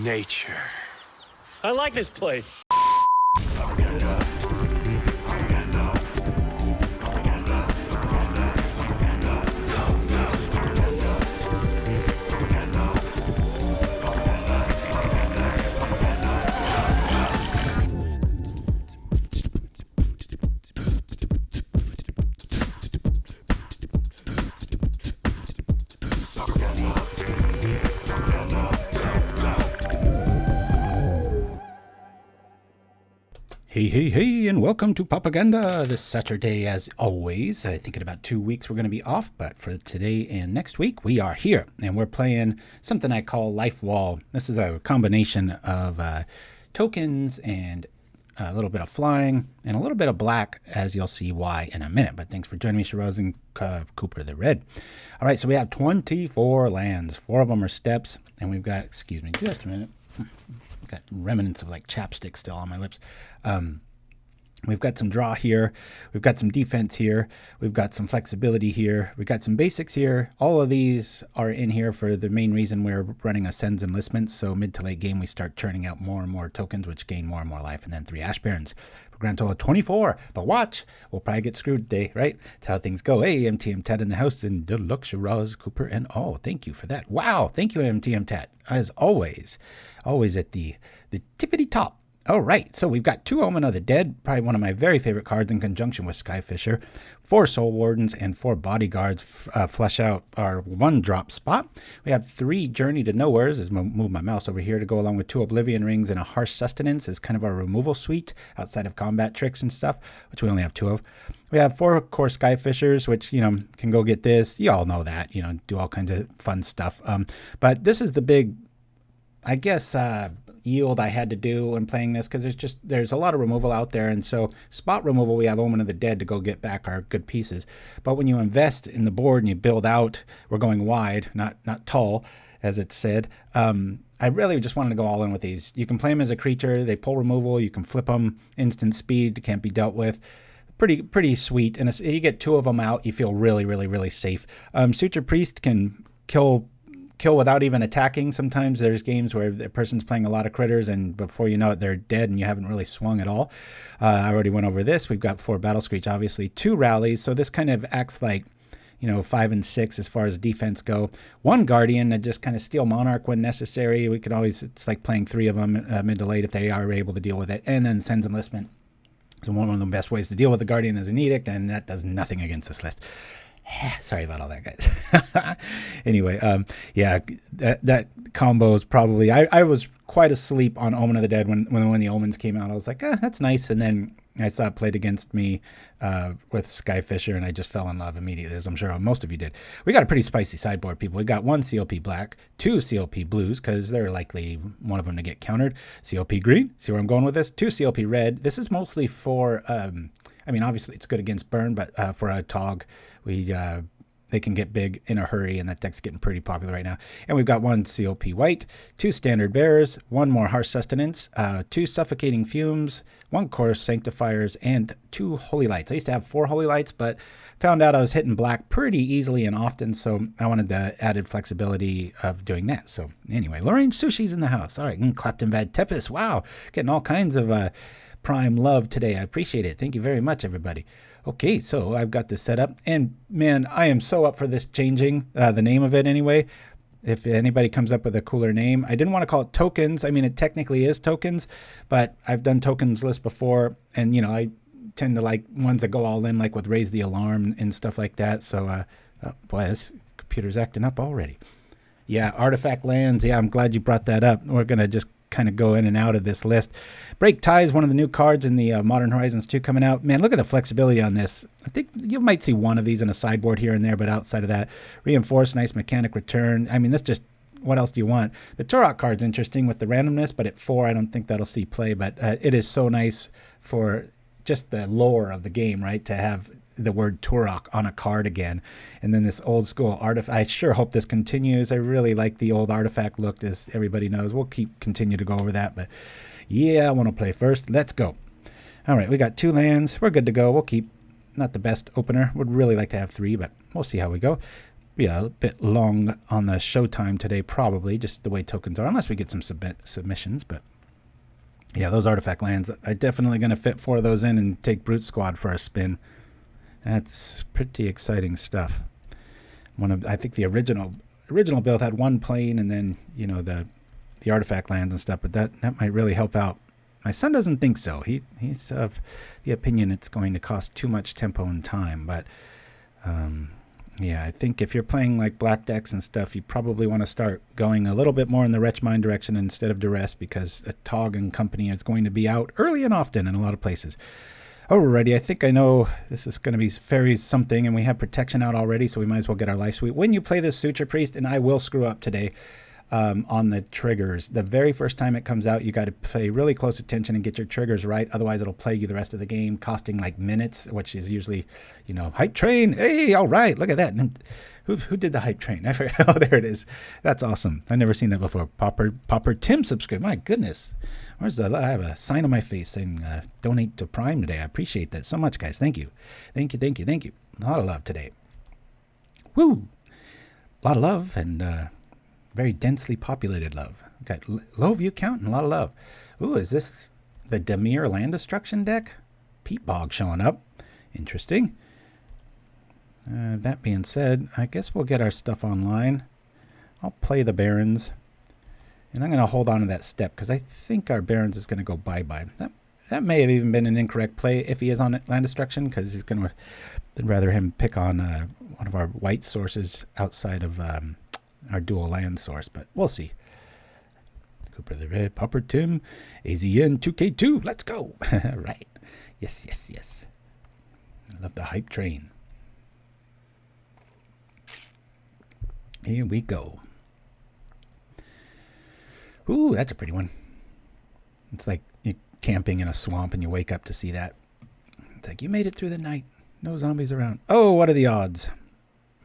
Nature. I like this place. Hey, and welcome to Propaganda this Saturday, as always. I think in about 2 weeks we're going to be off, but for today and next week, we are here, and we're playing something I call Life Wall. This is a combination of tokens and a little bit of flying and a little bit of black, as you'll see why in a minute. But thanks for joining me, Shiraz and Cooper the Red. All right, so we have 24 lands. 4 of them are steppes, and we've got, excuse me, just a minute. Got remnants of like chapstick still on my lips. We've got some draw here. We've got some defense here. We've got some flexibility here. We've got some basics here. All of these are in here for the main reason we're running a Cenn's Enlistment. So mid to late game, we start churning out more and more tokens, which gain more and more life, and then 3 Ash Barrens. For a grand total of 24. But watch, we'll probably get screwed today, right? That's how things go. Hey, Mtmentat in the house, and Deluxe, Shiraz, Cooper, and oh, thank you for that. Wow, thank you, Mtmentat. As always at the tippity top. All right, so we've got 2 Omen of the Dead, probably one of my very favorite cards in conjunction with Skyfisher. 4 Soul Wardens and 4 Bodyguards flesh out our 1-drop spot. We have 3 Journey to Nowheres, as move my mouse over here, to go along with 2 Oblivion Rings and a Harsh Sustenance as kind of our removal suite outside of combat tricks and stuff, which we only have 2 of. We have 4 Kor Skyfishers, which, can go get this. You all know that, do all kinds of fun stuff. But this is the big, I guess, yield I had to do when playing this, because there's a lot of removal out there, and so spot removal, we have Omen of the Dead to go get back our good pieces. But when you invest in the board and you build out, we're going wide, not tall, as it's said. I really just wanted to go all in with these. You can play them as a creature, they pull removal, you can flip them, instant speed, can't be dealt with. Pretty sweet, and you get 2 of them out, you feel really safe. Suture Priest can kill without even attacking. Sometimes there's games where the person's playing a lot of critters, and before you know it, they're dead and you haven't really swung at all. I already went over this. We've got 4 Battle Screech, obviously 2 rallies, so this kind of acts like 5 and 6 as far as defense go. 1 Guardian to just kind of steal Monarch when necessary. We could always, it's like playing 3 of them mid to late if they are able to deal with it. And then Cenn's Enlistment. So one of the best ways to deal with the Guardian is an Edict, and that does nothing against this list. Sorry about all that, guys. Anyway, yeah, that combo is probably, I was quite asleep on Omen of the Dead when the Omens came out. I was like, that's nice. And then I saw it played against me with Skyfisher, and I just fell in love immediately, as I'm sure most of you did. We got a pretty spicy sideboard, people. We got 1 CLP black, 2 CLP blues, because they're likely one of them to get countered. CLP green, see where I'm going with this? 2 CLP red. This is mostly for, obviously it's good against burn, but for a Tog, they can get big in a hurry, and that deck's getting pretty popular right now. And we've got 1 CLP white, 2 standard bearers, 1 more Harsh Sustenance, 2 Suffocating Fumes, 1 Kor Sanctifiers, and 2 Holy Lights. I used to have 4 Holy Lights, but found out I was hitting black pretty easily and often, so I wanted the added flexibility of doing that. So anyway, Lorraine Sushi's in the house. All right, Clapton Vad Tepis. Wow, getting all kinds of prime love today. I appreciate it. Thank you very much, everybody. Okay, so I've got this set up, and man, I am so up for this changing the name of it anyway. If anybody comes up with a cooler name, I didn't want to call it tokens. I mean, it technically is tokens, but I've done tokens lists before, and I tend to like ones that go all in, like with Raise the Alarm and stuff like that. So, boy, this computer's acting up already. Yeah, artifact lands. Yeah, I'm glad you brought that up. We're gonna just kind of go in and out of this list. Break Ties, one of the new cards in the Modern Horizons 2 coming out. Man, look at the flexibility on this. I think you might see one of these in a sideboard here and there, but outside of that, Reinforce, nice mechanic return. I mean, this just what else do you want? The Turok card's interesting with the randomness, but at 4, I don't think that'll see play. But it is so nice for just the lore of the game, right? To have the word Turok on a card again. And then this old school artifact. I sure hope this continues. I really like the old artifact look, as everybody knows. We'll continue to go over that. But yeah, I want to play first. Let's go. All right, we got 2 lands. We're good to go. We'll keep. Not the best opener. Would really like to have 3, but we'll see how we go. Yeah, a bit long on the showtime today, probably, just the way tokens are, unless we get some submissions. But yeah, those artifact lands, I'm definitely going to fit 4 of those in and take Brute Squad for a spin. That's pretty exciting stuff. I think the original build had 1 plane and then, you know, the artifact lands and stuff, but that might really help out. My son doesn't think so. He's of the opinion it's going to cost too much tempo and time. But yeah, I think if you're playing like black decks and stuff, you probably want to start going a little bit more in the Wretch Mind direction instead of Duress, because a Tog and company is going to be out early and often in a lot of places. Alrighty, I think I know this is going to be Fairies something, and we have protection out already, so we might as well get our life sweep. When you play this Suture Priest, and I will screw up today, on the triggers. The very first time it comes out, you got to pay really close attention and get your triggers right. Otherwise, it'll plague you the rest of the game, costing like minutes, which is usually, you know, hype train. Hey, all right, look at that. Who did the hype train? I forgot. Oh, there it is. That's awesome. I've never seen that before. Pauper Tim subscribe. My goodness. I have a sign on my face saying donate to Prime today. I appreciate that so much, guys. Thank you. Thank you, thank you, thank you. A lot of love today. Woo! A lot of love and very densely populated love. Got low view count and a lot of love. Ooh, is this the Dimir land destruction deck? Peat Bog showing up. Interesting. That being said, I guess we'll get our stuff online. I'll play the Barrens. And I'm going to hold on to that step because I think our Barrens is going to go bye-bye. That may have even been an incorrect play if he is on land destruction, because he's going to rather him pick on one of our white sources outside of our dual land source, but we'll see. Cooper the Red, Pauper Tim, AZN 2K2, let's go. Right. Yes, yes, yes. I love the hype train. Here we go. Ooh, that's a pretty one. It's like you're camping in a swamp and you wake up to see that. It's like you made it through the night. No zombies around. Oh, what are the odds?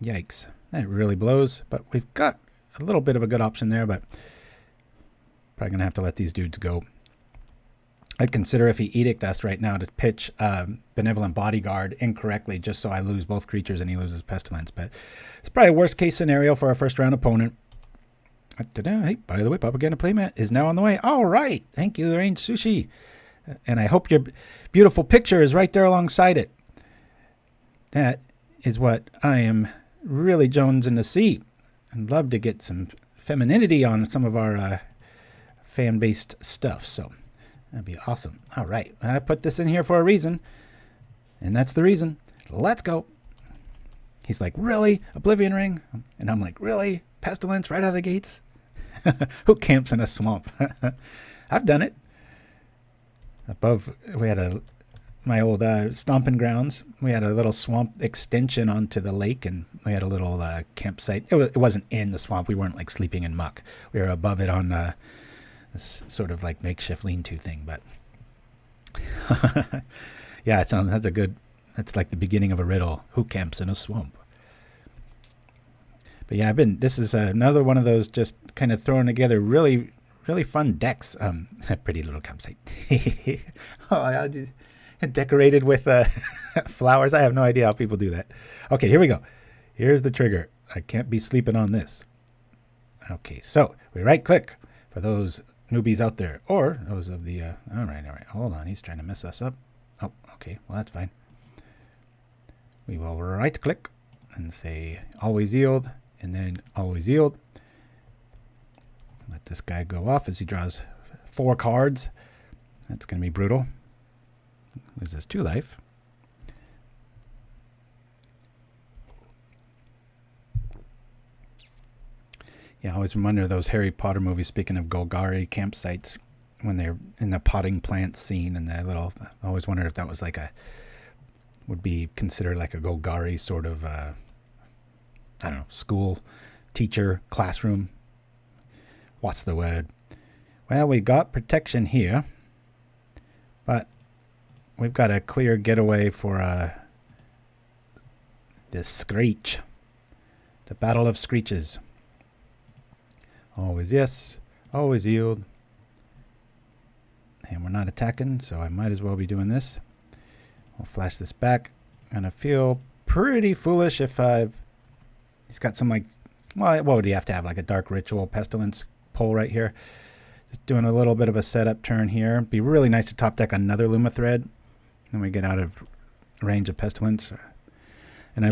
Yikes. That really blows, but we've got a little bit of a good option there, but probably going to have to let these dudes go. I'd consider if he Edict us right now to pitch Benevolent Bodyguard incorrectly just so I lose both creatures and he loses Pestilence, but it's probably a worst case scenario for our first round opponent. Hey, by the way, Propaganda Playmat is now on the way. All right. Thank you, Range Sushi. And I hope your beautiful picture is right there alongside it. That is what I am really jonesing to see. I'd love to get some femininity on some of our fan-based stuff, so that'd be awesome. All right, I put this in here for a reason, and that's the reason. Let's go. He's like, really? Oblivion Ring? And I'm like, really? Pestilence right out of the gates? Who camps in a swamp? I've done it. Above, we had my old stomping grounds. We had a little swamp extension onto the lake, and we had a little campsite. It wasn't in the swamp. We weren't like sleeping in muck. We were above it on this sort of like makeshift lean-to thing. But yeah, that's like the beginning of a riddle. Who camps in a swamp? But yeah, this is another one of those just kind of throwing together really, really fun decks. A pretty little campsite. Oh, I just decorated with flowers. I have no idea how people do that. Okay, here we go. Here's the trigger. I can't be sleeping on this. Okay, so we right click for those newbies out there, or those of the all right, hold on, he's trying to mess us up. Oh, okay, well, that's fine. We will right click and say always yield, and then always yield. Let this guy go off as he draws 4 cards. That's going to be brutal. Loses 2 life. Yeah, I always wonder those Harry Potter movies, speaking of Golgari campsites, when they're in the potting plant scene and I always wondered if that was would be considered like a Golgari sort of, I don't know, school, teacher, classroom. what's the word? Well, we got protection here, but we've got a clear getaway for this Screech. The Battle of Screeches. Always yes, always yield. And we're not attacking, so I might as well be doing this. We'll flash this back. And I feel pretty foolish if he's got some like, well, what would he have to have? Like a Dark Ritual Pestilence pull right here. Just doing a little bit of a setup turn here. Be really nice to top deck another Lumithread. Then we get out of range of Pestilence. And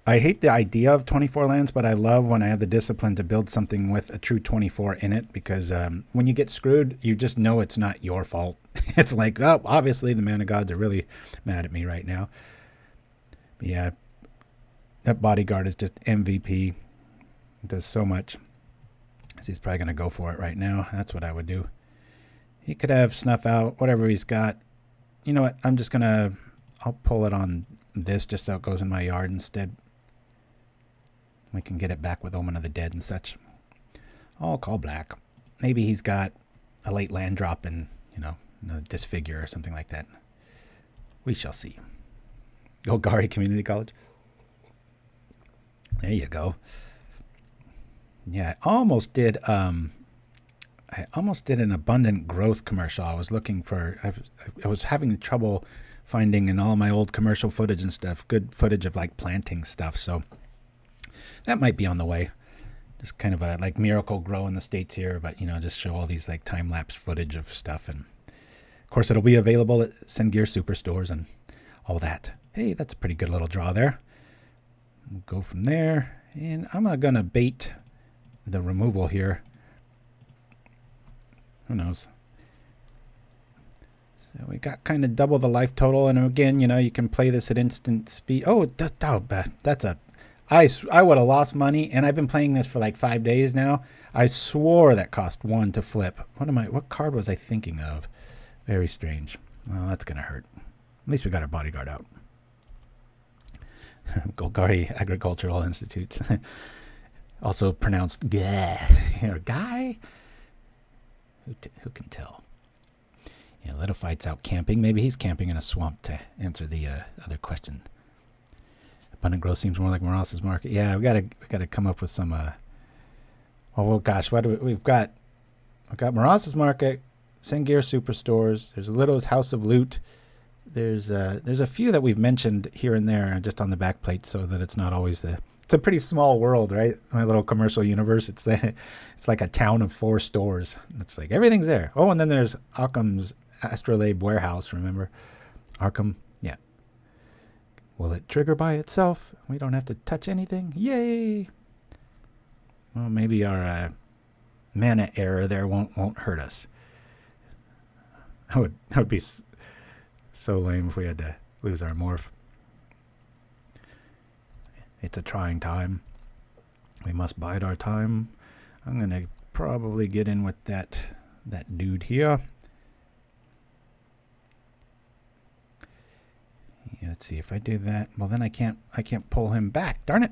I hate the idea of 24 lands, but I love when I have the discipline to build something with a true 24 in it, because when you get screwed, you just know it's not your fault. It's like, oh, obviously the mana gods are really mad at me right now. But yeah, that bodyguard is just MVP. It does so much. So he's probably going to go for it right now. That's what I would do. He could have snuff out, whatever he's got. You know what? I'm just going to, I'll pull it on this just so it goes in my yard instead. We can get it back with Omen of the Dead and such. I'll call black. Maybe he's got a late land drop and, you know, Disfigure or something like that. We shall see. Golgari Community College. There you go. Yeah, I almost did an Abundant Growth commercial. I was looking for, I was having trouble finding in all my old commercial footage and stuff, good footage of like planting stuff. So that might be on the way. Just kind of a like Miracle Grow in the States here, but you know, just show all these like time-lapse footage of stuff. And of course it'll be available at Send Gear Superstores and all that. Hey, that's a pretty good little draw there. We'll go from there. And I'm gonna bait the removal here. Who knows? So we got kind of double the life total, and again, you know, you can play this at instant speed. Oh, that's a... I would have lost money, and I've been playing this for like 5 days now. I swore that cost 1 to flip. What card was I thinking of? Very strange. Well, that's gonna hurt. At least we got our bodyguard out. Golgari Agricultural Institutes. Also pronounced guy or guy. Who can tell? Yeah, Little Fight's out camping. Maybe he's camping in a swamp to answer the other question. Abundant Growth seems more like Moros's Market. Yeah, we gotta come up with some. Oh gosh, what do we've got? We've got Moros's Market, Send Gear Superstores. There's a Little's House of Loot. There's a few that we've mentioned here and there just on the back plate, so that it's not always the. It's a pretty small world, right? My little commercial universe. It's like a town of 4 stores. It's like everything's there. Oh, and then there's Occam's Astrolabe Warehouse. Remember, Arkham? Yeah. Will it trigger by itself? We don't have to touch anything. Yay! Well, maybe our mana error there won't hurt us. That would be so lame if we had to lose our morph. It's a trying time. We must bide our time. I'm gonna probably get in with that dude here. Yeah, let's see if I do that. Well, then I can't pull him back. Darn it.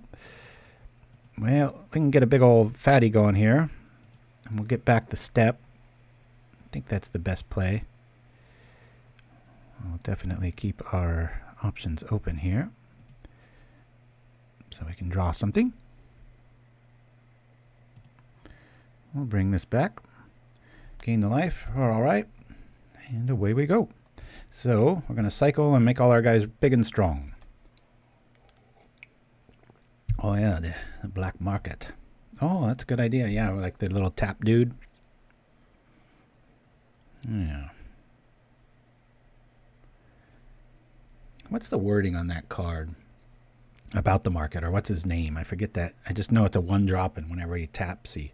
Well, we can get a big old fatty going here, and we'll get back the step. I think that's the best play. We'll definitely keep our options open here, so we can draw something. We'll bring this back. Gain the life. We're all right. And away we go. So we're going to cycle and make all our guys big and strong. Oh yeah, the black market. Oh, that's a good idea. Yeah, like the little tap dude. Yeah. What's the wording on that card about the market, or what's his name? I forget that. I just know it's a 1-drop, and whenever he taps, he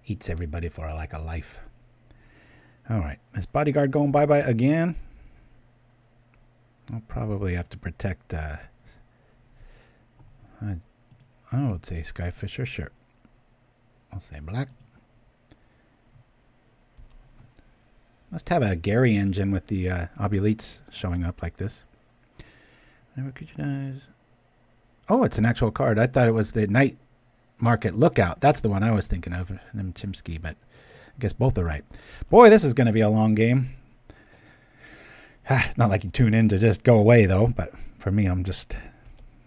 eats everybody for like a life. All right, is bodyguard going bye-bye again? I'll probably have to protect, I would say Skyfisher, sure. I'll say black. Must have a Gary engine with the Obulites showing up like this. Never could you guys... Oh, it's an actual card. I thought it was the night Market Lookout. That's the one I was thinking of, Nim Chimpskey, but I guess both are right. Boy, this is going to be a long game. Not like you tune in to just go away, though, but for me, I'm just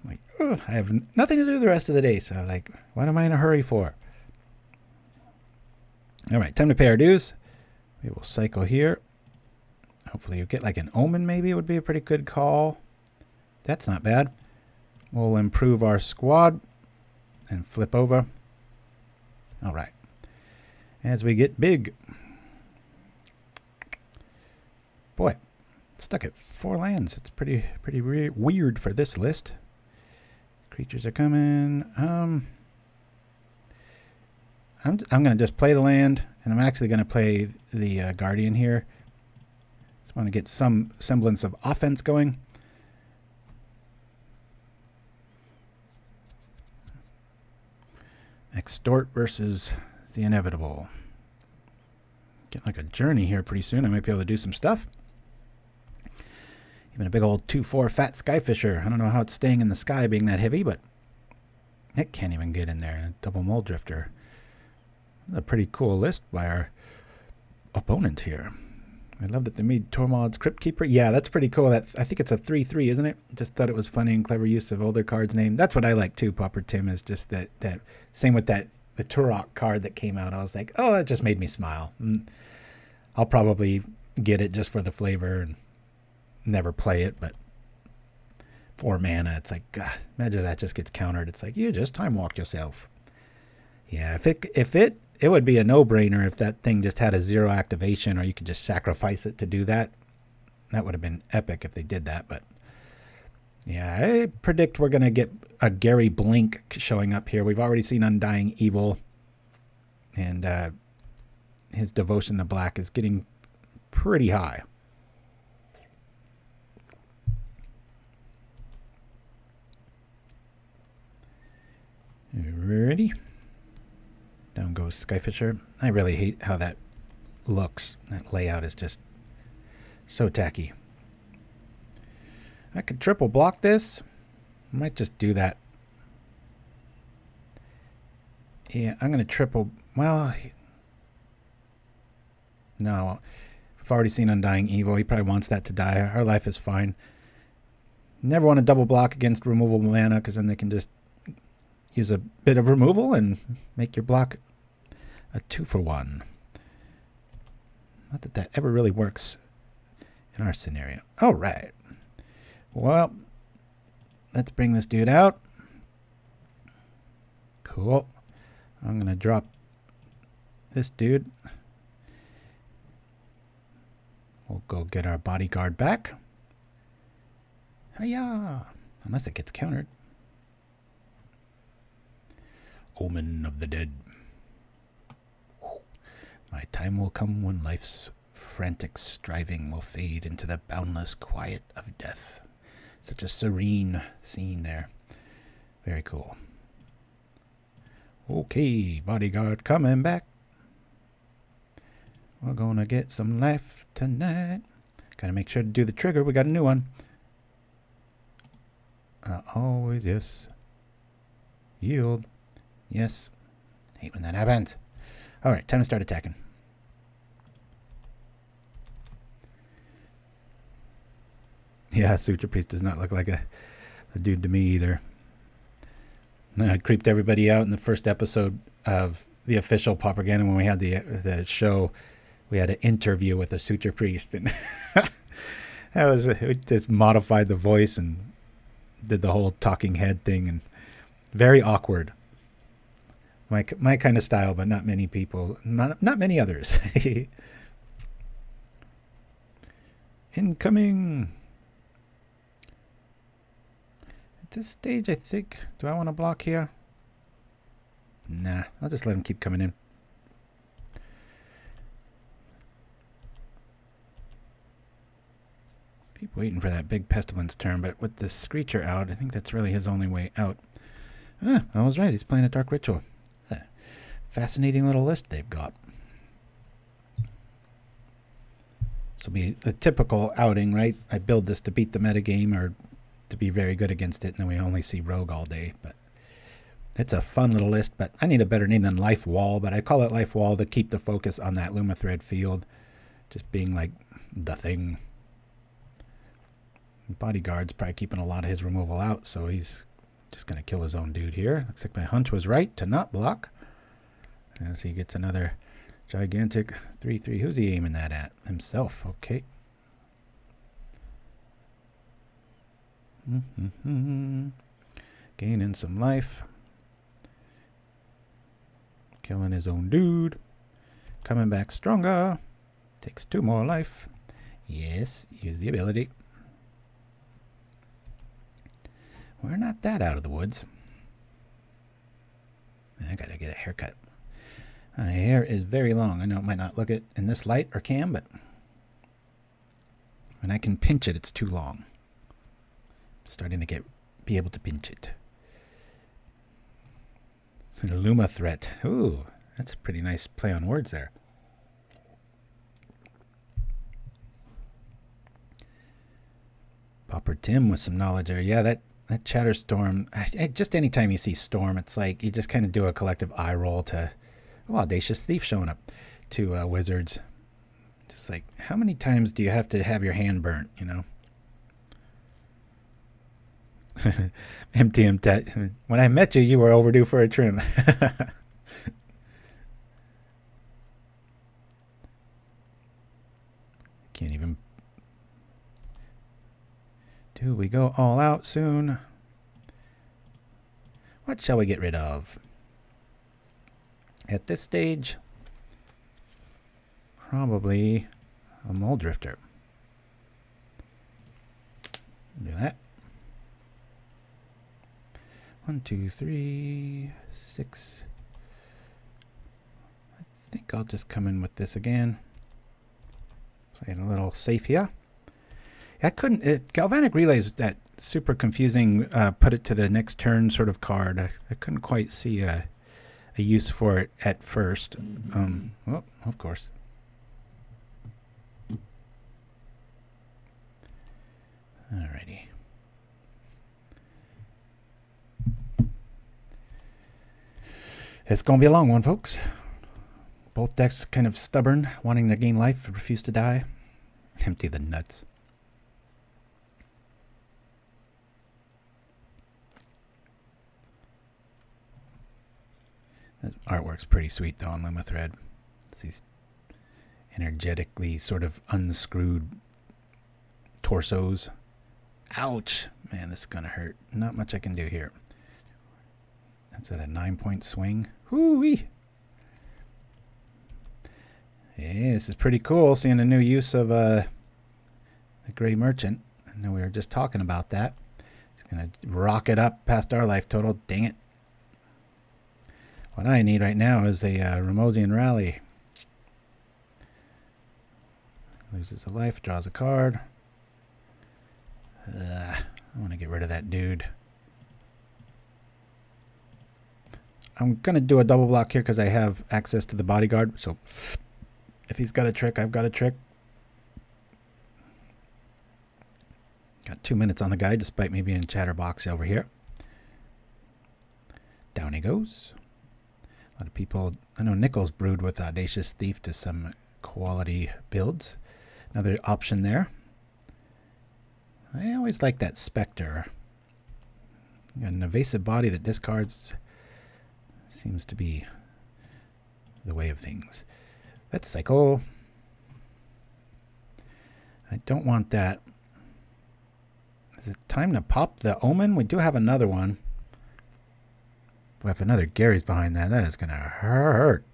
like, oh, I have nothing to do the rest of the day, so like, what am I in a hurry for? All right, time to pay our dues. We will cycle here. Hopefully you get like an Omen, maybe it would be a pretty good call. That's not bad. We'll improve our squad and flip over. All right. As we get big. Boy, stuck at 4 lands. It's pretty weird for this list. Creatures are coming. I'm going to just play the land, and I'm actually going to play the Guardian here. Just want to get some semblance of offense going. Extort versus the Inevitable. Getting like a journey here pretty soon. I might be able to do some stuff. Even a big old 2/4 fat Skyfisher. I don't know how it's staying in the sky being that heavy, but it can't even get in there. A double Mole Drifter. A pretty cool list by our opponent here. I love that they made Tormod's Crypt Keeper. Yeah, that's pretty cool. I think it's a 3/3, isn't it? Just thought it was funny and clever use of older cards' name. That's what I like too, Pauper Tim, is just that same with the Turok card that came out. I was like, oh, that just made me smile. I'll probably get it just for the flavor and never play it, but 4 mana, it's like, God, imagine that just gets countered. It's like, you just time walked yourself. Yeah, if it would be a no-brainer if that thing just had a 0 activation, or you could just sacrifice it to do that. That would have been epic if they did that, but yeah, I predict we're going to get a Gary Blink showing up here. We've already seen Undying Evil, and his devotion to black is getting pretty high. Ready? Down goes Skyfisher. I really hate how that looks. That layout is just so tacky. I could triple block this. I might just do that. Yeah, I'm going to triple. Well, no. I've already seen Undying Evil. He probably wants that to die. Our life is fine. Never want to double block against removal mana, because then they can just use a bit of removal and make your block a 2-for-1. Not that that ever really works in our scenario. All right. Well, let's bring this dude out. Cool. I'm going to drop this dude. We'll go get our bodyguard back. Hiya! Unless it gets countered. Omen of the dead. My time will come when life's frantic striving will fade into the boundless quiet of death. Such a serene scene there. Very cool. Okay, bodyguard coming back. We're gonna get some life tonight. Gotta make sure to do the trigger. We got a new one. Always, yes. Yield. Yes. Hate when that happens. Alright, time to start attacking. Yeah, Suture Priest does not look like a dude to me either. I creeped everybody out in the first episode of the official propaganda when we had the show. We had an interview with a Suture Priest, and we just modified the voice and did the whole talking head thing, and very awkward. My kind of style, but not many people, not many others. Incoming. At this stage, I think, do I want to block here? Nah, I'll just let him keep coming in. Keep waiting for that big Pestilence turn, but with the Screecher out, I think that's really his only way out. I was right, he's playing a Dark Ritual. Fascinating little list they've got. This will be a typical outing, right? I build this to beat the metagame or to be very good against it, and then we only see Rogue all day. But It's a fun little list, but I need a better name than Life Wall, but I call it Life Wall to keep the focus on that Lumithread Field. Just being like the thing. Bodyguard's probably keeping a lot of his removal out, so he's just going to kill his own dude here. Looks like my hunch was right to not block. As he gets another gigantic 3/3. Who's he aiming that at? Himself. Okay. Gaining some life. Killing his own dude. Coming back stronger. Takes 2 more life. Yes, use the ability. We're not that out of the woods. I gotta get a haircut. My hair is very long. I know it might not look it in this light or cam, but when I can pinch it, it's too long. I'm starting to be able to pinch it. Lumithread. Ooh, that's a pretty nice play on words there. Pauper Tim with some knowledge there. Yeah, that Chatterstorm. Just anytime you see Storm, it's like you just kind of do a collective eye roll to, oh, Audacious Thief showing up to Wizards. Just like, how many times do you have to have your hand burnt, you know? Mtmentat. When I met you, you were overdue for a trim. Can't even. Do we go all out soon? What shall we get rid of? At this stage, probably a Mole Drifter. Do that. 1, 2, 3, 6. I think I'll just come in with this again. Playing a little safe here. I couldn't. Galvanic Relay is that super confusing. Put it to the next turn sort of card. I couldn't quite see a use for it at first. Well, of course. Alrighty. It's going to be a long one, folks. Both decks kind of stubborn, wanting to gain life, refuse to die. Empty the nuts. That artwork's pretty sweet, though, on Lumithread. It's these energetically sort of unscrewed torsos. Ouch! Man, this is going to hurt. Not much I can do here. That's at a 9-point swing. Hoo-wee! Yeah, this is pretty cool, seeing a new use of the Grey Merchant. I know we were just talking about that. It's going to rocket up past our life total. Dang it. What I need right now is a Ramosian Rally. Loses a life, draws a card. I want to get rid of that dude. I'm going to do a double block here because I have access to the bodyguard. So if he's got a trick, I've got a trick. Got 2 minutes on the guy despite me being chatterbox over here. Down he goes. A lot of people, I know Nichols brewed with Audacious Thief to some quality builds. Another option there. I always like that Spectre. An evasive body that discards seems to be the way of things. Let's cycle. I don't want that. Is it time to pop the Omen? We do have another one. If another Gary's behind that, that is going to hurt.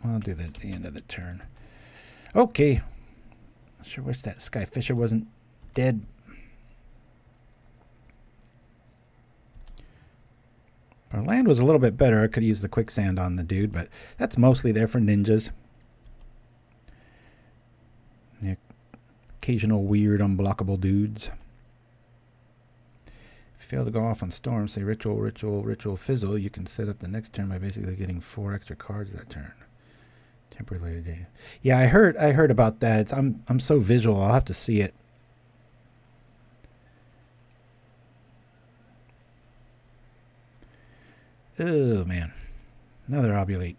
I'll do that at the end of the turn. Okay. Sure wish that Skyfisher wasn't dead. Our land was a little bit better. I could use the Quicksand on the dude, but that's mostly there for ninjas. Yeah, occasional weird unblockable dudes. If you fail to go off on Storm, say Ritual, Ritual, Ritual, Fizzle, you can set up the next turn by basically getting 4 extra cards that turn. Temporarily. Yeah, I heard about that. I'm so visual. I'll have to see it. Oh, man. Another obulate.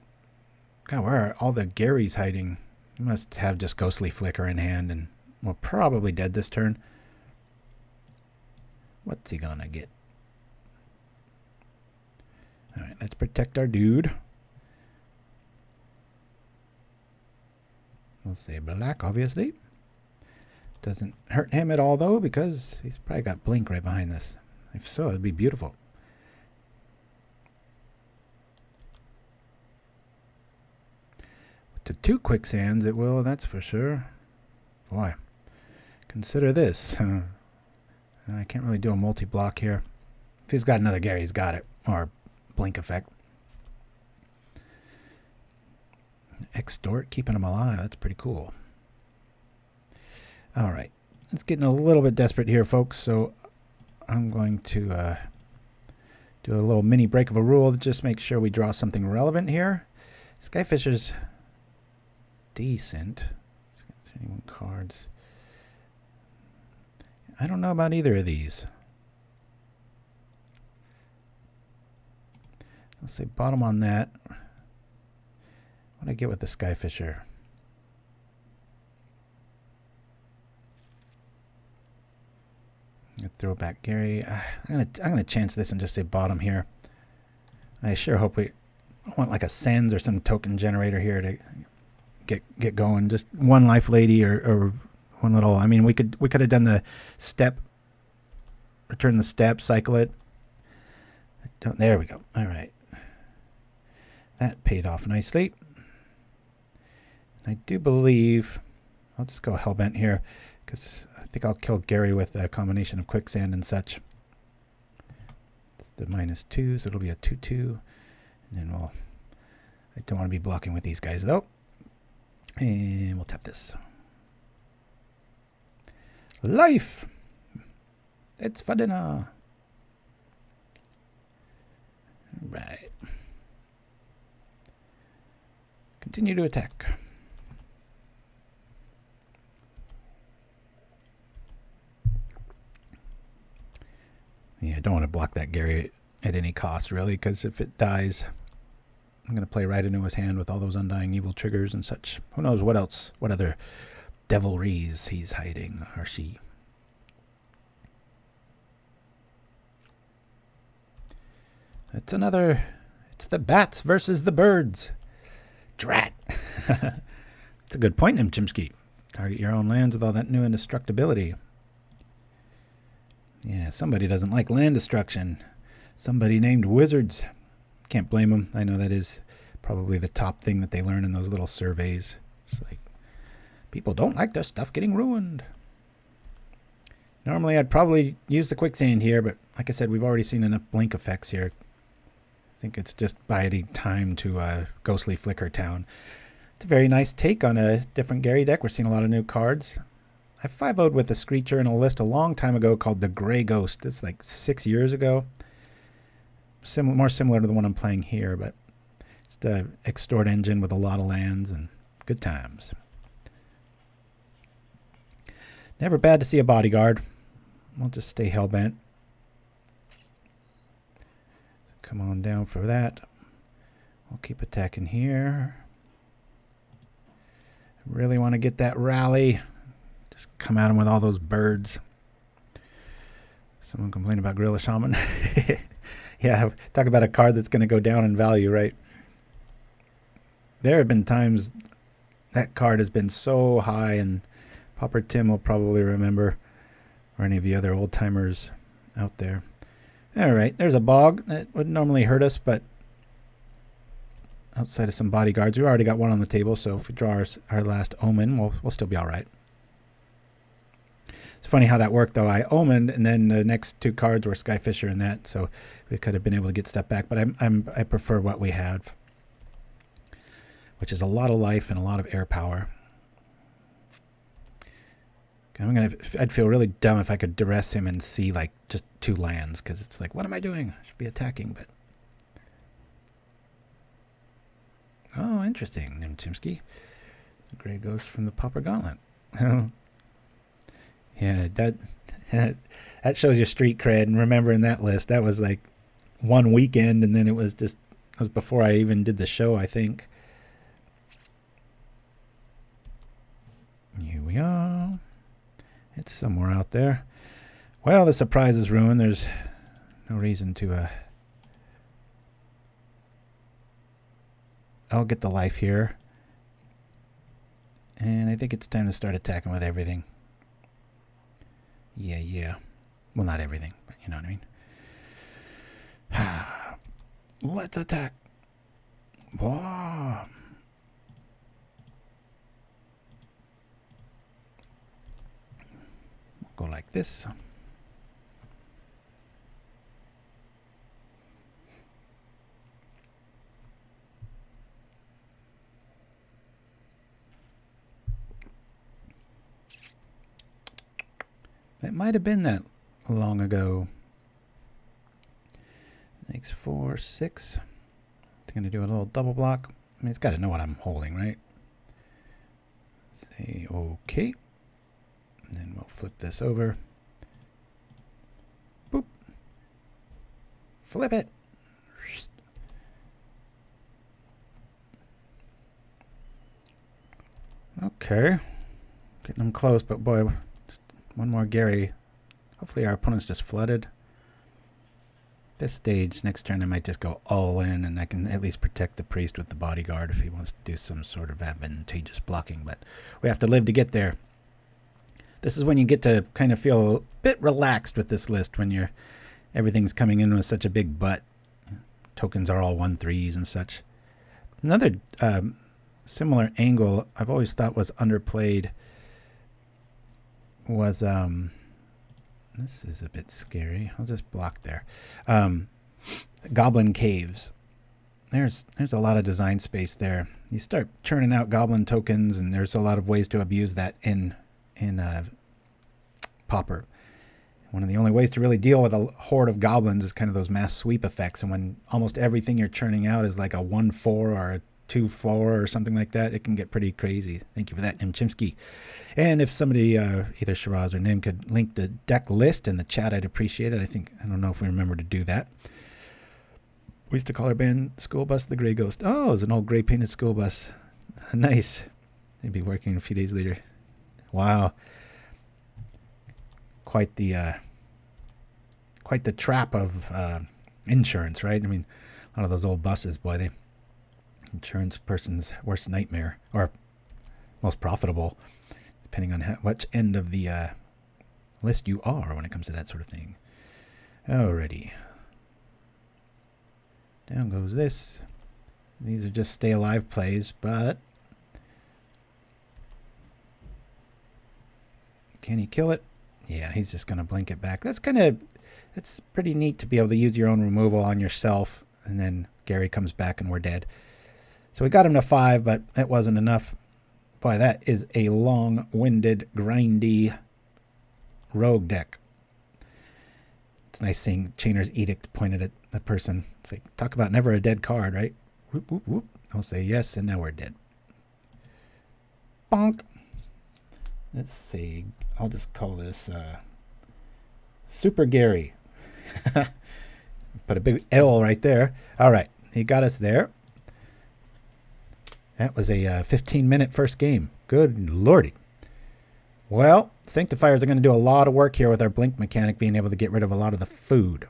God, where are all the Garys hiding? He must have just Ghostly Flicker in hand, and we're probably dead this turn. What's he gonna get? Alright, let's protect our dude. We'll say black, obviously. Doesn't hurt him at all, though, because he's probably got Blink right behind this. If so, it'd be beautiful. To 2 Quicksands it will, that's for sure. Boy, consider this. I can't really do a multi-block here. If he's got another Gary, he's got it. Or Blink effect. Extort, keeping him alive. That's pretty cool. Alright. It's getting a little bit desperate here, folks. So I'm going to do a little mini break of a rule to just make sure we draw something relevant here. Skyfisher's decent. 31 cards. I don't know about either of these. Let's say bottom on that. What do I get with the Skyfisher? Throw back Gary. I'm gonna chance this and just say bottom here. I sure hope I want like a Sens or some token generator here to get going. Just one life lady or one little. I mean, we could have done the step. Return the step, cycle it. There we go. All right. That paid off nicely. I do believe I'll just go Hellbent here because I think I'll kill Gary with a combination of Quicksand and such. It's the -2, so it'll be a 2/2. And then I don't want to be blocking with these guys though. And we'll tap this. Life! It's for dinner. Right. Continue to attack. Yeah, I don't want to block that Gary at any cost, really, because if it dies, I'm going to play right into his hand with all those Undying Evil triggers and such. Who knows what else, what other devilries he's hiding, or she. It's the bats versus the birds. Drat. It's a good point, Nim Chimpskey. Target your own lands with all that new indestructibility. Yeah, somebody doesn't like land destruction. Somebody named wizards. Can't blame them. I know that is probably the top thing that they learn in those little surveys. It's like, people don't like their stuff getting ruined. Normally, I'd probably use the Quicksand here, but like I said, we've already seen enough blink effects here. I think it's just biding time to Ghostly Flicker Town. It's a very nice take on a different Gary deck. We're seeing a lot of new cards. I 5-0'd with a Screecher in a list a long time ago called the Grey Ghost. It's like 6 years ago. More similar to the one I'm playing here, but it's the Extort engine with a lot of lands and good times. Never bad to see a Bodyguard. We'll just stay Hellbent. Come on down for that. We'll keep attacking here. Really want to get that rally. Just come at him with all those birds. Someone complained about Gorilla Shaman. Yeah, talk about a card that's going to go down in value, right? There have been times that card has been so high, and Pauper Tim will probably remember, or any of the other old timers out there. All right, there's a bog that would normally hurt us, but outside of some bodyguards, we already got one on the table, so if we draw our last Omen, we'll still be all right. It's funny how that worked, though. I omened, and then the next 2 cards were Skyfisher and that, so we could have been able to get stuff back. But I prefer what we have, which is a lot of life and a lot of air power. I'd feel really dumb if I could duress him and see like just 2 lands, because it's like, what am I doing? I should be attacking, but oh, interesting, Nim Chimpskey. The Grey Ghost from the Pauper Gauntlet. Yeah, that shows your street cred. And remembering that list, that was like one weekend, and then it was before I even did the show, I think. Here we are. It's somewhere out there. Well, the surprise is ruined. There's no reason to... I'll get the life here. And I think it's time to start attacking with everything. Yeah. Well, not everything, but you know what I mean. Let's attack. Whoa. We'll go like this. It might have been that long ago. Makes 4, 6. It's going to do a little double block. I mean, it's got to know what I'm holding, right? Say OK. And then we'll flip this over. Boop. Flip it. Okay. Getting them close, but boy, just one more Gary. Hopefully our opponent's just flooded. This stage, next turn I might just go all in, and I can at least protect the priest with the bodyguard if he wants to do some sort of advantageous blocking, but we have to live to get there. This is when you get to kind of feel a bit relaxed with this list, when everything's coming in with such a big butt. Tokens are all 1/3s and such. Another similar angle I've always thought was underplayed was this is a bit scary. I'll just block there. Goblin caves. There's a lot of design space there. You start churning out goblin tokens, and there's a lot of ways to abuse that in Pauper. One of the only ways to really deal with a horde of goblins is kind of those mass sweep effects, and when almost everything you're churning out is like a 1/4 or a 2/4 or something like that, it can get pretty crazy. Thank you for that, Nim Chimpskey. And if somebody, either Shiraz or Nim, could link the deck list in the chat, I'd appreciate it. I don't know if we remember to do that. We used to call our band School Bus the Grey Ghost. Oh, it was an old gray painted school bus. Nice. They'd be working a few days later. Wow. Quite the trap of insurance, right? I mean, a lot of those old buses, boy, they insurance person's worst nightmare, or most profitable, depending on which end of the list you are when it comes to that sort of thing. Alrighty. Down goes this. These are just stay alive plays, but can he kill it? Yeah, he's just going to blink it back. It's pretty neat to be able to use your own removal on yourself, and then Gary comes back and we're dead. So we got him to 5, but that wasn't enough. Boy, that is a long-winded, grindy rogue deck. It's nice seeing Chainer's Edict pointed at the person. It's like, talk about never a dead card, right? Whoop, whoop, whoop. I'll say yes, and now we're dead. Bonk. Let's see. I'll just call this Super Gary. Put a big L right there. All right, he got us there. That was a 15-minute first game. Good lordy. Well, Sanctifiers are going to do a lot of work here with our blink mechanic, being able to get rid of a lot of the food.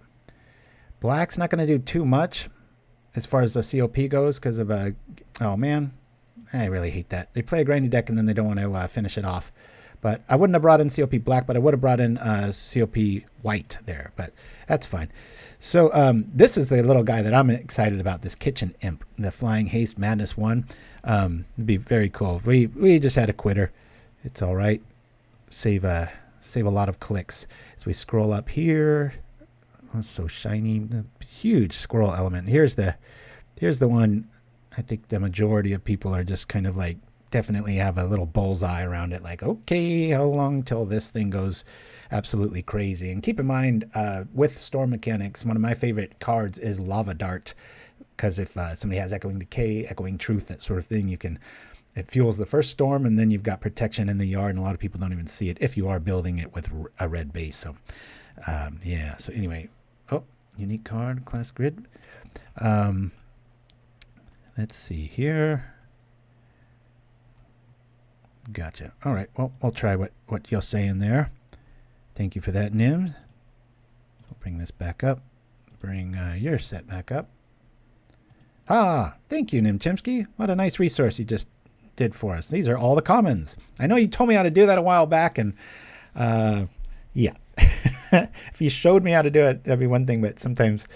Black's not going to do too much as far as the COP goes because of a... Oh, man. I really hate that. They play a grindy deck and then they don't want to finish it off. But I wouldn't have brought in COP Black, but I would have brought in COP White there. But that's fine. So this is the little guy that I'm excited about, this Kitchen Imp, the Flying Haste Madness 1. It'd be very cool. We just had a quitter. It's all right. Save a lot of clicks. As we scroll up here, oh, so shiny, huge scroll element. Here's the one. I think the majority of people are just kind of like definitely have a little bullseye around it. Like, okay, how long till this thing goes absolutely crazy? And keep in mind, with storm mechanics, one of my favorite cards is Lava Dart, because if somebody has Echoing Decay, Echoing Truth, that sort of thing, it fuels the first storm, and then you've got protection in the yard, and a lot of people don't even see it if you are building it with a red base. So, yeah. So anyway, oh, Unique card, class grid. Let's see here. Gotcha. All right. Well, we'll try what you're saying there. Thank you for that, Nim. We'll bring this back up. Bring your set back up. Ah, thank you, Nim Chimpskey. What a nice resource you just did for us. These are all the commons. I know you told me how to do that a while back, and yeah. If you showed me how to do it, that'd be one thing, but sometimes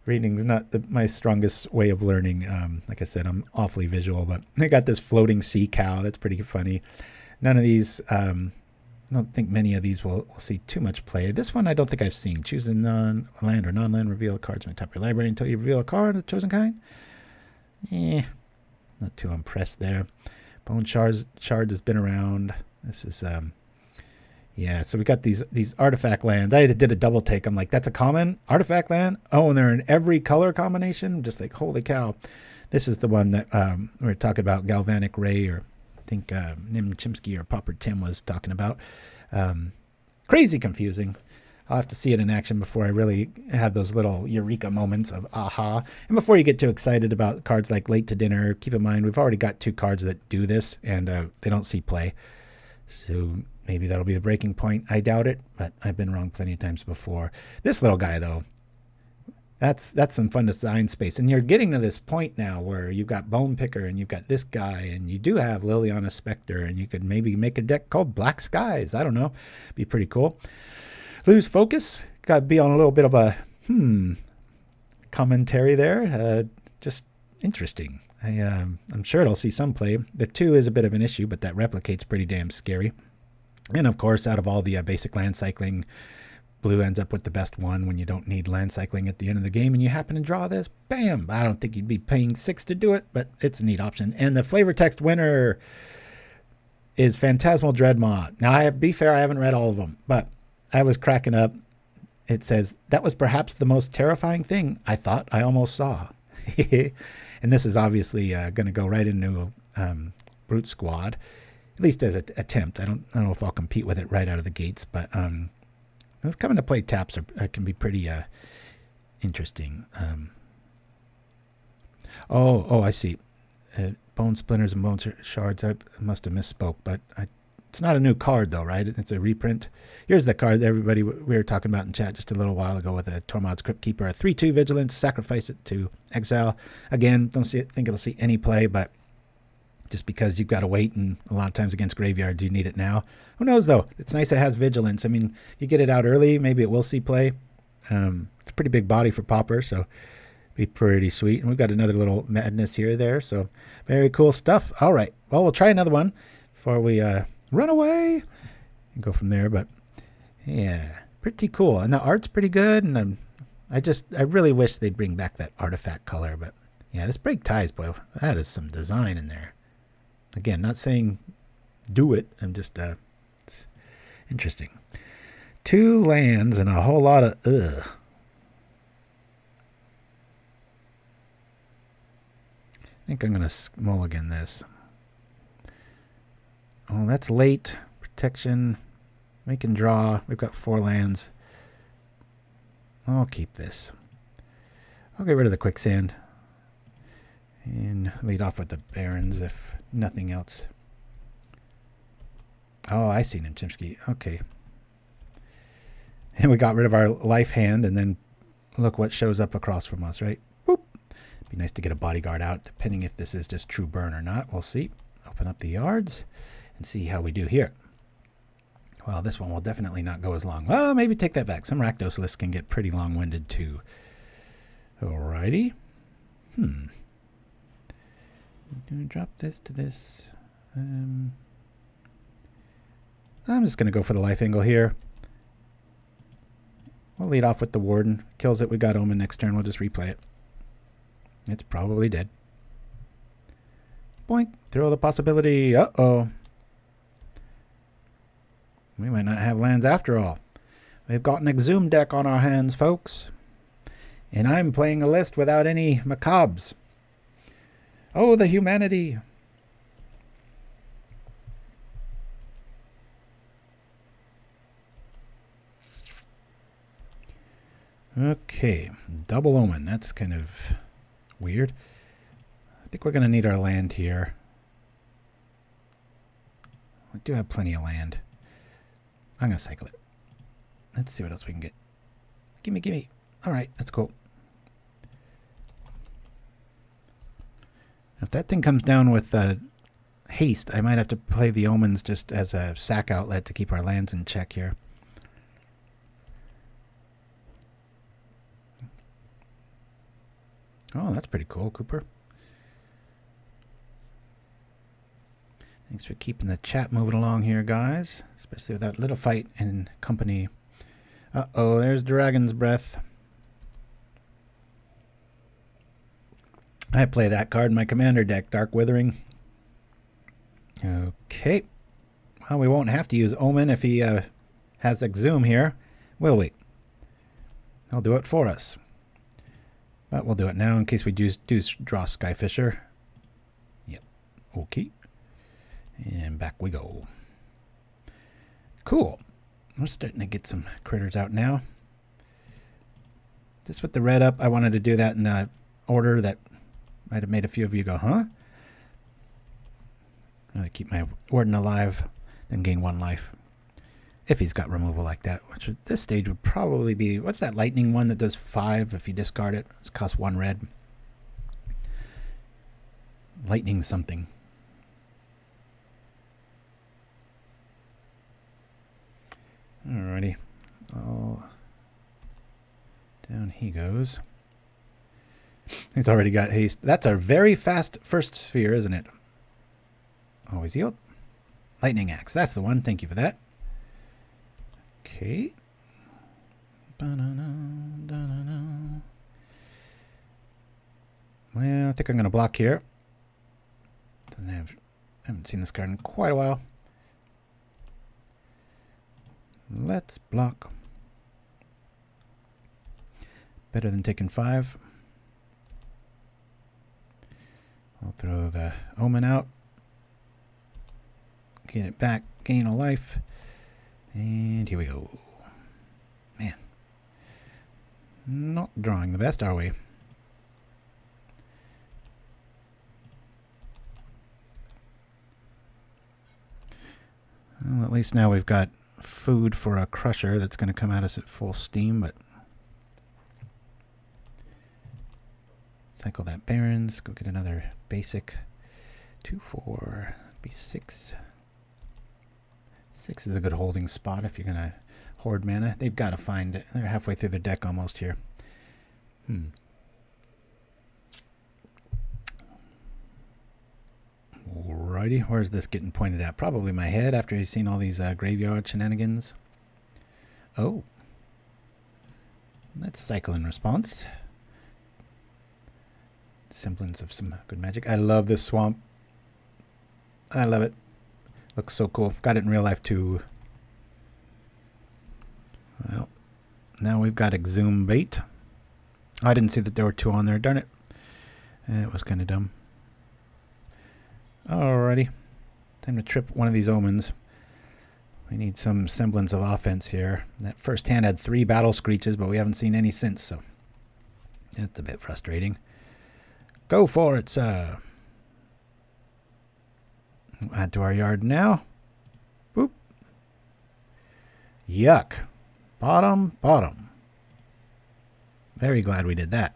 reading's not my strongest way of learning. Like I said, I'm awfully visual, but I got this floating sea cow. That's pretty funny. None of these, I don't think many of these will see too much play. This one I don't think I've seen. Choose a non-land or non-land, reveal cards from the top of your library until you reveal a card of the chosen kind. Not too impressed there. Bone Shards has been around. This is, yeah, so we got these artifact lands. I did a double take. I'm like, that's a common artifact land? Oh, and they're in every color combination? I'm just like, holy cow. This is the one that we were talking about, Galvanic Ray, or I think Nim Chimpskey or Pauper Tim was talking about. Crazy confusing. I'll have to see it in action before I really have those little eureka moments of aha. And before you get too excited about cards like Late to Dinner, keep in mind we've already got 2 cards that do this, and they don't see play. So maybe that'll be the breaking point. I doubt it, but I've been wrong plenty of times before. This little guy, though, that's some fun design space. And you're getting to this point now where you've got Bone Picker and you've got this guy, and you do have Liliana Spectre, and you could maybe make a deck called Black Skies. I don't know. Be pretty cool. Lose focus. Got to be on a little bit of a commentary there. Just interesting. I'm sure it'll see some play. The 2 is a bit of an issue, but that replicate's pretty damn scary. And of course, out of all the basic land cycling, blue ends up with the best one when you don't need land cycling at the end of the game, and you happen to draw this. Bam! I don't think you'd be paying 6 to do it, but it's a neat option. And the flavor text winner is Phantasmal Dreadmaw. Now, be fair, I haven't read all of them, but I was cracking up. It says, that was perhaps the most terrifying thing I thought I almost saw. And this is obviously going to go right into Brute Squad, at least as an attempt. I don't know if I'll compete with it right out of the gates, but those coming to play taps can be pretty interesting. Oh, I see. Bone Splinters and Bone Shards. I must have misspoke, but it's not a new card, though, right? It's a reprint. Here's the card that everybody we were talking about in chat just a little while ago with a Tormod's Crypt Keeper. A 3/2 Vigilance, sacrifice it to exile. Again, don't think it'll see any play, but just because you've got to wait, and a lot of times against graveyards, you need it now. Who knows, though? It's nice it has Vigilance. I mean, you get it out early, maybe it will see play. It's a pretty big body for Pauper, so be pretty sweet. And we've got another little madness here there, so very cool stuff. All right, well, we'll try another one before we run away and go from there. But yeah, pretty cool, and the art's pretty good. And I really wish they'd bring back that artifact color. But yeah, this Break Ties, boy, that is some design in there. Again, not saying do it. I'm just it's interesting. 2 lands and a whole lot of ugh. I think I'm gonna mulligan this. Oh, that's late. Protection. We can draw. We've got 4 lands. I'll keep this. I'll get rid of the Quicksand. And lead off with the Barrens if nothing else. Oh, I see Nim Chimpskey. Okay. And we got rid of our life hand, and then look what shows up across from us, right? Boop. Be nice to get a bodyguard out, depending if this is just true burn or not. We'll see. Open up the yards and see how we do here. Well, this one will definitely not go as long. Well, maybe take that back. Some Rakdos lists can get pretty long-winded too. Alrighty. I'm going to drop this to this. I'm just going to go for the life angle here. We'll lead off with the Warden. Kills it. We got Omen next turn. We'll just replay it. It's probably dead. Boink. Throw the possibility. Uh-oh. We might not have lands after all. We've got an Exhumed deck on our hands, folks. And I'm playing a list without any Macabres. Oh, the humanity. Okay, double Omen. That's kind of weird. I think we're going to need our land here. We do have plenty of land. I'm going to cycle it. Let's see what else we can get. Gimme, gimme. All right, that's cool. If that thing comes down with haste, I might have to play the Omens just as a sack outlet to keep our lands in check here. Oh, that's pretty cool, Cooper. Thanks for keeping the chat moving along here, guys. Especially with that little fight in company. Uh-oh, there's Dragon's Breath. I play that card in my commander deck, Dark Withering. Okay. Well, we won't have to use Omen if he has Exhume here, will we? He'll do it for us. But we'll do it now in case we do draw Skyfisher. Yep. Okay. And back we go. Cool. We're starting to get some critters out now. Just with the red up, I wanted to do that in the order that might have made a few of you go, huh? I'll keep my Warden alive, then gain 1 life. If he's got removal like that, which at this stage would probably be... What's that lightning one that does 5 if you discard it? It costs 1 red. Lightning something. Alrighty. Oh, down he goes. He's already got haste. That's a very fast first sphere, isn't it? Always yield. Lightning Axe. That's the one. Thank you for that. Okay. Well, I think I'm going to block here. I haven't seen this card in quite a while. Let's block. Better than taking 5. I'll throw the Omen out. Get it back. Gain a life. And here we go. Man. Not drawing the best, are we? Well, at least now we've got food for a crusher that's going to come at us at full steam, but cycle that Barrens, go get another basic. 2, 4, be 6. 6 is a good holding spot if you're going to hoard mana. They've got to find it. They're halfway through their deck almost here. Alrighty, where's this getting pointed at? Probably my head after he's seen all these graveyard shenanigans. Oh. Let's cycle in response. Semblance of some good magic. I love this swamp. I love it. Looks so cool. Got it in real life too. Well, now we've got Exhume bait. Oh, I didn't see that there were 2 on there. Darn it. It was kind of dumb. Alrighty. Time to trip one of these Omens. We need some semblance of offense here. That first hand had 3 Battle Screeches, but we haven't seen any since, so that's a bit frustrating. Go for it, sir. Add to our yard now. Boop. Yuck. Bottom, bottom. Very glad we did that.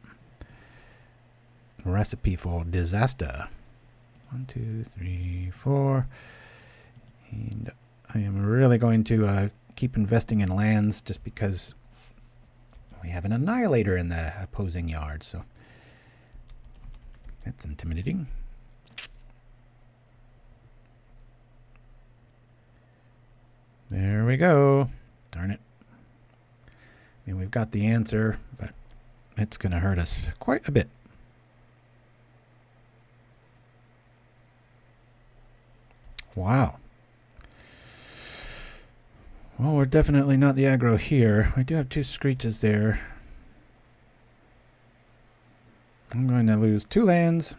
Recipe for disaster. 1, 2, 3, 4. And I am really going to keep investing in lands just because we have an Annihilator in the opposing yard. So that's intimidating. There we go. Darn it. I mean, we've got the answer, but it's going to hurt us quite a bit. Wow. Well, we're definitely not the aggro here. We do have 2 Screeches there. I'm going to lose 2 lands.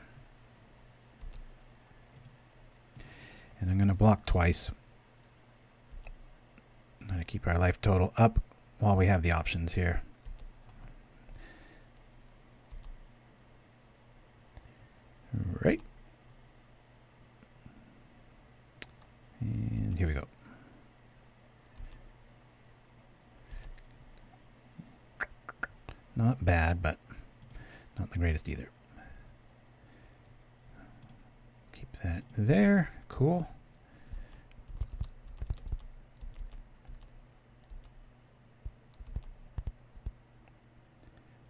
And I'm going to block twice. I'm going to keep our life total up while we have the options here. right. And here we go. Not bad, but not the greatest either. Keep that there. Cool.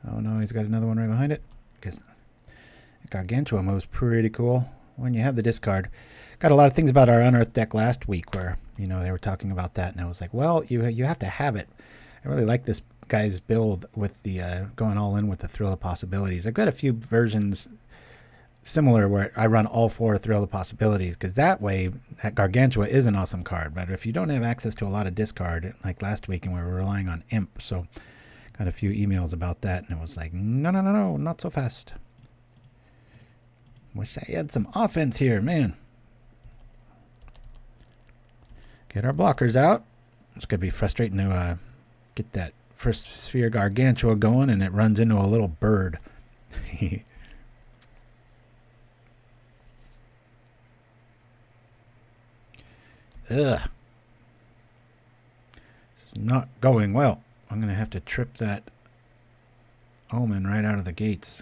Oh no, he's got another one right behind it. Because Gargantua move's pretty cool when you have the discard. Got a lot of things about our Unearthed deck last week where, you know, they were talking about that, and I was like, well, you have to have it. I really like this guy's build with the going all in with the Thrill of Possibilities. I've got a few versions similar where I run all 4 Thrill of Possibilities, because that way that Gargantua is an awesome card. But if you don't have access to a lot of discard, like last week, and we were relying on Imp, so got a few emails about that, and it was like, no, no, no, no, not so fast. Wish I had some offense here, man. Get our blockers out. It's going to be frustrating to get that first Sphere Gargantua going, and it runs into a little bird. Ugh. It's not going well. I'm going to have to trip that Omen right out of the gates.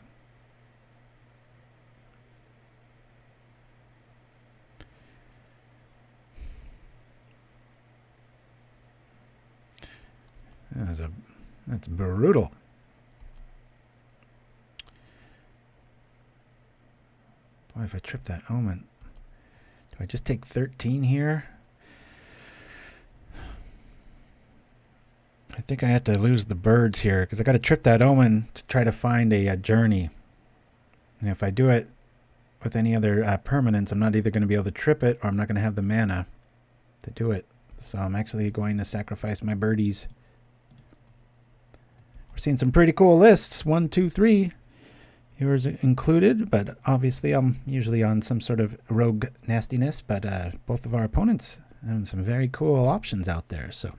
That's brutal. Boy, if I trip that Omen, do I just take 13 here? I think I have to lose the birds here because I got to trip that Omen to try to find a journey. And if I do it with any other permanents, I'm not either going to be able to trip it or I'm not going to have the mana to do it. So I'm actually going to sacrifice my birdies. We're seeing some pretty cool lists. 1, 2, 3. Yours included, but obviously I'm usually on some sort of rogue nastiness. But both of our opponents have some very cool options out there. So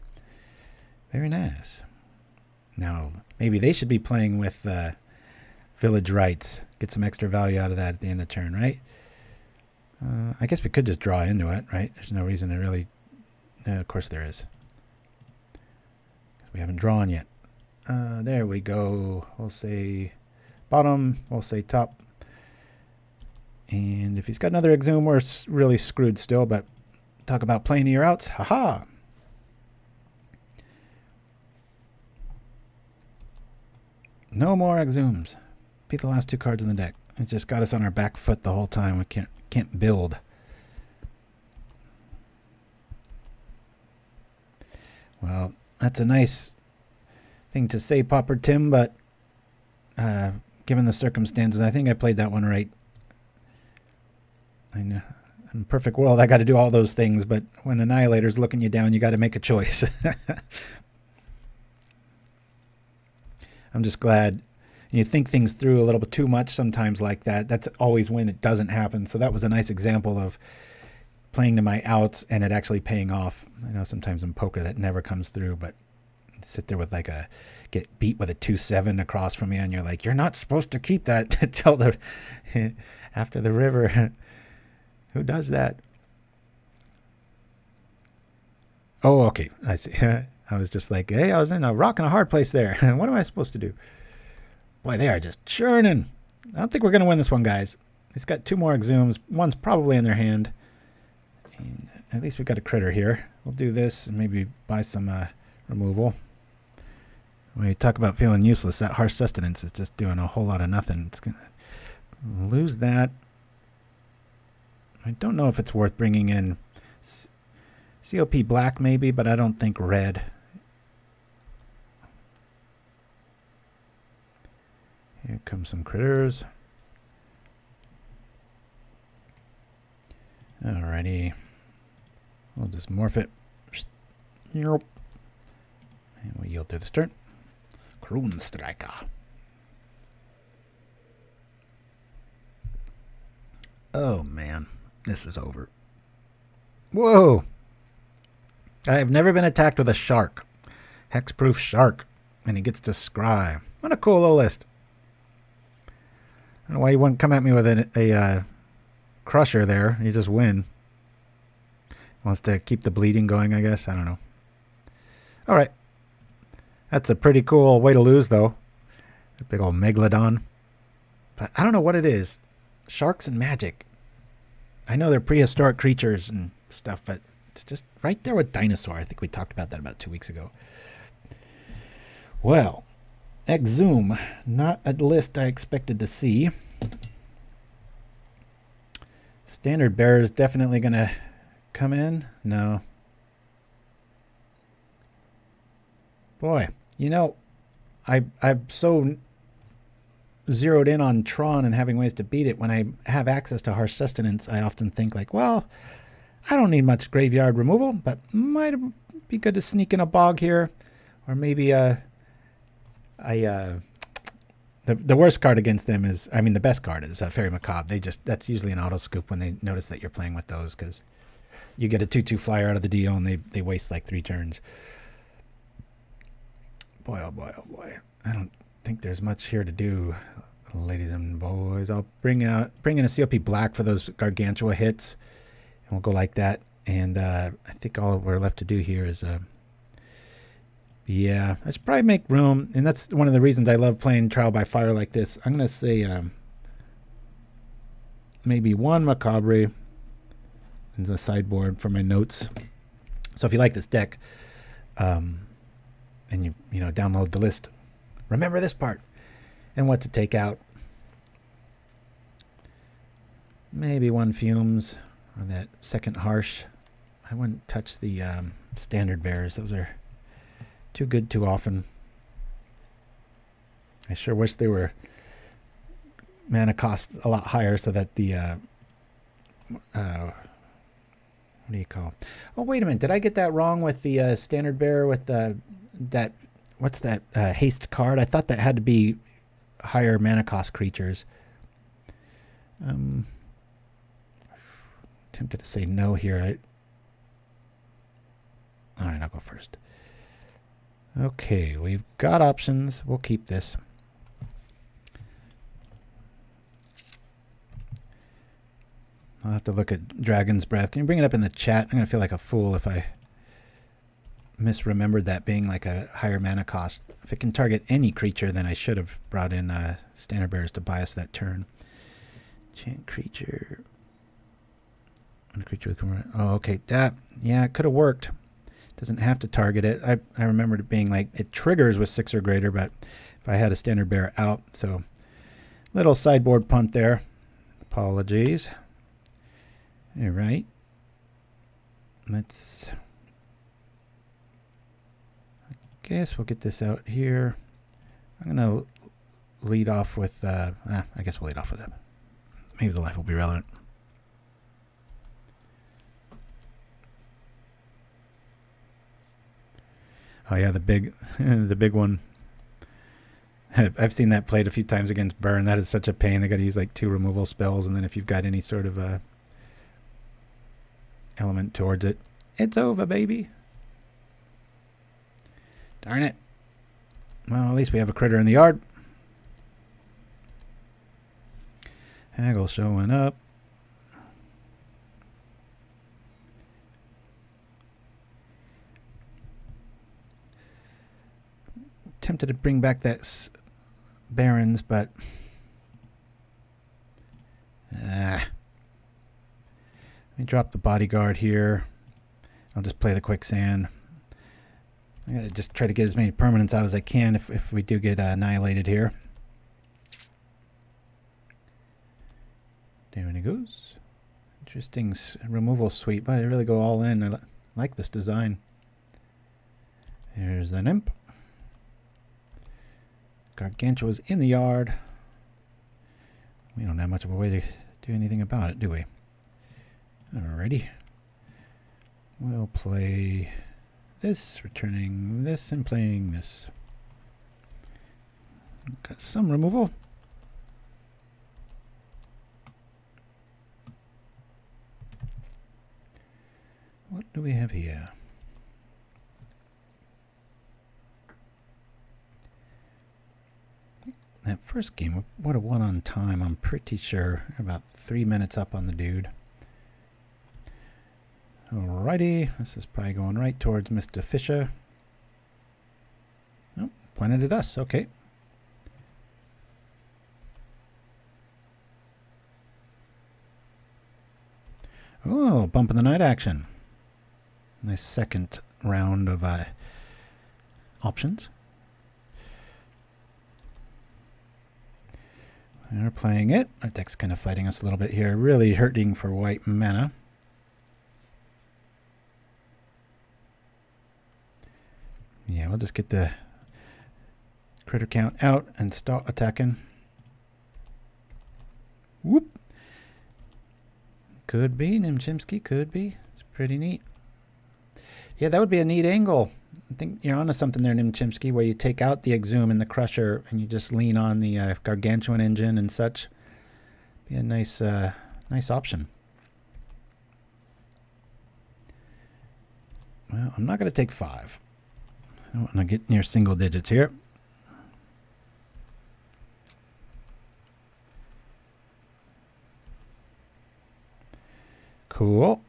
very nice. Now, maybe they should be playing with Village Rites. Get some extra value out of that at the end of turn, right? I guess we could just draw into it, right? There's no reason to really... of course there is. We haven't drawn yet. There we go. We'll say bottom. We'll say top. And if he's got another Exhume, we're really screwed still. But talk about playing to your outs. Haha! No more Exhumes. Beat the last 2 cards in the deck. It just got us on our back foot the whole time. We can't build. Well, that's a nice thing to say, Pauper Tim, but given the circumstances, I think I played that one right. I know. In a perfect world, I got to do all those things, but when Annihilator's looking you down, you got to make a choice. I'm just glad you think things through a little bit too much sometimes like that. That's always when it doesn't happen. So that was a nice example of playing to my outs and it actually paying off. I know sometimes in poker that never comes through, but sit there with like get beat with a 2-7 across from you and you're like, you're not supposed to keep that until after the river. Who does that? Oh, okay. I see. I was just like, hey, I was in a rock and a hard place there. What am I supposed to do? Boy, they are just churning. I don't think we're going to win this one, guys. It's got 2 more Exhumes. One's probably in their hand. And at least we've got a critter here. We'll do this and maybe buy some removal. When you talk about feeling useless, that Harsh Sustenance is just doing a whole lot of nothing. It's going to lose that. I don't know if it's worth bringing in COP black maybe, but I don't think red. Here come some critters. Alrighty. We'll just morph it. And we'll yield through the turn. Kronstriker. Oh man, this is over. Whoa! I have never been attacked with a shark. Hexproof shark. And he gets to scry. What a cool little list. I don't know why you wouldn't come at me with a crusher there. You just win. Wants to keep the bleeding going, I guess. I don't know. All right. That's a pretty cool way to lose, though. A big old megalodon. But I don't know what it is. Sharks and magic. I know they're prehistoric creatures and stuff, but it's just right there with dinosaur. I think we talked about that about 2 weeks ago. Well, Exhume. Not a list I expected to see. Standard Bearer is definitely going to come in. No. Boy, you know, I'm so zeroed in on Tron and having ways to beat it. When I have access to Harsh Sustenance, I often think like, well, I don't need much graveyard removal, but might be good to sneak in a bog here, or maybe the worst card against them is, I mean, the best card is Faerie Macabre. That's usually an auto scoop when they notice that you're playing with those, because you get a 2/2 flyer out of the deal and they waste like 3 turns. Boy, oh boy, oh boy. I don't think there's much here to do, ladies and boys. I'll bring in a COP black for those Gargantua hits, and we'll go like that. And I think all we're left to do here is, yeah, I should probably make room. And that's one of the reasons I love playing Trial by Fire like this. I'm going to say maybe 1 Macabre in the sideboard for my notes. So if you like this deck, and you download the list, remember this part and what to take out. Maybe 1 Fumes on that second Harsh. I wouldn't touch the Standard Bearers. Those are too good too often. I sure wish they were mana cost a lot higher so that the what do you call? Oh, wait a minute. Did I get that wrong with the Standard Bearer with that, what's that haste card? I thought that had to be higher mana cost creatures. Tempted to say no here. All right, I'll go first. Okay, we've got options. We'll keep this. I'll have to look at Dragon's Breath. Can you bring it up in the chat? I'm going to feel like a fool if I misremembered that being like a higher mana cost. If it can target any creature, then I should have brought in Standard Bearers to buy us that turn. Enchant creature. One creature with command. Oh, okay. That, yeah, it could have worked. Doesn't have to target it. I remembered it being like it triggers with 6 or greater, but if I had a Standard Bearer out, so little sideboard punt there. Apologies. All right. Let's. I guess we'll get this out here. I'm gonna lead off with. I guess we'll lead off with it. Maybe the life will be relevant. Oh yeah, the big one. I've seen that played a few times against Burn. That is such a pain. They got to use like 2 removal spells, and then if you've got any sort of element towards it, it's over, baby. Darn it. Well, at least we have a critter in the yard. Haggle showing up. Tempted to bring back that Barrens, but let me drop the Bodyguard here. I'll just play the Quicksand. I gotta just try to get as many permanents out as I can if we do get annihilated here. There he goes. Interesting removal suite. But they really go all in. I like this design. Here's the Nymph. Gargantua's in the yard. We don't have much of a way to do anything about it, do we? Alrighty. We'll play this, returning this, and playing this. Got some removal. What do we have here? That First game would have won on time, I'm pretty sure. About 3 minutes up on the dude. Alrighty, this is probably going right towards Mr. Fisher. Oh, pointed at us, okay. Oh, bump in the night action. Nice second round of options. We're playing it. Our deck's kind of fighting us a little bit here. Really hurting for white mana. Yeah, we'll just get the critter count out and start attacking. Whoop. Could be, Nim Chimpskey, could be. It's pretty neat. Yeah, that would be a neat angle. I think you're onto something there, Nim Chimpskey, where you take out the Exhume and the Crusher and you just lean on the Gargantuan engine and such. Be a nice, nice option. Well, I'm not going to take 5. I don't want to get near single digits here. Cool.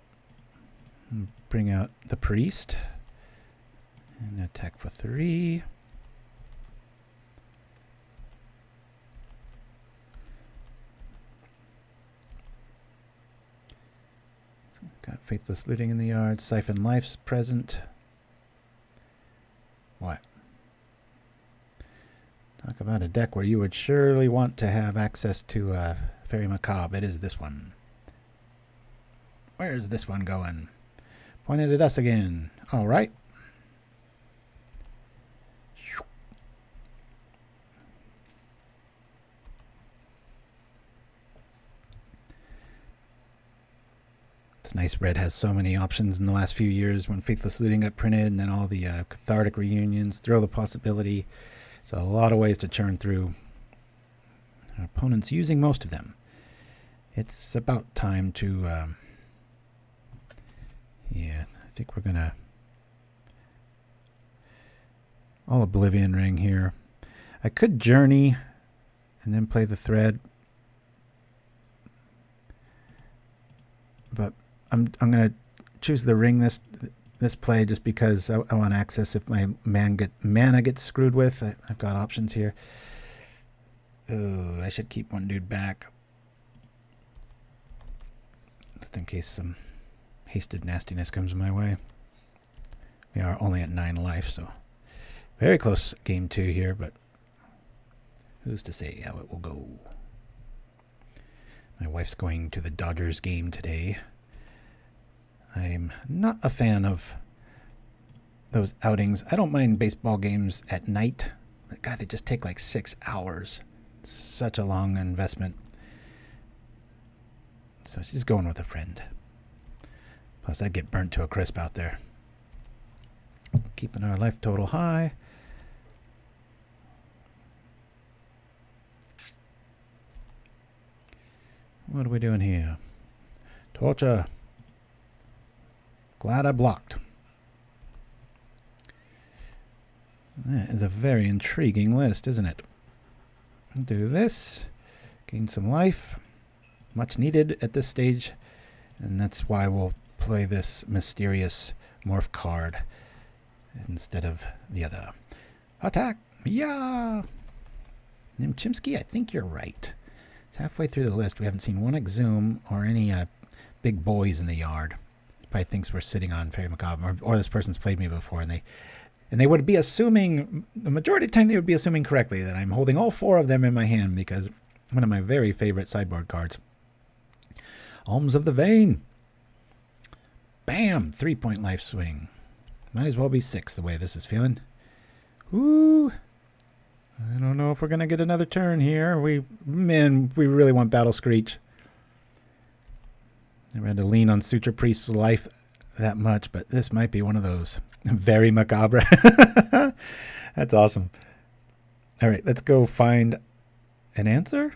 Bring out the Priest. And attack for 3. Got Faithless Looting in the yard. Siphon Life's present. What? Talk about a deck where you would surely want to have access to Faerie Macabre. It is this one. Where's this one going? Pointed at us again. All right. It's nice. Red has so many options in the last few years when Faithless Looting got printed, and then all the cathartic reunions, throw the possibility. So a lot of ways to churn through. Our opponent's using most of them. It's about time to... yeah, I think we're gonna... all Oblivion Ring here. I could Journey and then play the Thread. But I'm gonna choose the Ring this play just because I want access if my mana gets screwed with. I've got options here. Oh, I should keep one dude back. Just in case some hasted nastiness comes my way. We are only at 9 life, so very close game 2 here, but who's to say how it will go? My wife's going to the Dodgers game today. I'm not a fan of those outings. I don't mind baseball games at night. But God, they just take like 6 hours. Such a long investment. So she's going with a friend. Plus, I'd get burnt to a crisp out there. Keeping our life total high. What are we doing here? Torture. Glad I blocked. That is a very intriguing list, isn't it? I'll do this. Gain some life. Much needed at this stage. And that's why we'll play this mysterious morph card instead of the other. Attack! Yeah! Nim Chimpskey, I think you're right. It's halfway through the list. We haven't seen one Exhume or any big boys in the yard. He probably thinks we're sitting on Faerie Macabre, or this person's played me before, and they would be assuming, the majority of the time they would be assuming correctly, that I'm holding all 4 of them in my hand because one of my very favorite sideboard cards. Alms of the Vein. Bam! 3-point life swing. Might as well be 6 the way this is feeling. Woo! I don't know if we're going to get another turn here. We really want Battle Screech. Never had to lean on Suture Priest's life that much, but this might be one of those. Very macabre. That's awesome. All right, let's go find an answer.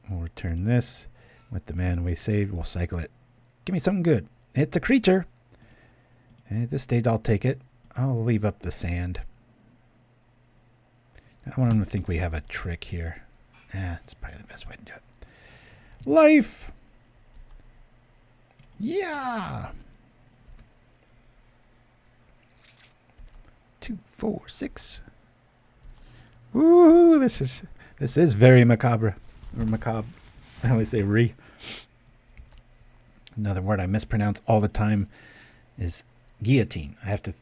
We'll return this with the mana we saved. We'll cycle it. Give me something good. It's a creature. And at this stage, I'll take it. I'll leave up the sand. I want to think we have a trick here. It's probably the best way to do it. Life! Yeah! 2, 4, 6. Woo! This is very macabre. Or macabre. I always say re. Another word I mispronounce all the time is guillotine. I have to...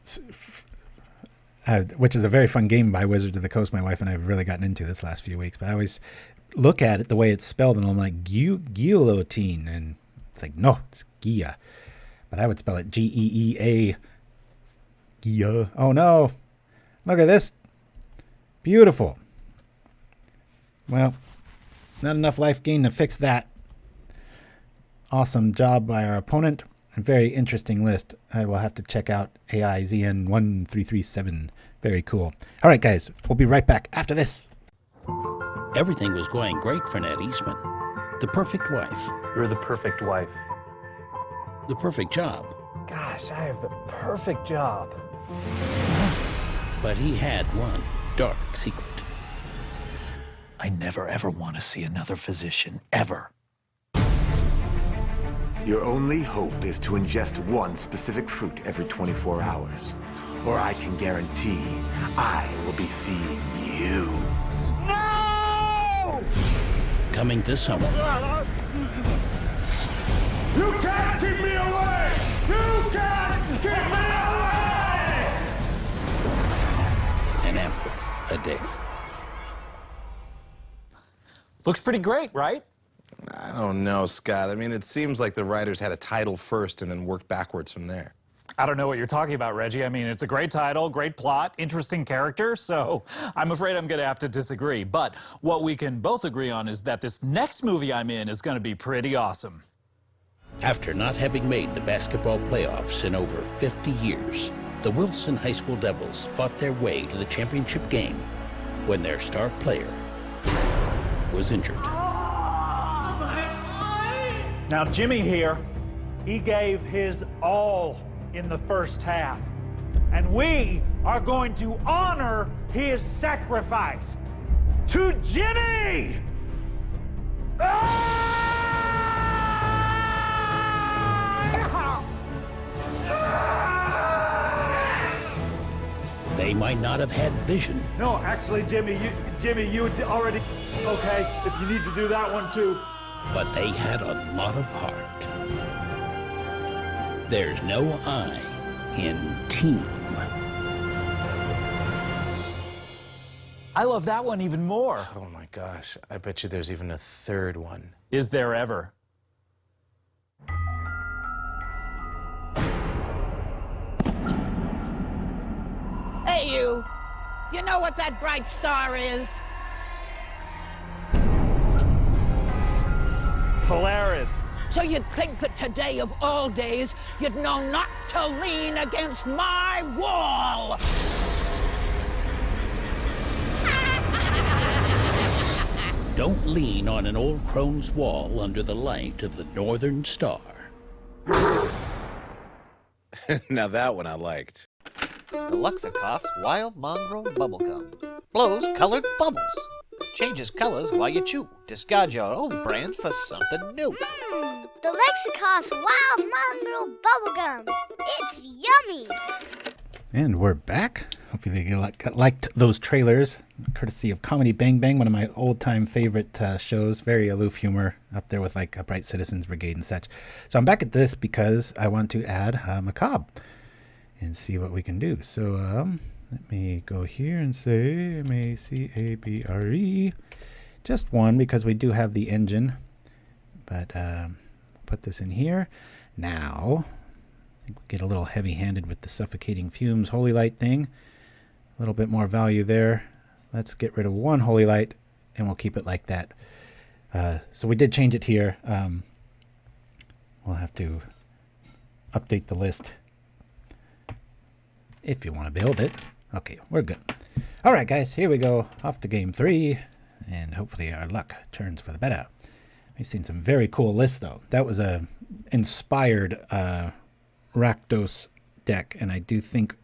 which is a very fun game by Wizards of the Coast. My wife and I have really gotten into this last few weeks. But I always look at it the way it's spelled, and I'm like, guillotine. And it's like, no, it's Gia. But I would spell it Geea. Gia. Oh, no. Look at this. Beautiful. Well, not enough life gain to fix that. Awesome job by our opponent. A very interesting list. I will have to check out AIZN1337. Very cool. All right, guys. We'll be right back after this. Everything was going great for Ned Eastman. The perfect wife. You're the perfect wife. The perfect job. Gosh, I have the perfect job. But he had one dark secret. I never ever want to see another physician, ever. Your only hope is to ingest one specific fruit every 24 hours. Or I can guarantee I will be seeing you. No! Coming this summer. You can't keep me away! You can't keep me away! An apple a day. Looks pretty great, right? I don't know, Scott. I mean, it seems like the writers had a title first and then worked backwards from there. I don't know what you're talking about, Reggie. I mean, it's a great title, great plot, interesting character, so I'm afraid I'm going to have to disagree. But what we can both agree on is that this next movie I'm in is going to be pretty awesome. After not having made the basketball playoffs in over 50 years, the Wilson High School Devils fought their way to the championship game when their star player was injured. Now, Jimmy here, he gave his all in the first half. And we are going to honor his sacrifice. To Jimmy! They might not have had vision, No, actually, Jimmy, you already... Okay, if you need to do that one too. but they had a lot of heart. There's no I in team. I love that one even more. Oh my gosh, I bet you there's even a third one. Is there ever? Hey, you! You know what that bright star is? Polaris. So you'd think that today of all days, you'd know not to lean against my wall! Don't lean on an old crone's wall under the light of the Northern Star. Now that one I liked. Deluxeicoff's Wild Mongrel Bubblegum. Blows colored bubbles. Changes colors while you chew. Discard your old brand for something new. Deluxeicoff's Wild Mongrel Bubblegum. It's yummy. And we're back. Hopefully you liked those trailers, courtesy of Comedy Bang Bang, one of my old-time favorite shows. Very aloof humor, up there with like Upright Citizens Brigade and such. So I'm back at this because I want to add Macabre and see what we can do. So let me go here and say MACABRE. Just one, because we do have the engine. But put this in here. Now, I think we'll get a little heavy-handed with the Suffocating Fumes Holy Light thing. A little bit more value there. Let's get rid of one Holy Light, and we'll keep it like that. So we did change it here. We'll have to update the list if you want to build it. Okay, we're good. All right, guys, here we go. Off to game 3, and hopefully our luck turns for the better. We've seen some very cool lists, though. That was a inspired Rakdos deck, and I do think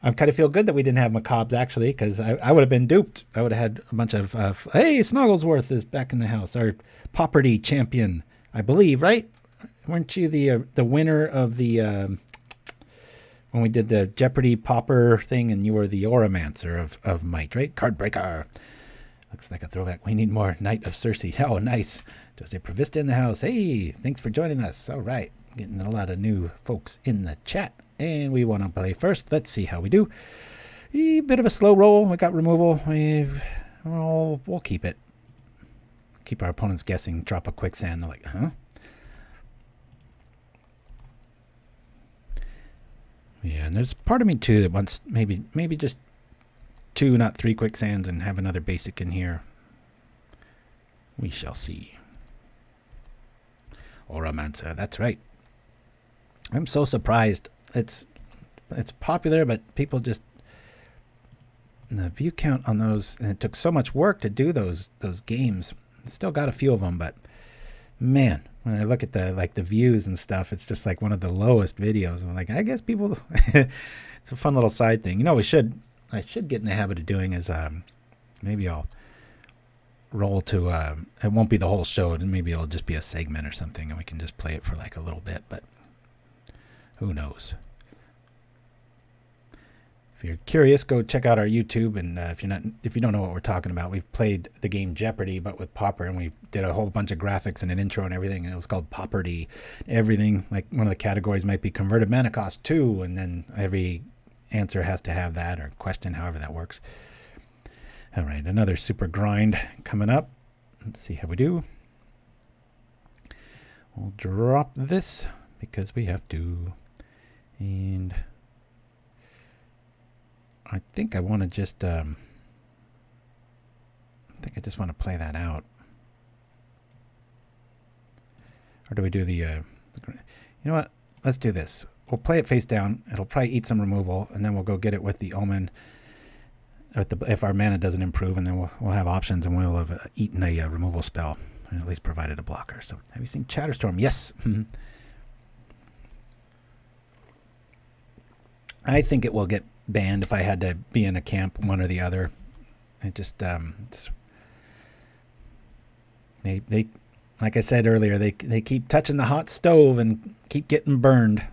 I kind of feel good that we didn't have Macabres, actually, because I would have been duped. I would have had a bunch of, hey, Snogglesworth is back in the house. Our Pauperty champion, I believe, right? Weren't you the winner of the, when we did the Jeopardy Pauper thing, and you were the Oromancer of Might, right? Card breaker. Looks like a throwback. We need more Knight of Circe. Oh, nice. Jose Prevista in the house. Hey, thanks for joining us. All right. Getting a lot of new folks in the chat. And we want to play first. Let's see how we do. A bit of a slow roll. We got removal. We'll keep it. Keep our opponents guessing. Drop a Quicksand. They're like, huh? Yeah, and there's part of me too that wants maybe just 2, not 3 Quicksands and have another basic in here. We shall see. Oromancer, that's right. I'm so surprised. It's popular, but people just, the view count on those, and it took so much work to do those games. Still got a few of them, but man, when I look at the views and stuff, it's just like one of the lowest videos. I'm like, I guess people, it's a fun little side thing. You know, I should get in the habit of doing is maybe I'll roll to it won't be the whole show, and maybe it'll just be a segment or something, and we can just play it for like a little bit, but who knows. If you're curious, go check out our YouTube, and if you don't know what we're talking about, we've played the game Jeopardy but with Pauper, and we did a whole bunch of graphics and an intro and everything, and it was called Pauperty. Everything, like one of the categories might be converted mana cost 2, and then every answer has to have that, or question, however that works. All right, another super grind coming up. Let's see how we do. We'll drop this because we have to. And I think I want to just, I think I just want to play that out. Or do we do the you know what? Let's do this. We'll play it face down. It'll probably eat some removal, and then we'll go get it with the Omen if our mana doesn't improve, and then we'll have options, and we'll have eaten a removal spell, and at least provided a blocker. So, have you seen Chatterstorm? Yes. I think it will get banned if I had to be in a camp, one or the other. It just, they like I said earlier, they keep touching the hot stove and keep getting burned.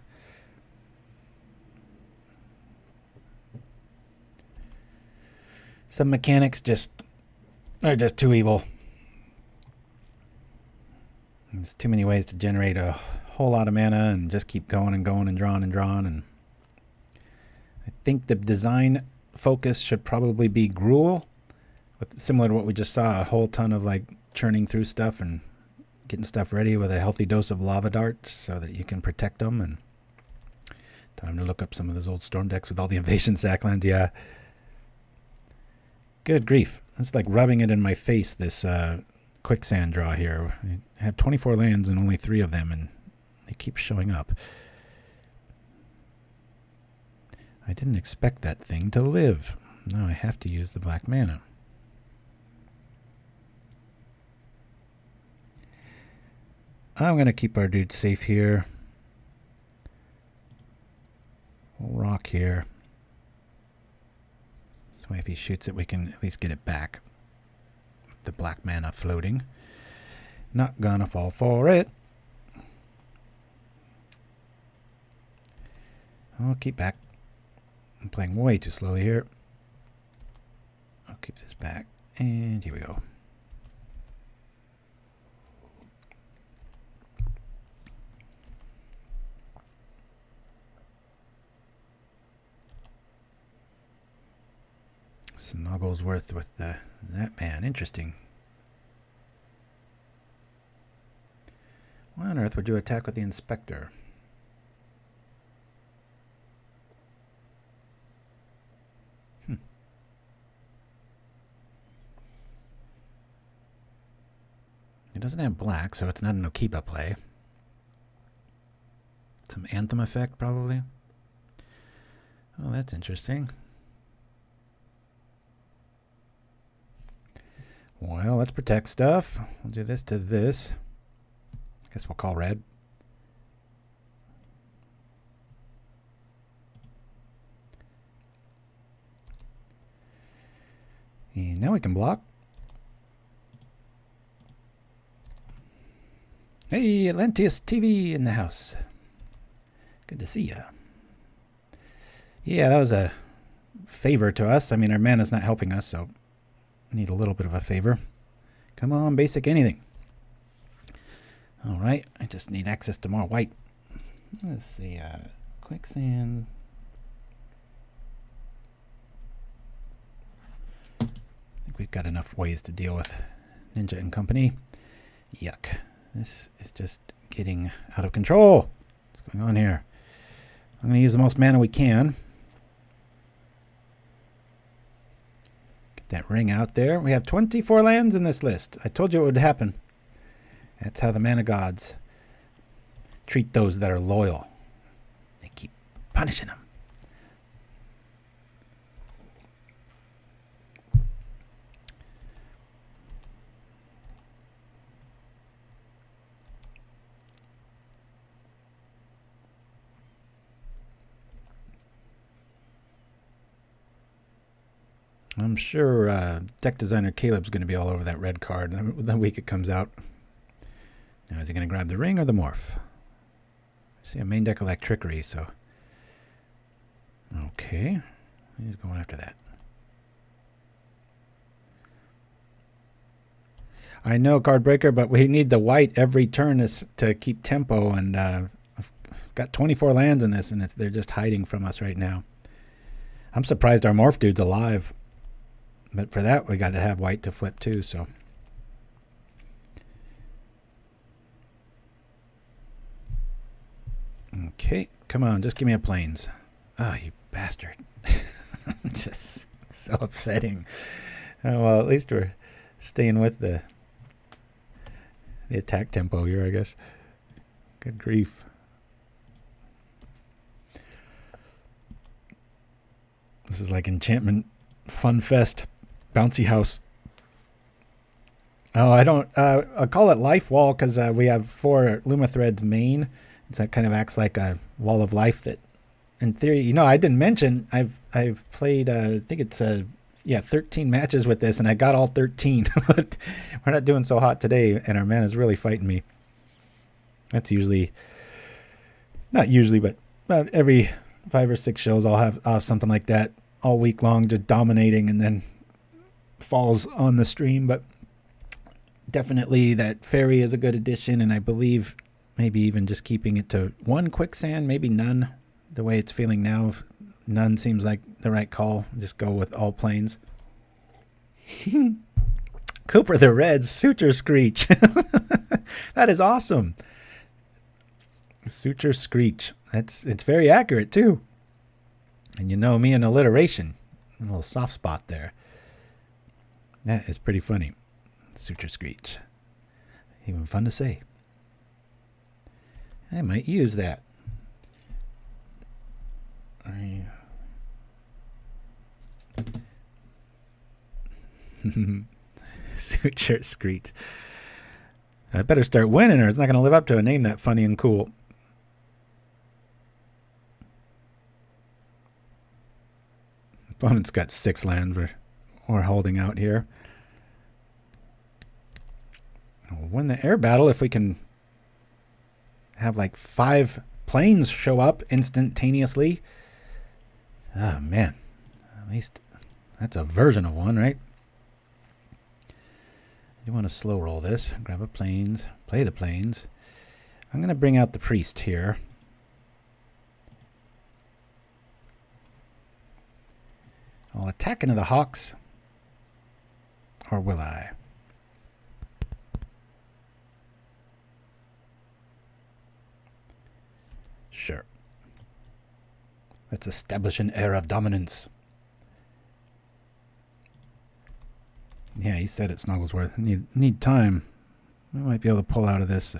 Some mechanics are just too evil. There's too many ways to generate a whole lot of mana and just keep going and going and drawing and drawing. And I think the design focus should probably be Gruul, similar to what we just saw, a whole ton of like churning through stuff and getting stuff ready with a healthy dose of lava darts so that you can protect them. And time to look up some of those old storm decks with all the invasion sacklands. Yeah. Good grief. It's like rubbing it in my face, this Quicksand draw here. I have 24 lands and only 3 of them, and they keep showing up. I didn't expect that thing to live. Now I have to use the black mana. I'm going to keep our dude safe here. We'll rock here. This way if he shoots it, we can at least get it back. With the black mana floating. Not gonna fall for it. I'll keep back. I'm playing way too slowly here. I'll keep this back. And here we go. Snogglesworth with that man. Interesting. Why on earth would you attack with the Inspector? It doesn't have black, so it's not an Okiba play. Some Anthem effect, probably. Oh, that's interesting. Well, let's protect stuff. We'll do this to this. Guess we'll call red. And now we can block. Hey, Atlantis TV in the house. Good to see ya. Yeah, that was a favor to us. I mean, our mana's not helping us, so we need a little bit of a favor. Come on, basic anything. All right, I just need access to more white. Let's see, Quicksand. I think we've got enough ways to deal with Ninja and company. Yuck. This is just getting out of control. What's going on here? I'm going to use the most mana we can. Get that ring out there. We have 24 lands in this list. I told you it would happen. That's how the mana gods treat those that are loyal. They keep punishing them. I'm sure deck designer Caleb's going to be all over that red card the week it comes out. Now, is he going to grab the ring or the morph? I see a main deck Electrickery, so... Okay. He's going after that. I know, Card Breaker, but we need the white every turn to keep tempo, and I've got 24 lands in this, and they're just hiding from us right now. I'm surprised our morph dude's alive. But for that, we got to have white to flip too, so... Okay, come on, just give me a plains. Oh, you bastard. Just so upsetting. Oh, well, at least we're staying with the attack tempo here, I guess. Good grief. This is like Enchantment Fun Fest Bouncy House. Oh, I don't... I'll call it Life Wall because we have 4 Lumithread's main. So that kind of acts like a wall of life that, in theory, you know, I didn't mention, I've played, I think it's, 13 matches with this, and I got all 13. But we're not doing so hot today, and our mana's really fighting me. That's usually, not usually, but about every 5 or 6 shows I'll have something like that all week long, just dominating, and then falls on the stream. But definitely that Faerie is a good addition, and I believe... maybe even just keeping it to 1 Quicksand, maybe none. The way it's feeling now, none seems like the right call. Just go with all planes. Cooper the Red's Suture-Screech. That is awesome. Suture-Screech. It's very accurate too. And you know me in alliteration. A little soft spot there. That is pretty funny. Suture-Screech. Even fun to say. I might use that. Suture-Screech. I better start winning or it's not going to live up to a name that funny and cool. Opponent's got 6 lands we're holding out here. We'll win the air battle if we can have like 5 planes show up instantaneously. Oh man, at least that's a version of one, right? You want to slow roll this. Grab a planes, play the planes. I'm going to bring out the priest here. I'll attack into the hawks, or will I? Sure. Let's establish an air of dominance. Yeah, he said it, Snugglesworth. Need time. We might be able to pull out of this.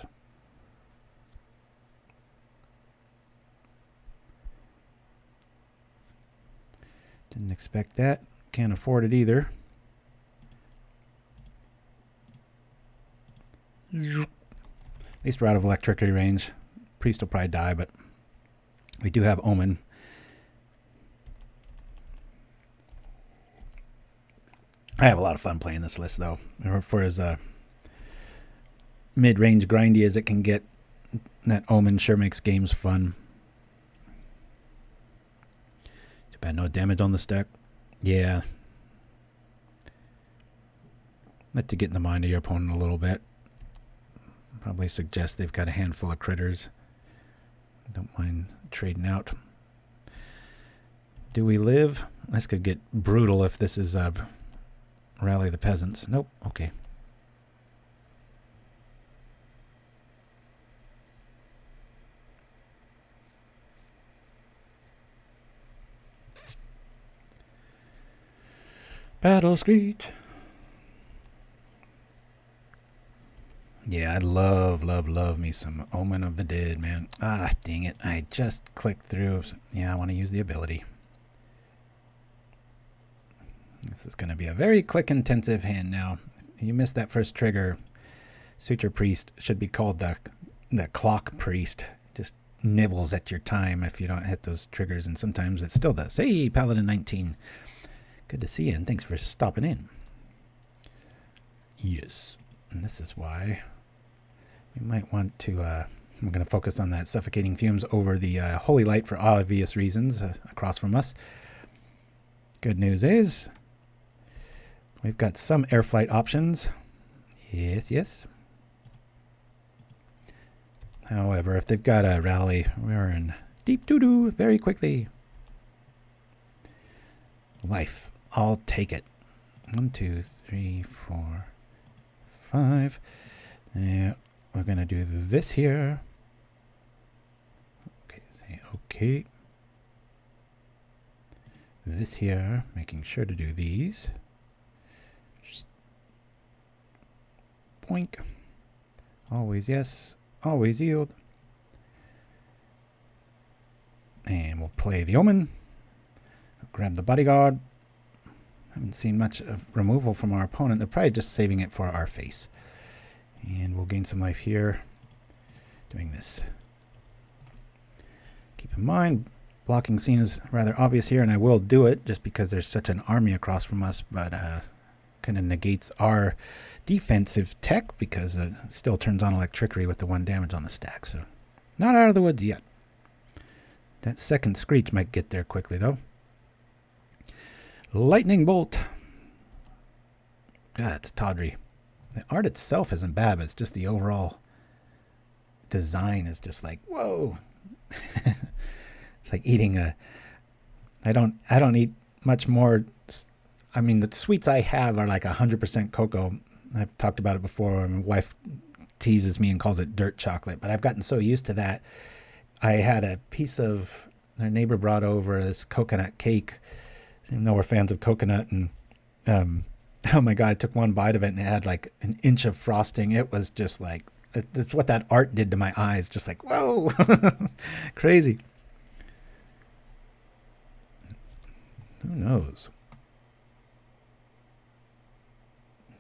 Didn't expect that. Can't afford it either. At least we're out of Electricity range. Priest will probably die, but we do have Omen. I have a lot of fun playing this list, though. For as mid-range grindy as it can get, that Omen sure makes games fun. Too bad no damage on the stack. Yeah. Let to get in the mind of your opponent a little bit. Probably suggest they've got a handful of critters. Don't mind trading out. Do we live? This could get brutal if this is Rally the Peasants. Nope. Okay. Battle Screech. Yeah, I'd love me some Omen of the Dead, man. Ah, dang it. I just clicked through. Yeah, I want to use the ability. This is going to be a very click-intensive hand now. You missed that first trigger. Suture Priest should be called the Clock Priest. Just nibbles at your time if you don't hit those triggers, and sometimes it still does. Hey, Paladin 19. Good to see you, and thanks for stopping in. Yes, and this is why we might want to... I'm going to focus on that Suffocating Fumes over the Holy Light for obvious reasons across from us. Good news is we've got some air flight options. Yes, yes. However, if they've got a rally, we're in deep doo-doo very quickly. Life. I'll take it. 1, 2, 3, 4, 5. Yeah, we're going to do this here. Okay, say okay. This here, making sure to do these. Just boink. Always yes. Always yield. And we'll play the Omen. Grab the Bodyguard. Haven't seen much of removal from our opponent. They're probably just saving it for our face. And we'll gain some life here. Doing this. Keep in mind, blocking scene is rather obvious here, and I will do it just because there's such an army across from us, but kind of negates our defensive tech because it still turns on electricity with the 1 damage on the stack. So not out of the woods yet. That second Screech might get there quickly, though. Lightning Bolt. God, it's tawdry. The art itself isn't bad, but it's just the overall design is just like, whoa. It's like eating a... I don't eat much more... I mean, the sweets I have are like 100% cocoa. I've talked about it before. My wife teases me and calls it dirt chocolate, but I've gotten so used to that. I had a piece of... Our neighbor brought over this coconut cake. Even though we're fans of coconut, and oh my God, I took 1 bite of it and it had like an inch of frosting. It was just like, it's what that art did to my eyes. Just like, whoa, crazy. Who knows?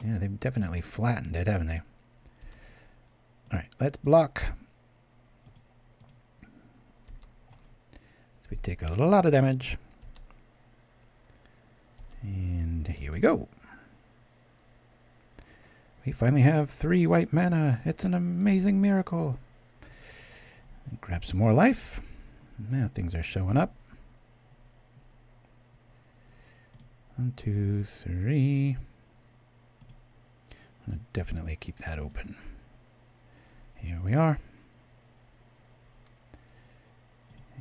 Yeah, they've definitely flattened it, haven't they? All right, let's block. So we take a lot of damage. And here we go. We finally have 3 white mana. It's an amazing miracle. Grab some more life. Now things are showing up. 1, 2, 3. I'm going to definitely keep that open. Here we are.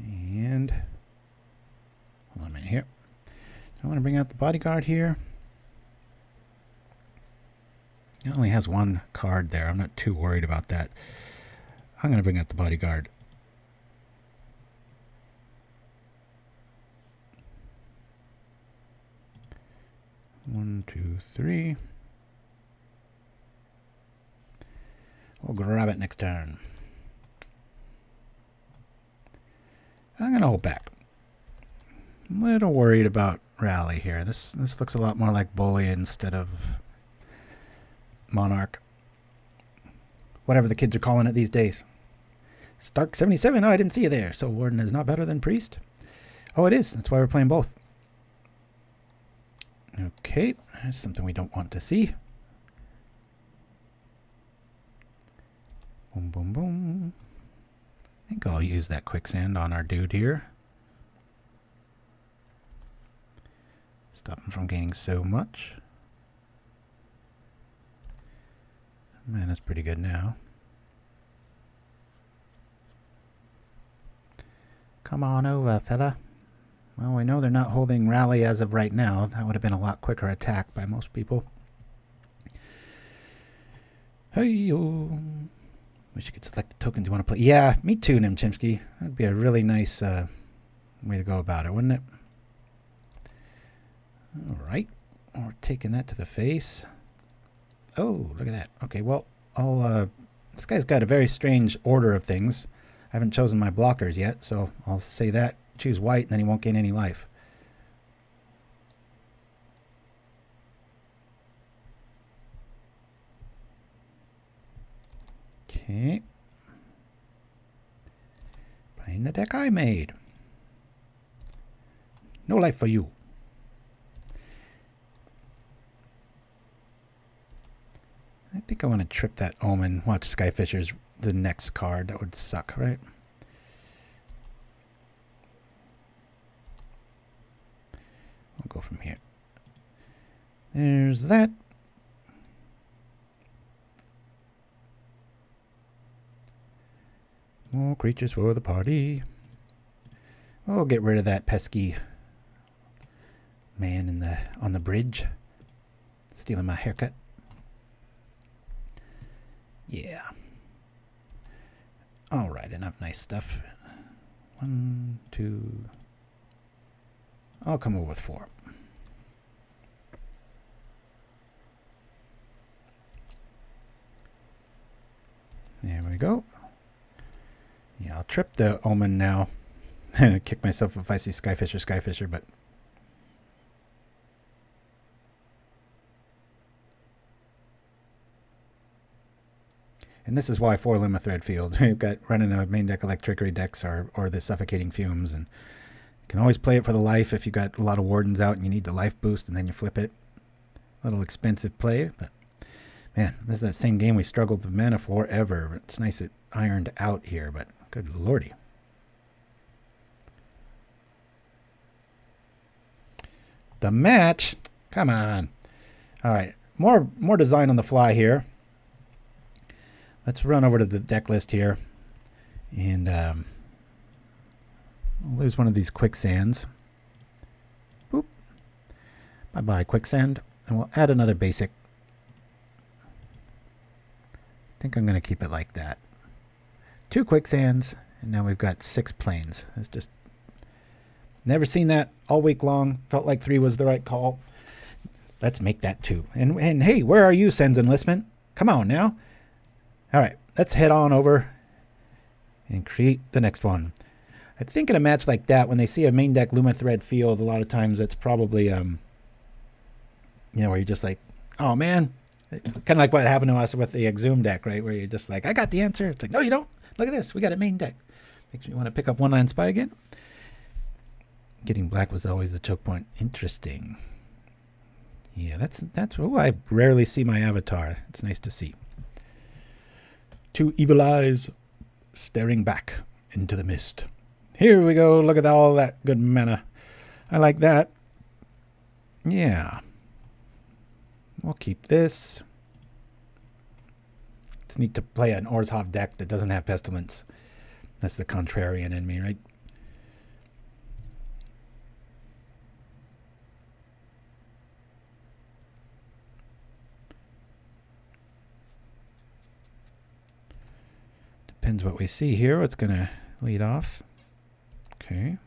And hold on a minute here. I want to bring out the Bodyguard here. It only has 1 card there. I'm not too worried about that. I'm going to bring out the Bodyguard. One, 2, 3. We'll grab it next turn. I'm going to hold back. I'm a little worried about Rally here. This looks a lot more like Bully instead of Monarch. Whatever the kids are calling it these days. Stark 77. Oh, I didn't see you there. Soul Warden is not better than Priest. Oh, it is. That's why we're playing both. Okay, that's something we don't want to see. Boom, boom, boom. I think I'll use that quicksand on our dude here. Stop him from gaining so much. Man, that's pretty good now. Come on over, fella. Well, we know they're not holding rally as of right now. That would have been a lot quicker attack by most people. Hey-yo. Wish you could select the tokens you want to play. Yeah, me too, Nim Chimpskey. That'd be a really nice way to go about it, wouldn't it? Alright. We're taking that to the face. Oh, look at that. Okay, well, this guy's got a very strange order of things. I haven't chosen my blockers yet, so I'll say that. Choose white, and then he won't gain any life. Okay. Playing the deck I made. No life for you. I think I want to trip that Omen. Watch Skyfisher's the next card. That would suck, right? I'll go from here. There's that. More creatures for the party. We'll get rid of that pesky man on the bridge. Stealing my haircut. Yeah. Alright, enough nice stuff. 1, 2. I'll come over with 4. There we go. Yeah, I'll trip the Omen now. Kick myself if I see Skyfisher, but... And this is why for Lumithread Field. We've got running a main deck Electrickery decks or the Suffocating Fumes, and you can always play it for the life if you got a lot of Wardens out and you need the life boost, and then you flip it. A little expensive play, but man, this is that same game we struggled with mana for ever. It's nice it ironed out here, but good lordy. The match? Come on. All right, more design on the fly here. Let's run over to the deck list here, and I'll lose one of these Quicksands. Boop. Bye-bye, Quicksand. And we'll add another basic. I think I'm going to keep it like that. 2 Quicksands, and now we've got 6 planes. It's just never seen that all week long. Felt like 3 was the right call. Let's make that 2. And hey, where are you, Cenn's Enlistment? Come on now. All right, let's head on over and create the next one. I think in a match like that, when they see a main deck Lumithread Field, a lot of times it's probably, you know, where you're just like, oh man, kind of like what happened to us with the Exhumed deck, right? Where you're just like, I got the answer. It's like, no, you don't. Look at this. We got a main deck. Makes me want to pick up One Line Spy again. Getting black was always the choke point. Interesting. Yeah, that's. Oh, I rarely see my avatar. It's nice to see. 2 evil eyes staring back into the mist. Here we go. Look at all that good mana. I like that. Yeah. We'll keep this. It's neat to play an Orzhov deck that doesn't have Pestilence. That's the contrarian in me, right? Depends what we see here. What's going to lead off? Okay.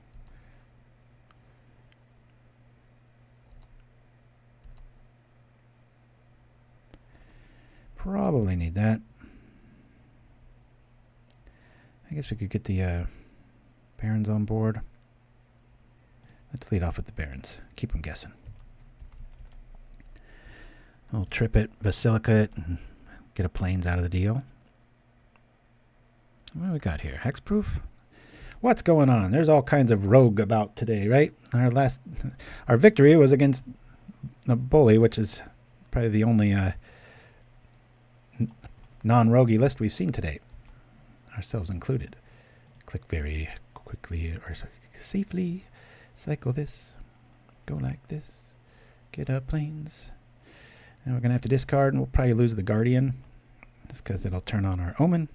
Probably need that. I guess we could get the Barrens on board. Let's lead off with the Barrens. Keep them guessing. I'll trip it, Basilica it, and get a plains out of the deal. What do we got here? Hexproof? What's going on? There's all kinds of rogue about today, right? Our victory was against the bully, which is probably the only non-roguey list we've seen today, ourselves included. Click very quickly or safely. Cycle this. Go like this. Get up planes. And we're going to have to discard, and we'll probably lose the Guardian. Just because it'll turn on our Omen.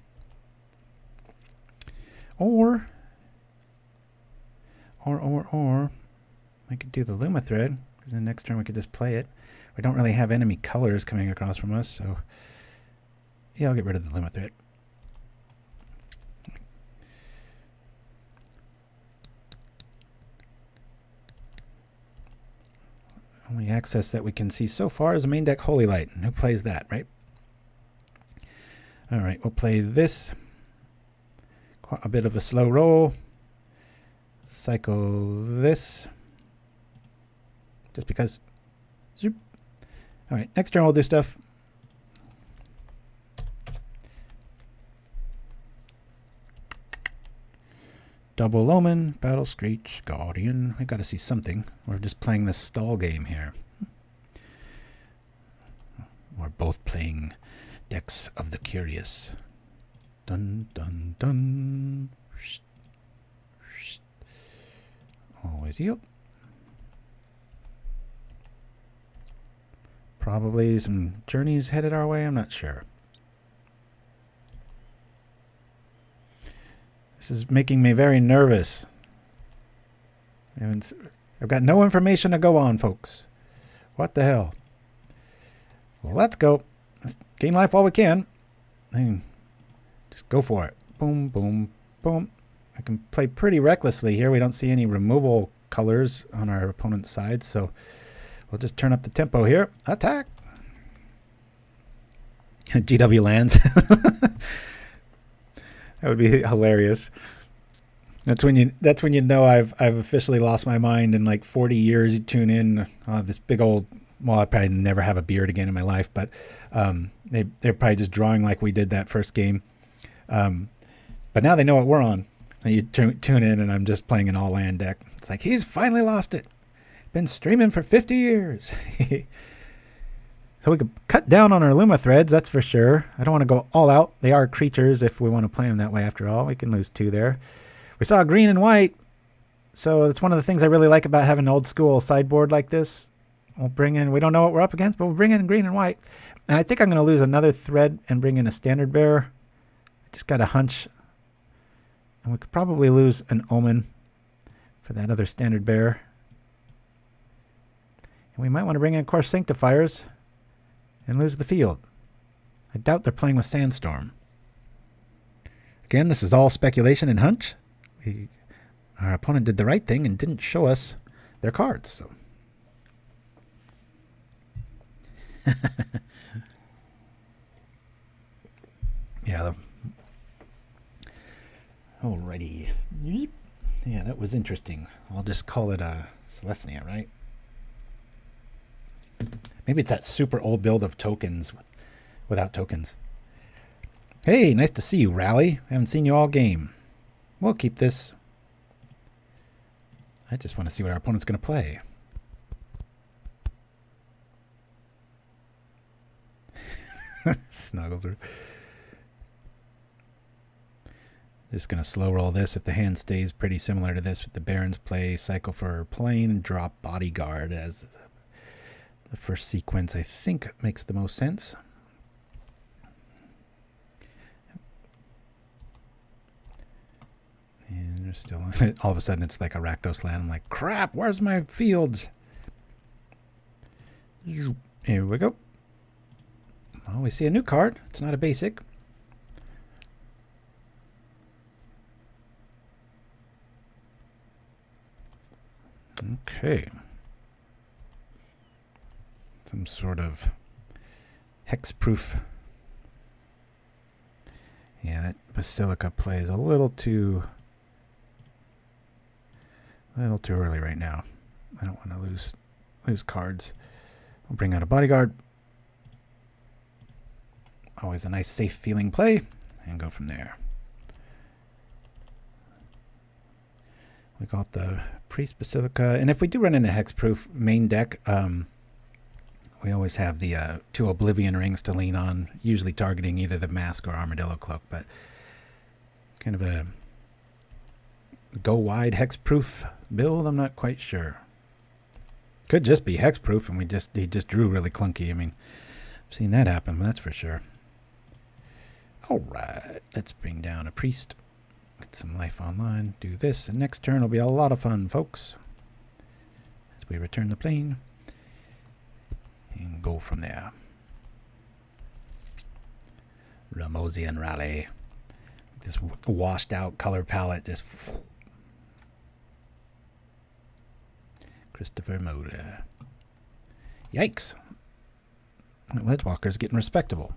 Or I could do the Lumithread, because then next turn we could just play it. We don't really have enemy colors coming across from us, so yeah, I'll get rid of the Lumithread. Only access that we can see so far is a main deck Holy Light. And who plays that, right? Alright, we'll play this. Quite a bit of a slow roll. Cycle this. Just because. Zoop. Alright, next turn we'll do stuff. Double Omen, Battle Screech, Guardian. We got to see something. We're just playing this stall game here. We're both playing decks of the curious. Dun dun dun. Always yep. Probably some journeys headed our way. I'm not sure. This is making me very nervous. And I've got no information to go on, folks. What the hell? Well, let's go. Let's gain life while we can. And just go for it. Boom, boom, boom. I can play pretty recklessly here. We don't see any removal colors on our opponent's side, so we'll just turn up the tempo here. Attack! GW lands. That would be hilarious. That's when you know I've officially lost my mind. In like 40 years, you tune in this big old. Well, I probably never have a beard again in my life, but they're probably just drawing like we did that first game. But now they know what we're on. And you tune in, and I'm just playing an all land deck. It's like he's finally lost it. Been streaming for 50 years. So we could cut down on our Lumithreads, that's for sure. I don't want to go all out. They are creatures if we want to play them that way after all. We can lose 2 there. We saw green and white. So it's one of the things I really like about having an old school sideboard like this. We'll bring in, we don't know what we're up against, but we'll bring in green and white. And I think I'm going to lose another thread and bring in a standard bearer. I just got a hunch. And we could probably lose an Omen for that other standard bearer. And we might want to bring in Kor Sanctifiers and lose the field. I doubt they're playing with Sandstorm. Again, this is all speculation and hunch. Our opponent did the right thing and didn't show us their cards. So. Yeah. Alrighty. Yeah, that was interesting. I'll just call it a Celestia, right? Maybe it's that super old build of tokens without tokens. Hey, nice to see you, Rally. I haven't seen you all game. We'll keep this. I just want to see what our opponent's going to play. Snuggles her. Just going to slow roll this. If the hand stays pretty similar to this with the Barrens play, cycle for plane, and drop Bodyguard as the first sequence, I think, makes the most sense. And there's still, all of a sudden it's like a Rakdos land. I'm like, crap, where's my fields? Here we go. Well, we see a new card. It's not a basic. Okay. Some sort of hexproof. Yeah, that Basilica plays a little too early right now. I don't want to lose cards. I'll bring out a Bodyguard. Always a nice safe feeling play, and go from there. We got the Priest Basilica, and if we do run into hexproof main deck, we always have the 2 Oblivion Rings to lean on, usually targeting either the Mask or Armadillo Cloak, but kind of a go wide hexproof build, I'm not quite sure. Could just be hexproof and he just drew really clunky. I mean, I've seen that happen, that's for sure. Alright, let's bring down a priest. Get some life online, do this, and next turn will be a lot of fun, folks. As we return the plane. And go from there. Ramosian Rally. This washed out color palette just... Christopher Mola. Yikes. Ledgewalker's getting respectable.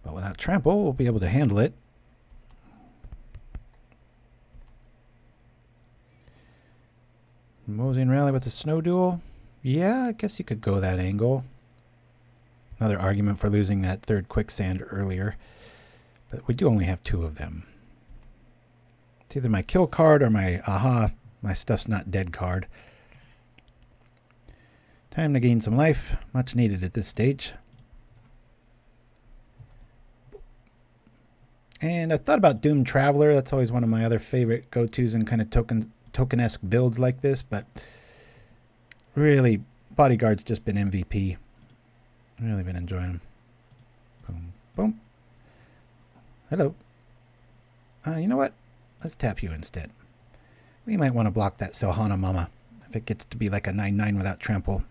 But without trample, we'll be able to handle it. Ramosian Rally with a snow duel. Yeah, I guess you could go that angle. Another argument for losing that 3rd Quicksand earlier. But we do only have 2 of them. It's either my kill card or my my stuff's not dead card. Time to gain some life. Much needed at this stage. And I thought about Doomed Traveler. That's always one of my other favorite go-tos in kind of token-esque builds like this, but really, Bodyguard's just been MVP. Really been enjoying him. Boom, boom. Hello. You know what? Let's tap you instead. We might want to block that Selhana Mama if it gets to be like a 9/9 without trample.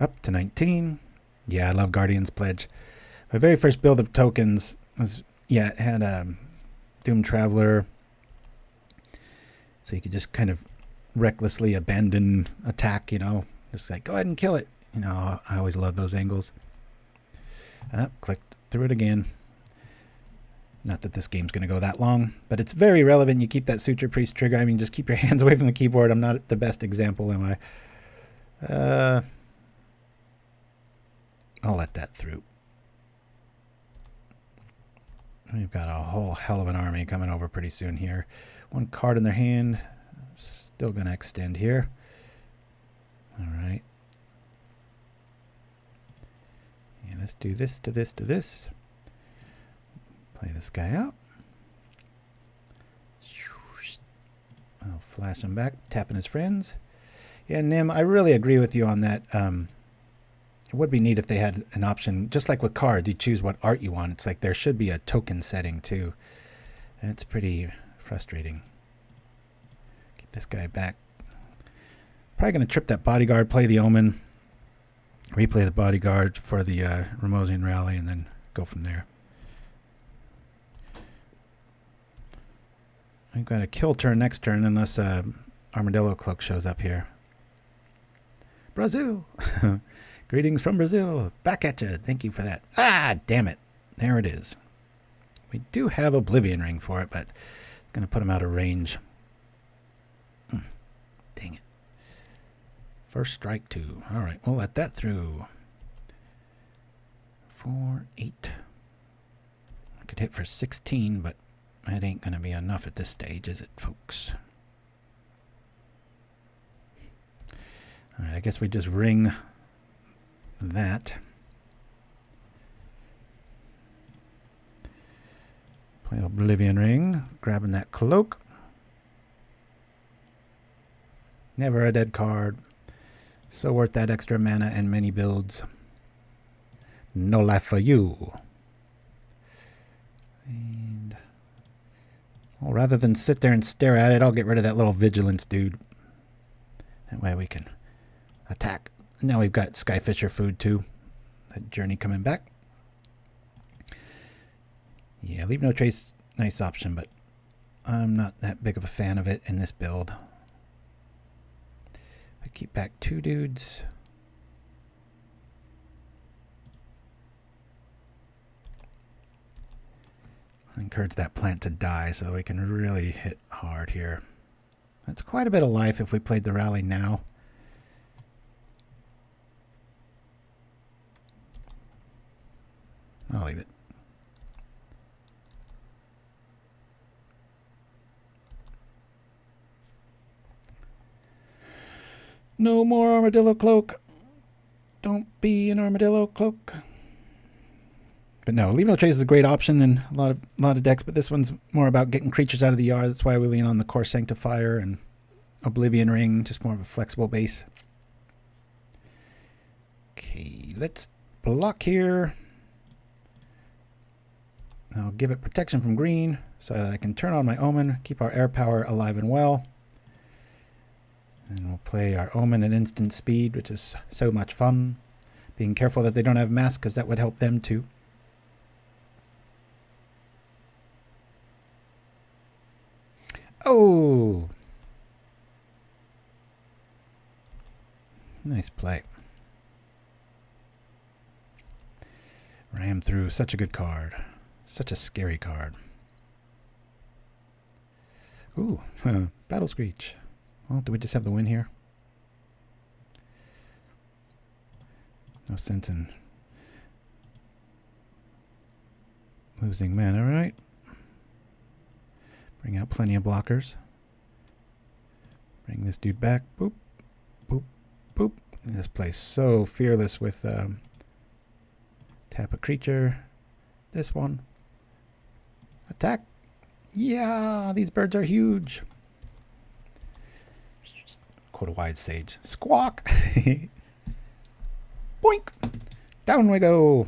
Up to 19. Yeah, I love Guardian's Pledge. My very first build of tokens was, yeah, it had Doomed Traveler. So you could just kind of recklessly abandon attack, you know. Just like, go ahead and kill it. You know, I always love those angles. Clicked through it again. Not that this game's going to go that long, but it's very relevant. You keep that Suture Priest trigger. I mean, just keep your hands away from the keyboard. I'm not the best example, am I? I'll let that through. We've got a whole hell of an army coming over pretty soon here. 1 card in their hand. Still going to extend here. All right. Yeah, let's do this to this to this. Play this guy out. I'll flash him back, tapping his friends. Yeah, Nim, I really agree with you on that. It would be neat if they had an option, just like with cards, you choose what art you want. It's like there should be a token setting too. And it's pretty frustrating. Keep this guy back. Probably going to trip that Bodyguard, play the Omen, replay the Bodyguard for the Ramosian Rally, and then go from there. I've got a kill turn next turn unless Armadillo Cloak shows up here. Brazil! Greetings from Brazil. Back at you. Thank you for that. Ah, damn it. There it is. We do have Oblivion Ring for it, but it's going to put him out of range. Dang it. First strike 2. All right, we'll let that through. 4, 8. I could hit for 16, but that ain't going to be enough at this stage, is it, folks? All right, I guess we just ring that. Play Oblivion Ring, grabbing that cloak. Never a dead card. So worth that extra mana and many builds. No life for you. And well, rather than sit there and stare at it, I'll get rid of that little vigilance dude. That way we can attack. Now we've got Skyfisher food too. That journey coming back. Yeah, leave no trace, nice option, but I'm not that big of a fan of it in this build. I keep back 2 dudes. Encourage that plant to die so we can really hit hard here. That's quite a bit of life if we played the rally now. I'll leave it. No more armadillo cloak. Don't be an armadillo cloak. But no, Leave No Trace is a great option in a lot of decks, but this one's more about getting creatures out of the yard. That's why we lean on the Kor Sanctifier and Oblivion Ring, just more of a flexible base. Okay, let's block here. I'll give it protection from green so that I can turn on my Omen, keep our air power alive and well. And we'll play our Omen at instant speed, which is so much fun. Being careful that they don't have mass, because that would help them too. Oh! Nice play. Ram through. Such a good card. Such a scary card. Ooh, Battle Screech. Well, do we just have the win here? No sense in losing mana, right? Bring out plenty of blockers. Bring this dude back. Boop, boop, boop. And this plays so fearless with tap a creature. This one. Attack. Yeah, these birds are huge. Quote a wide sage. Squawk. Boink. Down we go.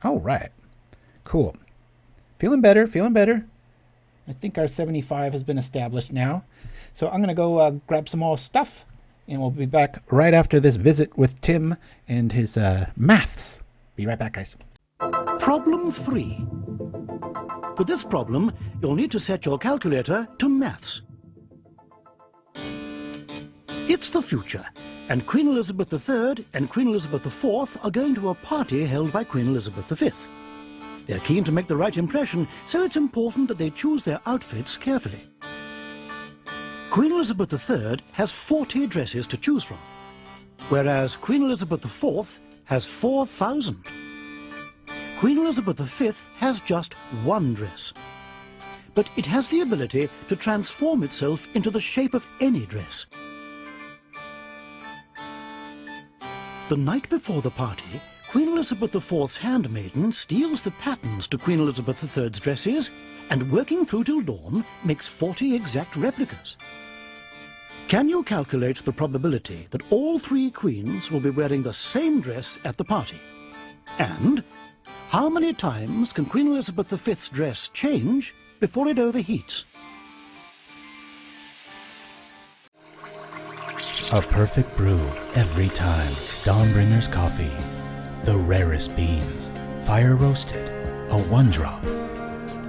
All right. Cool. Feeling better, feeling better. I think our 75 has been established now. So I'm going to go grab some more stuff, and we'll be back right after this visit with Tim and his maths. Be right back, guys. Problem 3. For this problem, you'll need to set your calculator to maths. It's the future, and Queen Elizabeth III and Queen Elizabeth IV are going to a party held by Queen Elizabeth V. They're keen to make the right impression, so it's important that they choose their outfits carefully. Queen Elizabeth III has 40 dresses to choose from, whereas Queen Elizabeth IV has 4,000. Queen Elizabeth V has just one dress, but it has the ability to transform itself into the shape of any dress. The night before the party, Queen Elizabeth IV's handmaiden steals the patterns to Queen Elizabeth III's dresses, and working through till dawn, makes 40 exact replicas. Can you calculate the probability that all 3 queens will be wearing the same dress at the party? And how many times can Queen Elizabeth V's dress change before it overheats? A perfect brew every time. Dawnbringer's coffee. The rarest beans. Fire roasted. A one drop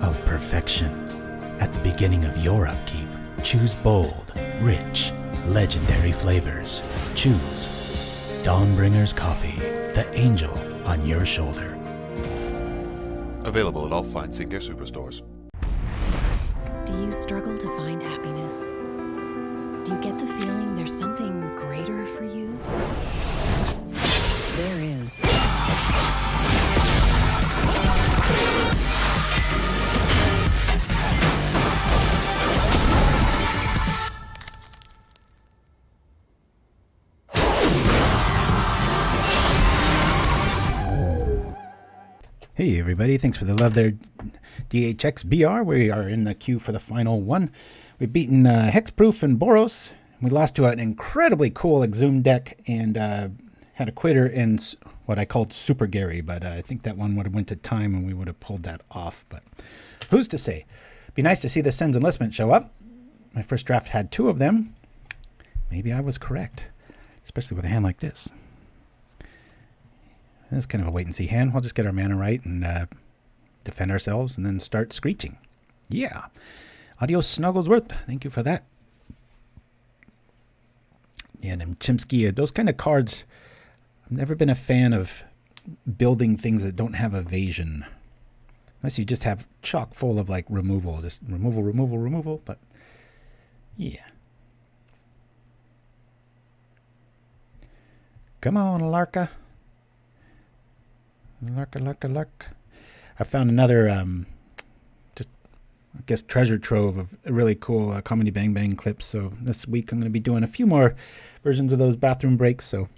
of perfection. At the beginning of your upkeep, choose bold, rich, legendary flavors. Choose Dawnbringer's coffee. The angel on your shoulder. Available at all fine Sinclair superstores. Do you struggle to find happiness? Do you get the feeling there's something greater for you? There is. Hey everybody, thanks for the love there, DHXBR. We are in the queue for the final one. We've beaten Hexproof and Boros. We lost to an incredibly cool Exhumed deck and had a quitter in what I called Super Gary, but I think that one would have went to time and we would have pulled that off. But who's to say? Be nice to see the Cenn's Enlistment show up. My first draft had 2 of them. Maybe I was correct, especially with a hand like this. It's kind of a wait-and-see hand. We'll just get our mana right and defend ourselves and then start screeching. Yeah. Adios, Snugglesworth. Thank you for that. Yeah, Nim Chimpskey. Those kind of cards, I've never been a fan of building things that don't have evasion. Unless you just have chock full of, like, removal. Just removal, removal, removal. But, yeah. Come on, Larka. Larka. I found another, I guess, treasure trove of really cool Comedy Bang Bang clips. So this week I'm going to be doing a few more versions of those bathroom breaks. So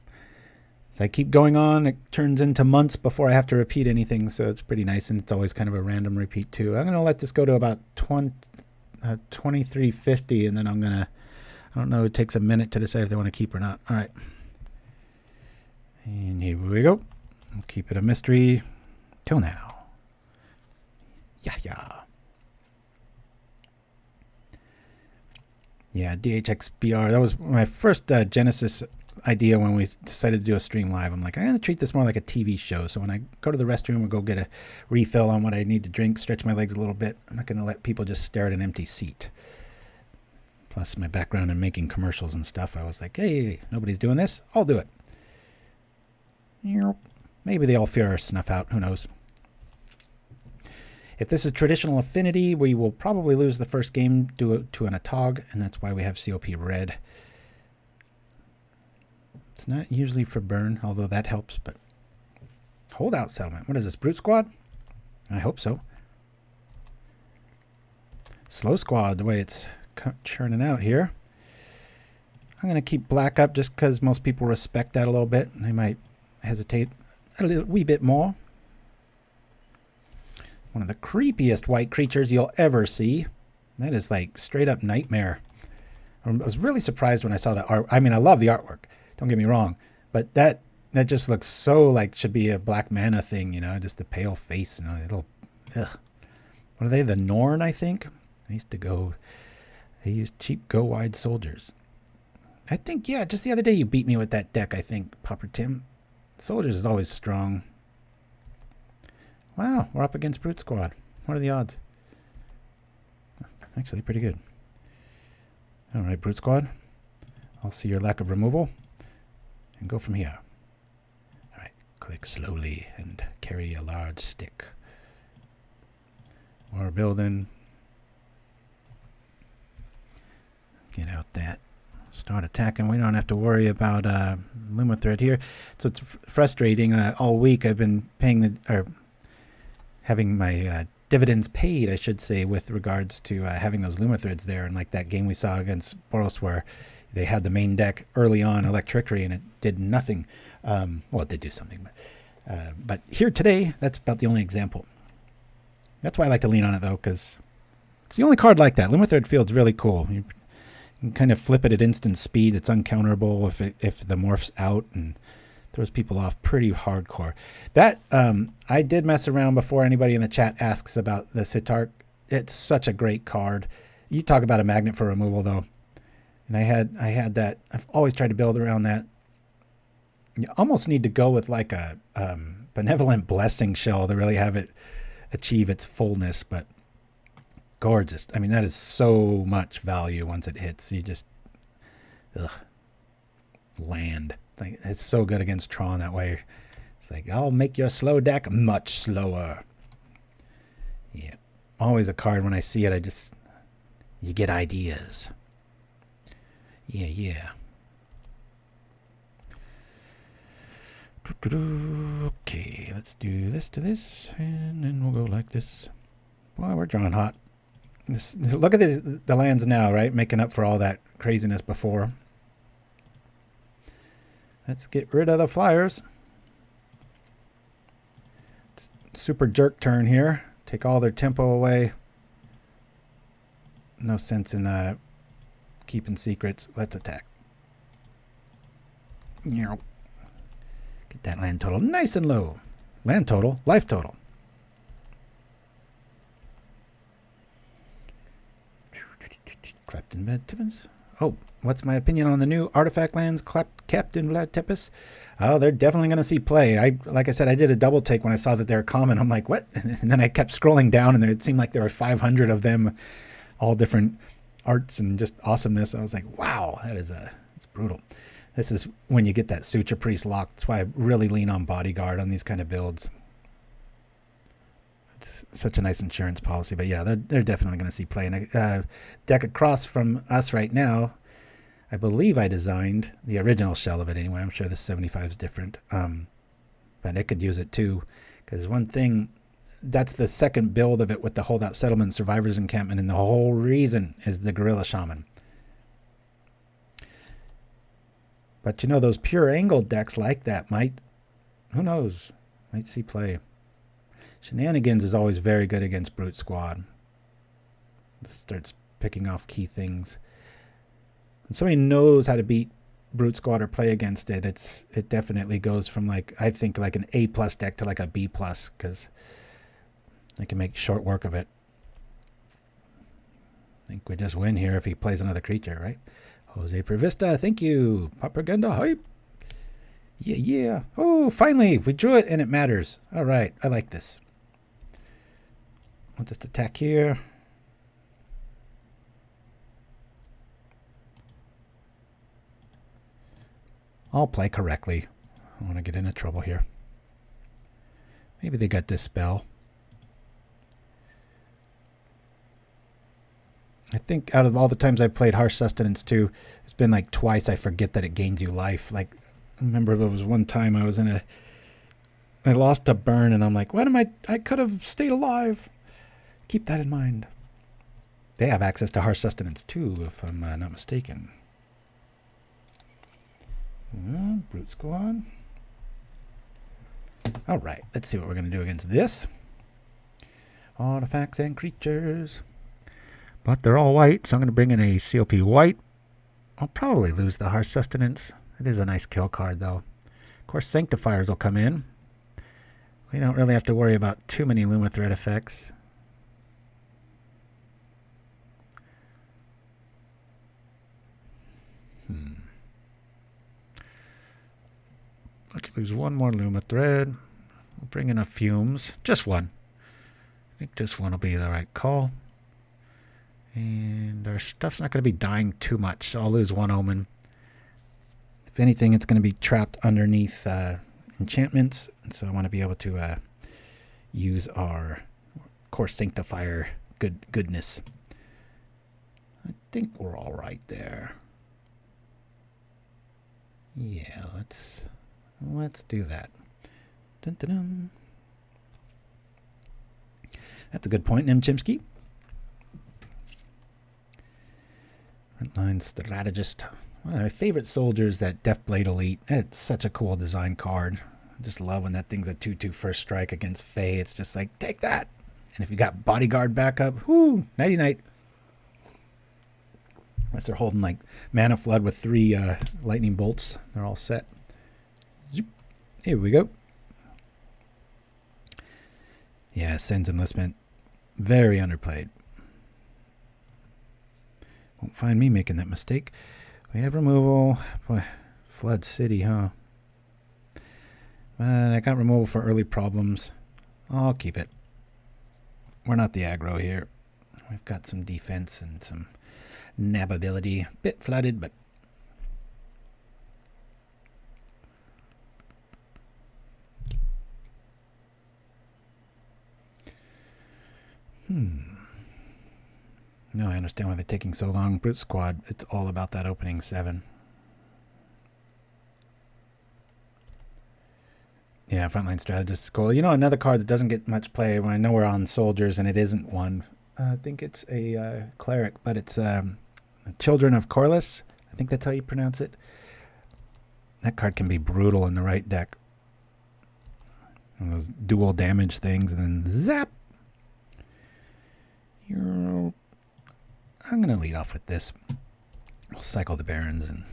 as I keep going on, it turns into months before I have to repeat anything. So it's pretty nice, and it's always kind of a random repeat too. I'm going to let this go to about 2350, and then I'm going to, I don't know, it takes a minute to decide if they want to keep or not. All right. And here we go. We'll keep it a mystery till now. Yeah. Yeah, DHXBR. That was my first Genesis idea when we decided to do a stream live. I'm like, I'm going to treat this more like a TV show. So when I go to the restroom or go get a refill on what I need to drink, stretch my legs a little bit, I'm not going to let people just stare at an empty seat. Plus my background in making commercials and stuff, I was like, hey, nobody's doing this. I'll do it. Maybe they all fear our snuff out. Who knows? If this is traditional affinity, we will probably lose the first game due to an Atog, and that's why we have COP red. It's not usually for burn, although that helps, but holdout settlement. What is this, Brute Squad? I hope so. Slow Squad, the way it's churning out here. I'm going to keep black up just because most people respect that a little bit. They might hesitate a wee bit more. One of the creepiest white creatures you'll ever see. That is like straight up nightmare. I was really surprised when I saw that art. I mean, I love the artwork. Don't get me wrong. But that just looks so like should be a black mana thing, you know, just the pale face and a little, ugh. What are they? The Norn, I think? I used cheap go wide soldiers. I think, yeah, just the other day you beat me with that deck, I think, Popper Tim. Soldiers is always strong. Wow, we're up against Brute Squad. What are the odds? Actually, pretty good. All right, Brute Squad. I'll see your lack of removal and go from here. All right, click slowly and carry a large stick. We're building. Get out that. Start attacking. We don't have to worry about Lumithread here. So it's frustrating. All week I've been paying having my dividends paid, I should say, with regards to having those Lumithreads there. And like that game we saw against Boros where they had the main deck early on, Electricity, and it did nothing. Well, it did do something. But here today, that's about the only example. That's why I like to lean on it, though, because it's the only card like that. Lumithread Field's really cool. You can kind of flip it at instant speed. It's uncounterable if the morph's out and throws people off pretty hardcore. That I did mess around before anybody in the chat asks about the Sitar. It's such a great card. You talk about a magnet for removal, though. And I had that. I've always tried to build around that. You almost need to go with like a Benevolent Blessing shell to really have it achieve its fullness, but gorgeous. I mean, that is so much value once it hits. You just land. Like, it's so good against Tron that way. It's like, I'll make your slow deck much slower. Yeah. Always a card when I see it, you get ideas. Yeah. Okay, let's do this to this, and then we'll go like this. Boy, we're drawing hot. Look at the lands now, right? Making up for all that craziness before. Let's get rid of the flyers. Super jerk turn here. Take all their tempo away. No sense in keeping secrets. Let's attack. Get that land total nice and low. Land total, life total. Captain Vlad Tepes. Oh, what's my opinion on the new artifact lands, Captain Vlad Tepes? Oh, they're definitely going to see play. Like I said, I did a double take when I saw that they're common. I'm like, what? And then I kept scrolling down, and it seemed like there were 500 of them, all different arts and just awesomeness. I was like, wow, it's brutal. This is when you get that Suture Priest lock. That's why I really lean on Bodyguard on these kind of builds. It's such a nice insurance policy. But yeah, they're definitely going to see play. And a deck across from us right now, I believe I designed the original shell of it anyway. I'm sure the 75 is different. But I could use it too. Because one thing that's the second build of it with the Holdout Settlement Survivors Encampment, and the whole reason is the Guerrilla Shaman. But you know, those pure angled decks like that might, who knows, might see play. Shenanigans is always very good against Brute Squad. It starts picking off key things. When somebody knows how to beat Brute Squad or play against it, it definitely goes from, like, I think like an A+ deck to like a B+, because they can make short work of it. I think we just win here if he plays another creature, right? Jose Prevista, thank you. Propaganda hype. Yeah. Oh, finally, we drew it and it matters. All right, I like this. I'll just attack here. I'll play correctly. I don't want to get into trouble here. Maybe they got this spell. I think out of all the times I've played Harsh Sustenance too, it's been like twice I forget that it gains you life. Like, I remember there was one time I was I lost a burn and I'm like, what am I could have stayed alive. Keep that in mind. They have access to Harsh Sustenance too, if I'm not mistaken. Brute Squad. All right, let's see what we're going to do against this. Artifacts and creatures. But they're all white, so I'm going to bring in a COP white. I'll probably lose the Harsh Sustenance. It is a nice kill card, though. Kor Sanctifiers will come in. We don't really have to worry about too many Lumithread effects. Let's lose one more Lumithread. We'll bring in a Fumes. Just one. I think just one will be the right call. And our stuff's not going to be dying too much, so I'll lose one Omen. If anything, it's going to be trapped underneath enchantments, and so I want to be able to use our Kor Sanctifier goodness. I think we're all right there. Yeah, let's do that. Dun, dun, dun. That's a good point, Nim Chimpskey. Frontline Strategist. One of my favorite soldiers, that Deathblade Elite. It's such a cool design card. I just love when that thing's a 2/2 first strike against Fae. It's just like, take that. And if you got Bodyguard backup, whoo, nighty-night. Unless they're holding like Mana Flood with 3 lightning bolts. They're all set. Zoop. Here we go. Yeah, Cenn's Enlistment. Very underplayed. Won't find me making that mistake. We have removal. Boy, Flood City, huh? I got removal for early problems. I'll keep it. We're not the aggro here. We've got some defense and some nabability. Bit flooded, but no, I understand why they're taking so long. Brute Squad, it's all about that opening 7. Yeah, Frontline Strategist is cool. You know, another card that doesn't get much play, when I know we're on soldiers and it isn't one. I think it's a cleric, but it's Children of Corliss. I think that's how you pronounce it. That card can be brutal in the right deck. One of those dual damage things, and then zap. I'm going to lead off with this. We'll cycle the Barrens and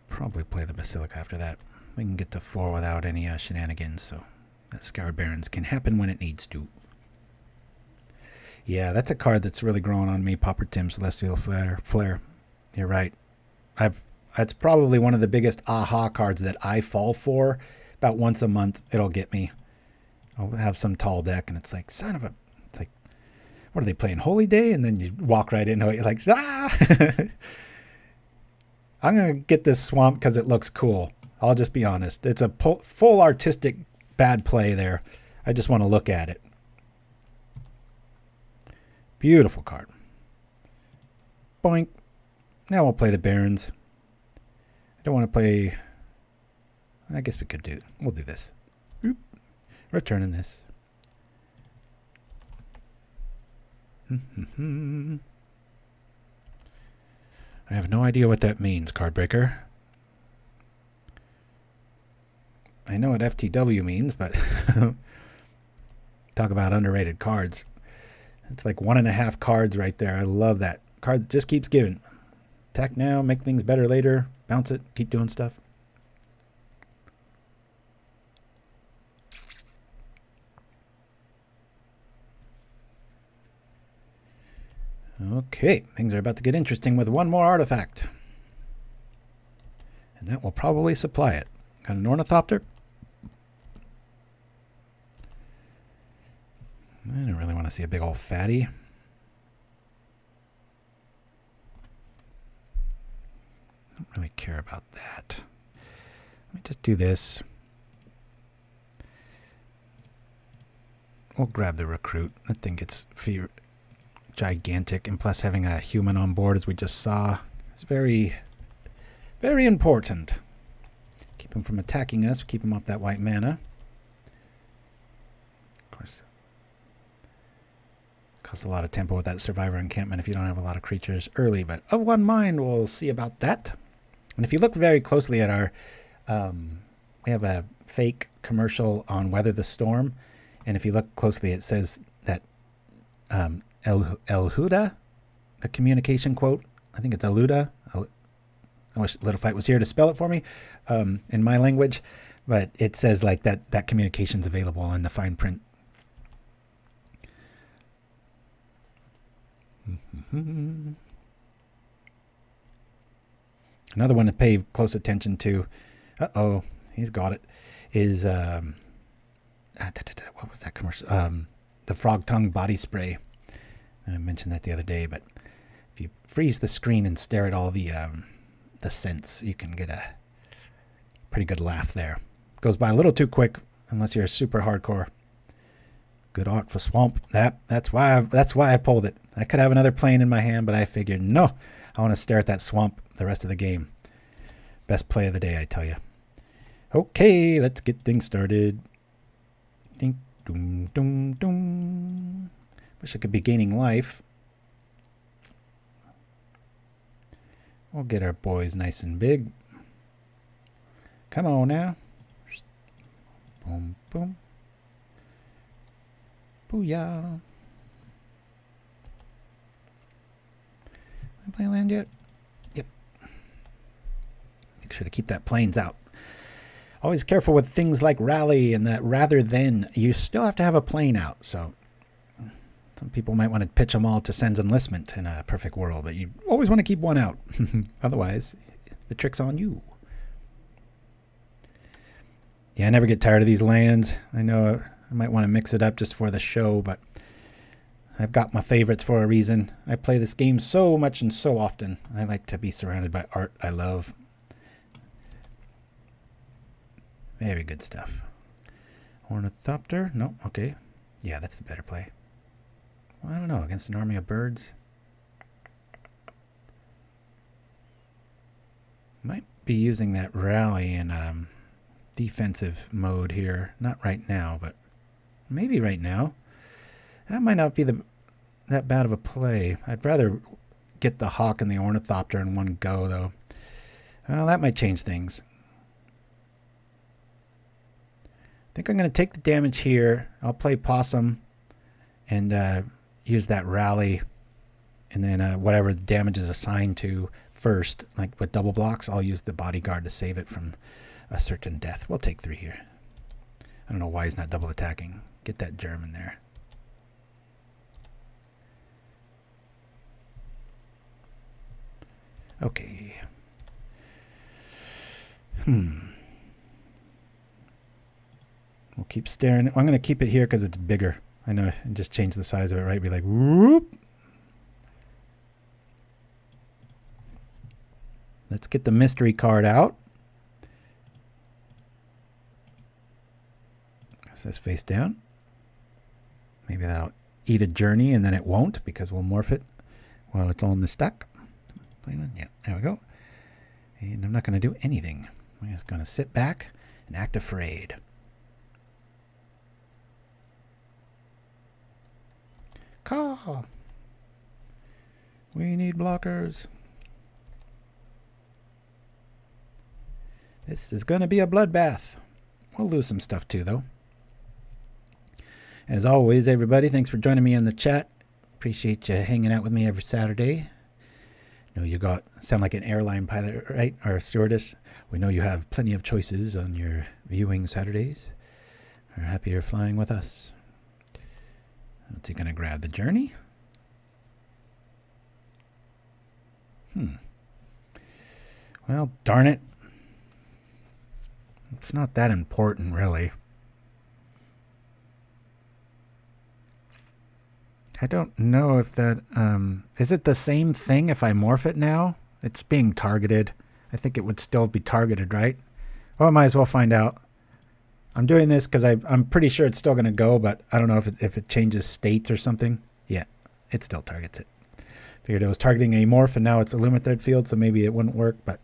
probably play the Basilica after that. We can get to 4 without any shenanigans, so that Scoured Barrens can happen when it needs to. Yeah, that's a card that's really growing on me, Pauper Tim, Celestial Flare. You're right. That's probably one of the biggest aha cards that I fall for. About once a month, it'll get me. I'll have some tall deck, and it's like, son of a... It's like, what are they playing, Holy Day? And then you walk right into it, you're like, ah! I'm going to get this swamp because it looks cool. I'll just be honest. It's a full artistic bad play there. I just want to look at it. Beautiful card. Boink. Now we'll play the Barrens. I don't want to play... I guess we could do... We'll do this. Returning this. I have no idea what that means, card breaker. I know what FTW means, but talk about underrated cards. It's like 1.5 cards right there. I love that. Card that just keeps giving. Attack now, make things better later. Bounce it, keep doing stuff. Okay, things are about to get interesting with one more artifact. And that will probably supply it. Got an Ornithopter. I don't really want to see a big old fatty. I don't really care about that. Let me just do this. We'll grab the recruit. That thing gets gigantic, and plus having a human on board, as we just saw, is very, very important. Keep him from attacking us. Keep him off that white mana. Of course, costs a lot of tempo with that survivor encampment if you don't have a lot of creatures early, but of one mind, we'll see about that. And if you look very closely at our, we have a fake commercial on Weather the Storm, and if you look closely, it says that El Huda, the communication quote, I think it's Eluda. I wish Little Fight was here to spell it for me in my language, but it says like that communication's available in the fine print. Another one to pay close attention to, he's got it, is, what was that commercial? The Frog Tongue Body Spray. I mentioned that the other day, but if you freeze the screen and stare at all the scents, you can get a pretty good laugh there. Goes by a little too quick unless you're super hardcore. Good art for Swamp. That's why I pulled it. I could have another plane in my hand, but I figured, no, I want to stare at that swamp the rest of the game. Best play of the day, I tell you. Okay, let's get things started. Ding, doom, doom, doom. Wish I could be gaining life. We'll get our boys nice and big. Come on now. Boom, boom. Booyah. Did I play land yet? Yep. Make sure to keep that plains out. Always careful with things like rally and that rather than. You still have to have a plane out, so some people might want to pitch them all to Cenn's Enlistment in a perfect world, but you always want to keep one out. Otherwise, the trick's on you. Yeah, I never get tired of these lands. I know I might want to mix it up just for the show, but I've got my favorites for a reason. I play this game so much and so often. I like to be surrounded by art I love. Very good stuff. Ornithopter? No, okay. Yeah, that's the better play. Well, I don't know, against an army of birds. Might be using that rally in defensive mode here. Not right now, but maybe right now. That might not be that bad of a play. I'd rather get the hawk and the ornithopter in one go, though. Well, that might change things. I think I'm going to take the damage here. I'll play possum and use that rally, and then whatever the damage is assigned to first, like with double blocks, I'll use the bodyguard to save it from a certain death. We'll take 3 here. I don't know why he's not double attacking. Get that germ in there. Okay. We'll keep staring. I'm going to keep it here because it's bigger. I know, and just change the size of it, right? Be like, whoop. Let's get the mystery card out. It says face down. Maybe that'll eat a journey, and then it won't because we'll morph it while it's on the stack. Yeah, there we go. And I'm not going to do anything. I'm just going to sit back and act afraid. Caw. We need blockers. This is going to be a bloodbath. We'll lose some stuff too, though. As always, everybody, thanks for joining me in the chat. Appreciate you hanging out with me every Saturday. I know you sound like an airline pilot, right? Or a stewardess. We know you have plenty of choices on your viewing Saturdays. We're happy you're flying with us. What's he going to grab? The journey? Well, darn it. It's not that important, really. I don't know if that... is it the same thing if I morph it now? It's being targeted. I think it would still be targeted, right? Well, I might as well find out. I'm doing this because I'm pretty sure it's still going to go, but I don't know if it changes states or something. Yeah, it still targets it. Figured it was targeting a morph, and now it's a Lumithread Field, so maybe it wouldn't work, but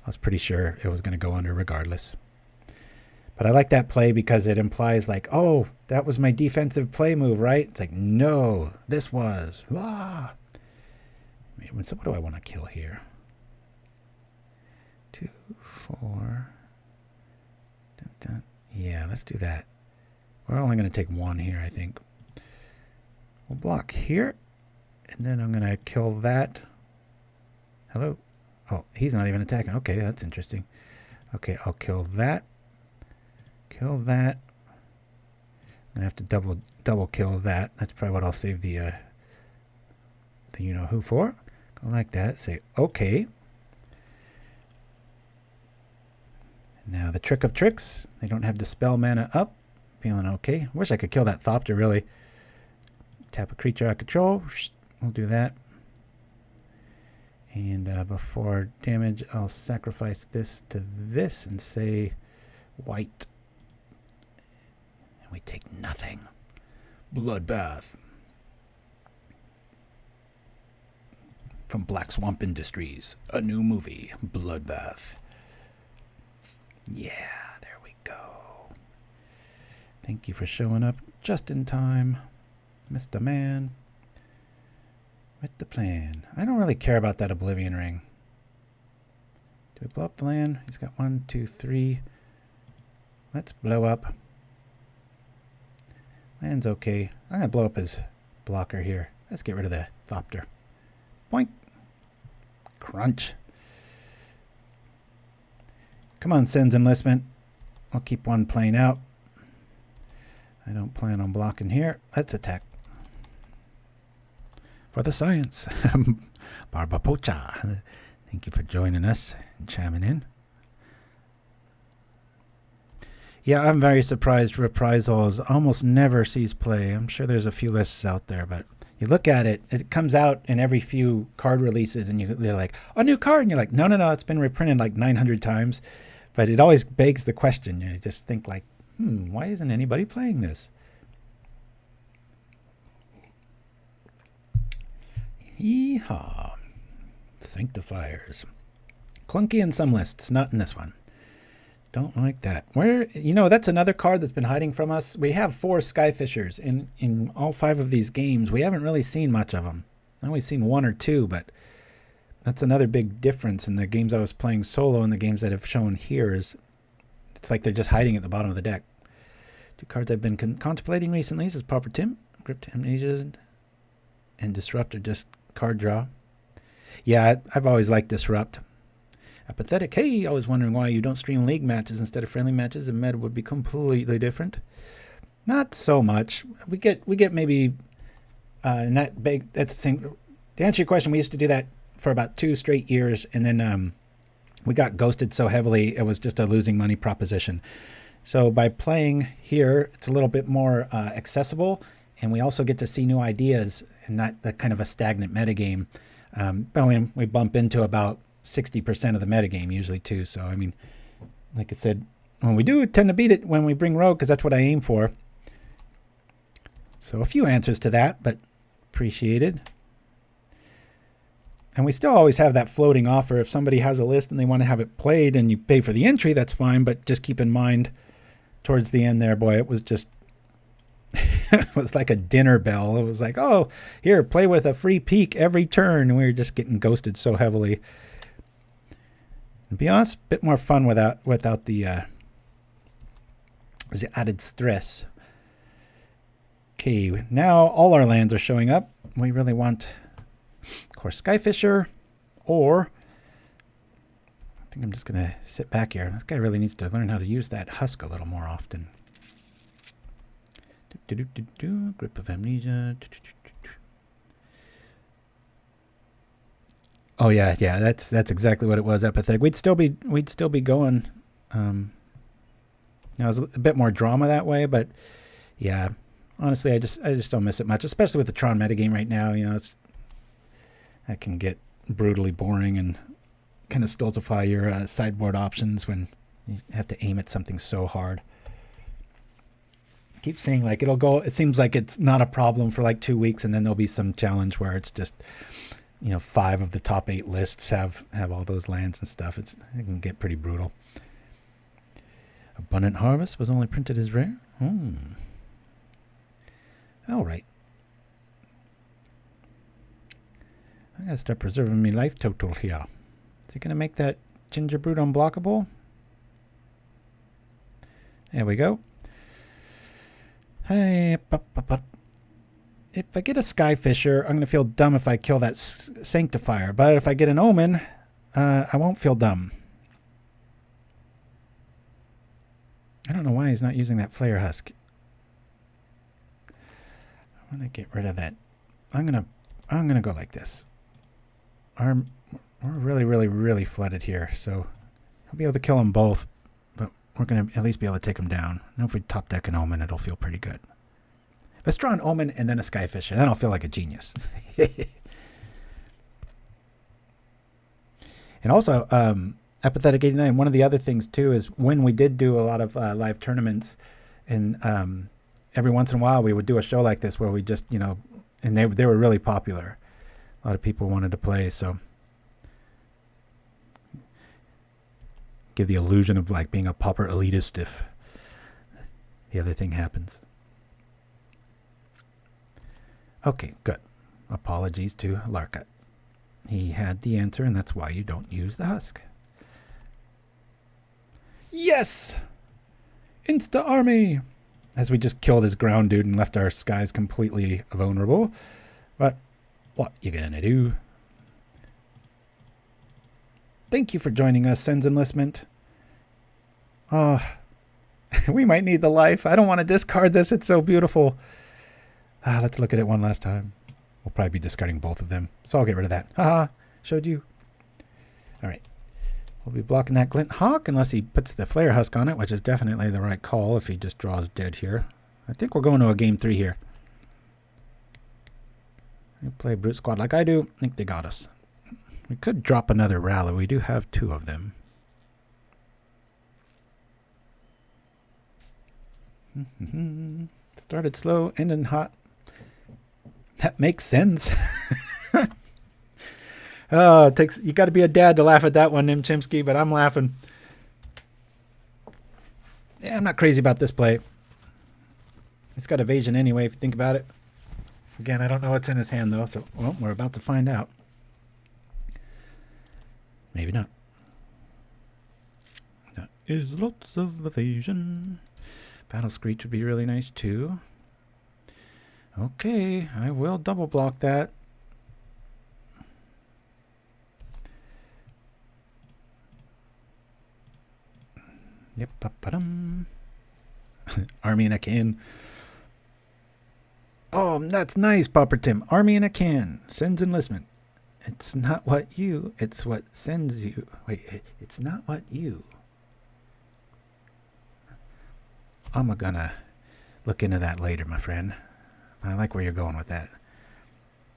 I was pretty sure it was going to go under regardless. But I like that play because it implies like, oh, that was my defensive play move, right? It's like, no, this was. Ah. So what do I want to kill here? 2, 4. Dun, dun. Yeah, let's do that. We're only going to take 1 here, I think. We'll block here. And then I'm going to kill that. Hello? Oh, he's not even attacking. Okay, that's interesting. Okay, I'll kill that. Kill that. I'm going to have to double kill that. That's probably what I'll save the you-know-who for. Go like that. Say, okay. Now the trick of tricks. They don't have the spell mana up. Feeling okay. Wish I could kill that Thopter, really. Tap a creature I control. We'll do that. And before damage, I'll sacrifice this to this and say white. And we take nothing. Bloodbath. From Black Swamp Industries, a new movie, Bloodbath. Yeah, there we go. Thank you for showing up just in time, Mr. Man. With the plan. I don't really care about that Oblivion Ring. Do we blow up the land? He's got 1, 2, 3. Let's blow up. Land's okay. I'm going to blow up his blocker here. Let's get rid of the Thopter. Boink. Crunch. Come on, Cenn's Enlistment. I'll keep one plane out. I don't plan on blocking here. Let's attack. For the science. Barbapocha. Thank you for joining us and chiming in. Yeah, I'm very surprised Reprisals almost never sees play. I'm sure there's a few lists out there, but you look at it, it comes out in every few card releases, and they're like, a new card, and you're like, no, it's been reprinted like 900 times. But it always begs the question. You just think like, why isn't anybody playing this? Yeehaw. Sanctifiers. Clunky in some lists, not in this one. Don't like that. That's another card that's been hiding from us. We have 4 Skyfishers in all 5 of these games. We haven't really seen much of them. I've only seen 1 or 2, but that's another big difference in the games I was playing solo and the games that have shown here is it's like they're just hiding at the bottom of the deck. 2 cards I've been contemplating recently is Pauper Tim, Crypt Amnesia, and Disrupt are just card draw. Yeah, I've always liked Disrupt. Apathetic, hey, I was wondering why you don't stream league matches instead of friendly matches. The meta would be completely different. Not so much. We get maybe and that's the thing. To answer your question, we used to do that for about 2 straight years, and then we got ghosted so heavily it was just a losing money proposition. So by playing here, it's a little bit more accessible, and we also get to see new ideas and not that kind of a stagnant metagame. But we bump into about 60% of the metagame usually too. So, I mean, like I said, when we do tend to beat it when we bring Rogue, because that's what I aim for. So a few answers to that, but appreciated. And we still always have that floating offer. If somebody has a list and they want to have it played and you pay for the entry, that's fine. But just keep in mind towards the end there, boy, it was just, It was like a dinner bell. It was like, oh, here, play with a free peek every turn. And we were just getting ghosted so heavily. To be honest, a bit more fun without the added stress. Okay, now all our lands are showing up. We really want Kor Skyfisher, or I think I'm just going to sit back here. This guy really needs to learn how to use that husk a little more often. Grip of Amnesia. Oh yeah, that's exactly what it was. Apathetic. We'd still be going. It was a bit more drama that way, but yeah, honestly, I just don't miss it much, especially with the Tron metagame right now. You know, that can get brutally boring and kind of stultify your sideboard options when you have to aim at something so hard. I keep saying like it'll go. It seems like it's not a problem for like 2 weeks, and then there'll be some challenge where it's just, you know, 5 of the top 8 lists have all those lands and stuff. It can get pretty brutal. Abundant Harvest was only printed as rare. All right. I gotta start preserving my life total here. Is it gonna make that Ginger Brute unblockable? There we go. Hey, if I get a Skyfisher, I'm gonna feel dumb if I kill that Sanctifier. But if I get an Omen, I won't feel dumb. I don't know why he's not using that Flare Husk. I want to get rid of that. I'm gonna go like this. We're really flooded here, so I'll be able to kill them both, but we're gonna at least be able to take them down. Now if we top deck an Omen, it'll feel pretty good. Let's draw an Omen and then a Skyfisher. Then I'll feel like a genius. And also, Apathetic 89, one of the other things too is when we did do a lot of live tournaments, and every once in a while we would do a show like this where we just, you know, and they were really popular. A lot of people wanted to play, so give the illusion of like being a pauper elitist if the other thing happens. Okay, good. Apologies to Larkat. He had the answer, and that's why you don't use the husk. Yes! Insta army! As we just killed his ground dude and left our skies completely vulnerable. But what you gonna do? Thank you for joining us, Cenn's Enlistment. Oh, we might need the life. I don't want to discard this. It's so beautiful. Let's look at it one last time. We'll probably be discarding both of them, so I'll get rid of that. Haha, showed you. All right. We'll be blocking that Glint Hawk unless he puts the Flare Husk on it, which is definitely the right call if he just draws dead here. I think we're going to a game 3 here. You play Brute Squad like I do. I think they got us. We could drop another Rally. We do have 2 of them. Started slow, ending hot. That makes sense. Oh, it takes, you got to be a dad to laugh at that one, Nim Chimpskey, but I'm laughing. Yeah, I'm not crazy about this play. It's got evasion anyway, if you think about it. Again, I don't know what's in his hand, though, so well, we're about to find out. Maybe not. That is lots of evasion. Battle Screech would be really nice, too. Okay, I will double block that. Yep, Army in a can. Oh, that's nice, Pauper Tim. Army in a can. Sends enlistment. It's not what you, it's what sends you. Wait, it's not what you. I'm gonna look into that later, my friend. I like where you're going with that.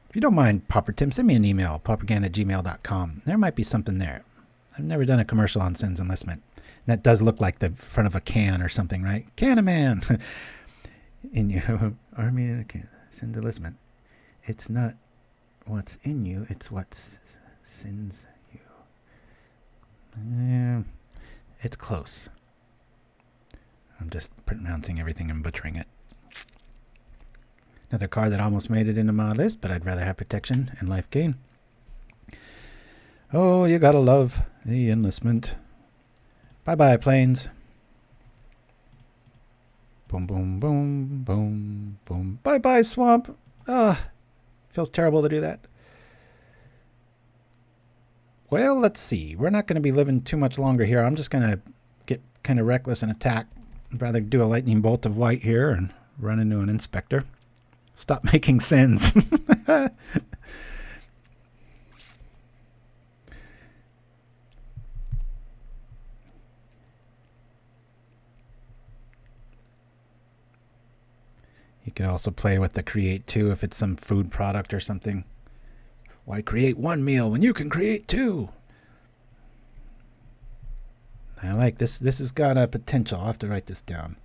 If you don't mind, Pauper Tim, send me an email, paupergan@gmail.com. There might be something there. I've never done a commercial on Sends Enlistment. That does look like the front of a can or something, right? Can-a-man. In you, Army in a can. Send Enlistment. It's not what's in you, it's what sends you. Yeah, it's close. I'm just pronouncing everything and butchering it. Another card that almost made it into my list, but I'd rather have protection and life gain. Oh, you gotta love the Enlistment. Bye-bye, planes. Boom, boom, boom, boom, boom. Bye-bye, swamp. Feels terrible to do that. Well, let's see. We're not going to be living too much longer here. I'm just going to get kind of reckless and attack. I'd rather do a lightning bolt of white here and run into an inspector. Stop making sins. You can also play with the create two if it's some food product or something. Why create one meal when you can create two? I like this. This has got a potential. I'll have to write this down.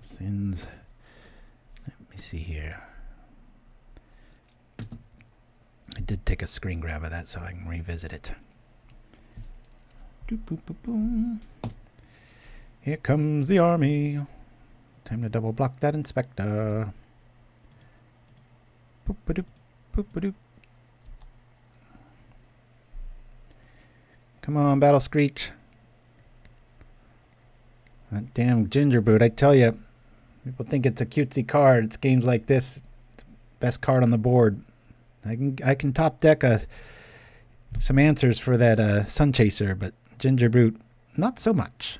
Sins. Let me see here. I did take a screen grab of that so I can revisit it. Doop, boop, boop, boom. Here comes the army. Time to double block that inspector. Boop-a-doop, boop-a-doop. Come on, Battle Screech. That damn ginger boot, I tell you. People think it's a cutesy card. It's games like this. It's the best card on the board. I can top deck some answers for that Sun Chaser, but ginger boot, not so much.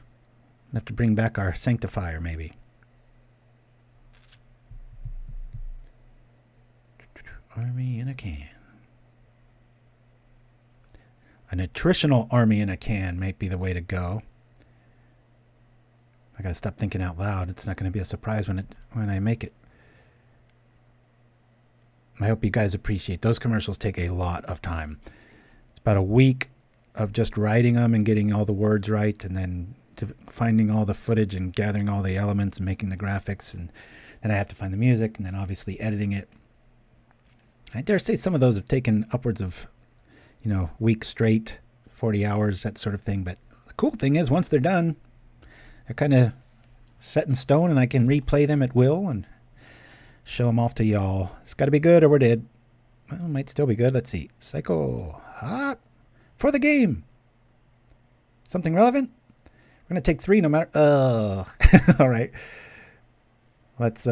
I'll have to bring back our Sanctifier, maybe. Army in a can. An attritional army in a can might be the way to go. I gotta stop thinking out loud. It's not gonna be a surprise when I make it. I hope you guys appreciate those commercials. Take a lot of time. It's about a week of just writing them and getting all the words right, and then finding all the footage and gathering all the elements and making the graphics, and then I have to find the music, and then obviously editing it. I dare say some of those have taken upwards of, weeks straight, 40 hours, that sort of thing. But the cool thing is, once they're done, they're kind of set in stone, and I can replay them at will and show them off to y'all. It's got to be good, or we're dead. Well, it might still be good. Let's see. Psycho. Hot. For the game. Something relevant? We're going to take 3 no matter... All right. Let's...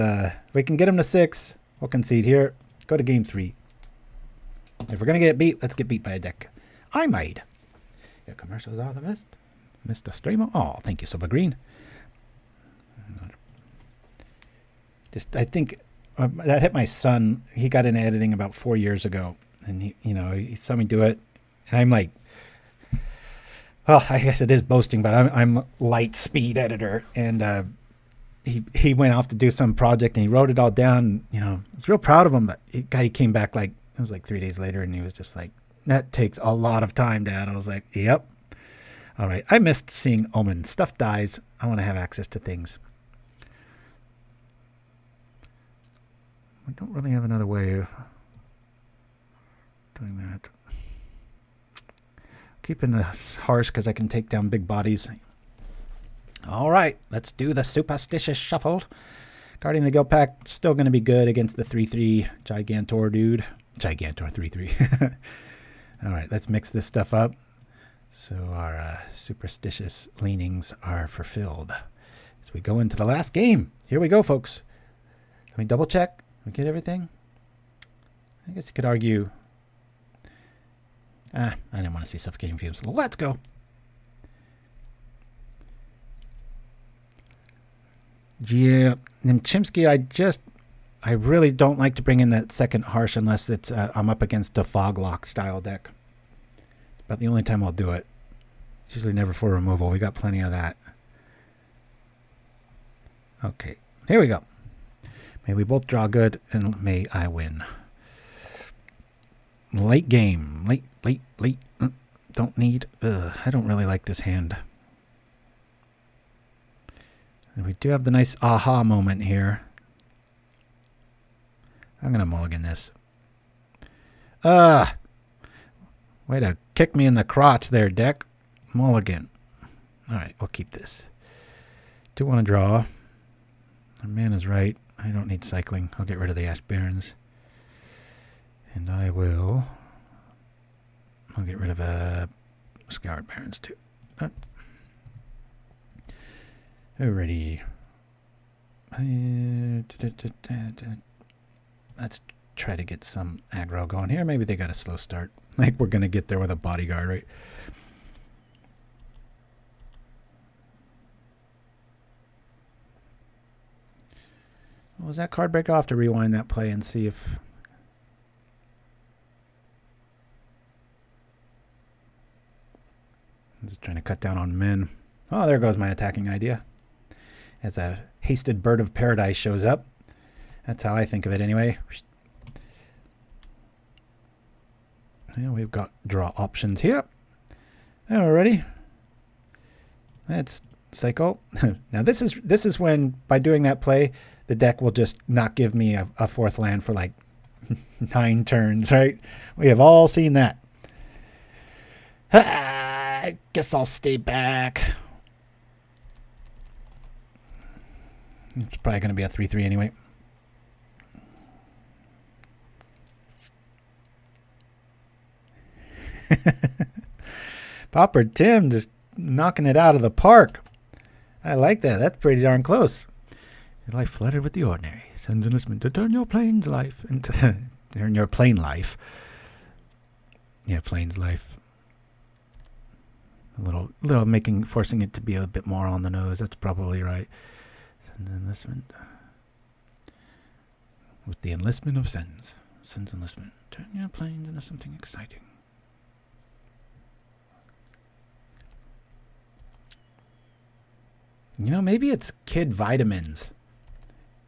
we can get them to 6. We'll concede here. Go to game 3. If we're going to get beat, let's get beat by a deck I made. Your commercials are the best. Mr. Streamer. Oh, thank you, Super Green. I think that hit my son. He got into editing about 4 years ago. And he saw me do it. And I'm like, well, I guess it is boasting, but I'm light speed editor. And he went off to do some project and he wrote it all down. I was real proud of him, but he came back it was like 3 days later, and he was just like, that takes a lot of time, Dad. I was like, yep. All right. I missed seeing Omen. Stuff dies. I want to have access to things. I don't really have another way of doing that. Keeping the harsh because I can take down big bodies. All right, let's do the superstitious shuffle. Guardian of the Guildpact, still going to be good against the 3/3 Gigantor dude. Gigantor 3/3. All right, let's mix this stuff up. So our superstitious leanings are fulfilled. As we go into the last game. Here we go, folks. Let me double check. We get everything? I guess you could argue. I didn't want to see Suffocating Fumes. Let's go. Yeah, Nim Chimpskey, I really don't like to bring in that second harsh unless it's I'm up against a Foglock style deck. It's about the only time I'll do it. It's usually never for removal. We got plenty of that. Okay, here we go. May we both draw good, and may I win. Late game. Late. Don't need. I don't really like this hand. And we do have the nice aha moment here. I'm going to mulligan this. Way to kick me in the crotch there, deck. Mulligan. All right, we'll keep this. Do want to draw. Our man is right. I don't need cycling. I'll get rid of the Ash Barrens. And I'll get rid of Scoured Barrens too. Alrighty. Let's try to get some aggro going here. Maybe they got a slow start. Like we're going to get there with a bodyguard, right? Well, was that card break? I'll have to rewind that play and see if... I'm just trying to cut down on men. Oh, there goes my attacking idea. As a hasted bird of paradise shows up. That's how I think of it anyway. Yeah, we've got draw options here. Alrighty. Let's cycle. Now this is when, by doing that play, the deck will just not give me a fourth land for like 9 turns, right? We have all seen that. I guess I'll stay back. It's probably going to be a 3/3 anyway. Pauper Tim just knocking it out of the park. I like that. That's pretty darn close. Your life flooded with the ordinary. Sends enlistment to turn your plane's life into turn your plane life. Yeah, plane's life. A little forcing it to be a bit more on the nose. That's probably right. Sends enlistment. With the enlistment of Sens. Sends enlistment. Turn your planes into something exciting. You know, maybe it's kid vitamins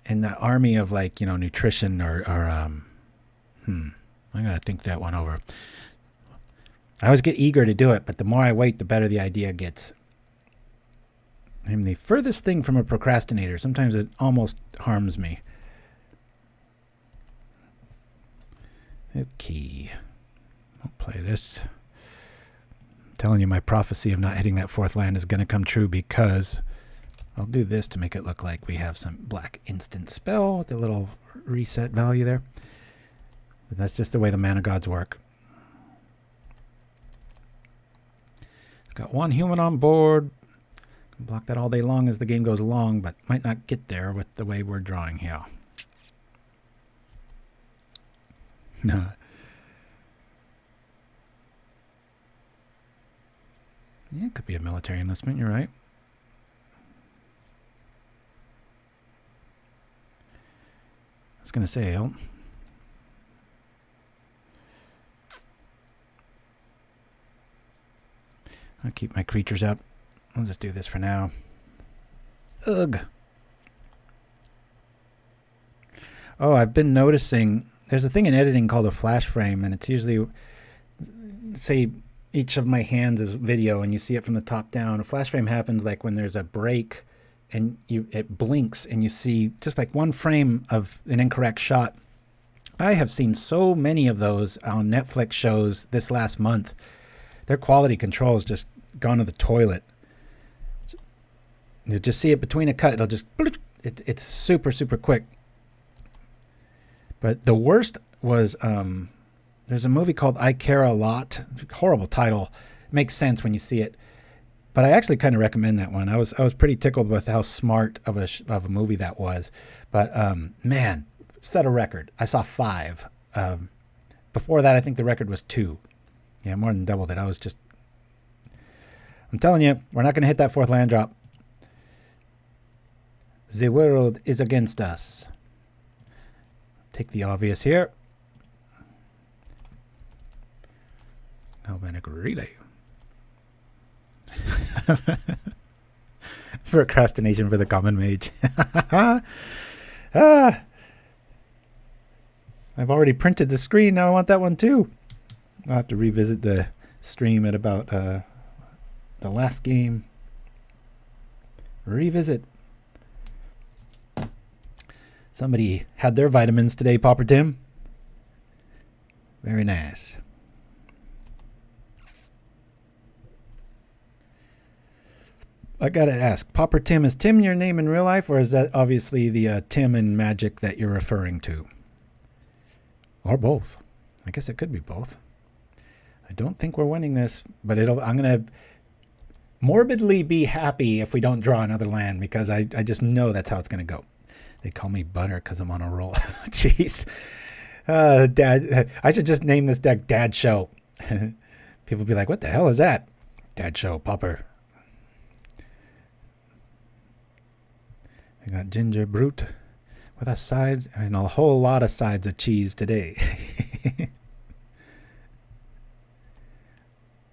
in the army of, like, you know, nutrition or I'm gonna think that one over. I always get eager to do it, but the more I wait, the better the idea gets. I'm the furthest thing from a procrastinator. Sometimes it almost harms me. Okay. I'll play this. I'm telling you, my prophecy of not hitting that fourth land is going to come true because I'll do this to make it look like we have some black instant spell with a little reset value there. But that's just the way the mana gods work. It's got 1 human on board. Can block that all day long as the game goes along, but might not get there with the way we're drawing here. No. Yeah, it could be a military enlistment, you're right. I was going to say, I'll keep my creatures up. I'll just do this for now. Ugh. Oh, I've been noticing there's a thing in editing called a flash frame, and it's usually, say, each of my hands is video, and you see it from the top down. A flash frame happens like when there's a break, and it blinks, and you see just like 1 frame of an incorrect shot. I have seen so many of those on Netflix shows this last month. Their quality control has just gone to the toilet. You just see it between a cut. It'll just... It's super, super quick. But the worst was... there's a movie called I Care a Lot. Horrible title. It makes sense when you see it. But I actually kind of recommend that one. I was pretty tickled with how smart of a movie that was. But man, set a record. I saw 5. Before that, I think the record was 2. Yeah, more than doubled it. I'm telling you, we're not going to hit that 4th land drop. The world is against us. Take the obvious here. Galvanic Relay. Procrastination for the common mage. I've already printed the screen. Now I want that one too. I'll have to revisit the stream at about the last game. Revisit. Somebody had their vitamins today, Pauper Tim. Very nice. I gotta ask, Pauper Tim, is Tim your name in real life, or is that obviously the Tim in Magic that you're referring to? Or both. I guess it could be both. I don't think we're winning this, but I'm gonna morbidly be happy if we don't draw another land, because I just know that's how it's gonna go. They call me Butter because I'm on a roll. Jeez. Dad, I should just name this deck Dad Show. People be like, what the hell is that? Dad Show, Pauper. I got Ginger Brute with a side and a whole lot of sides of cheese today.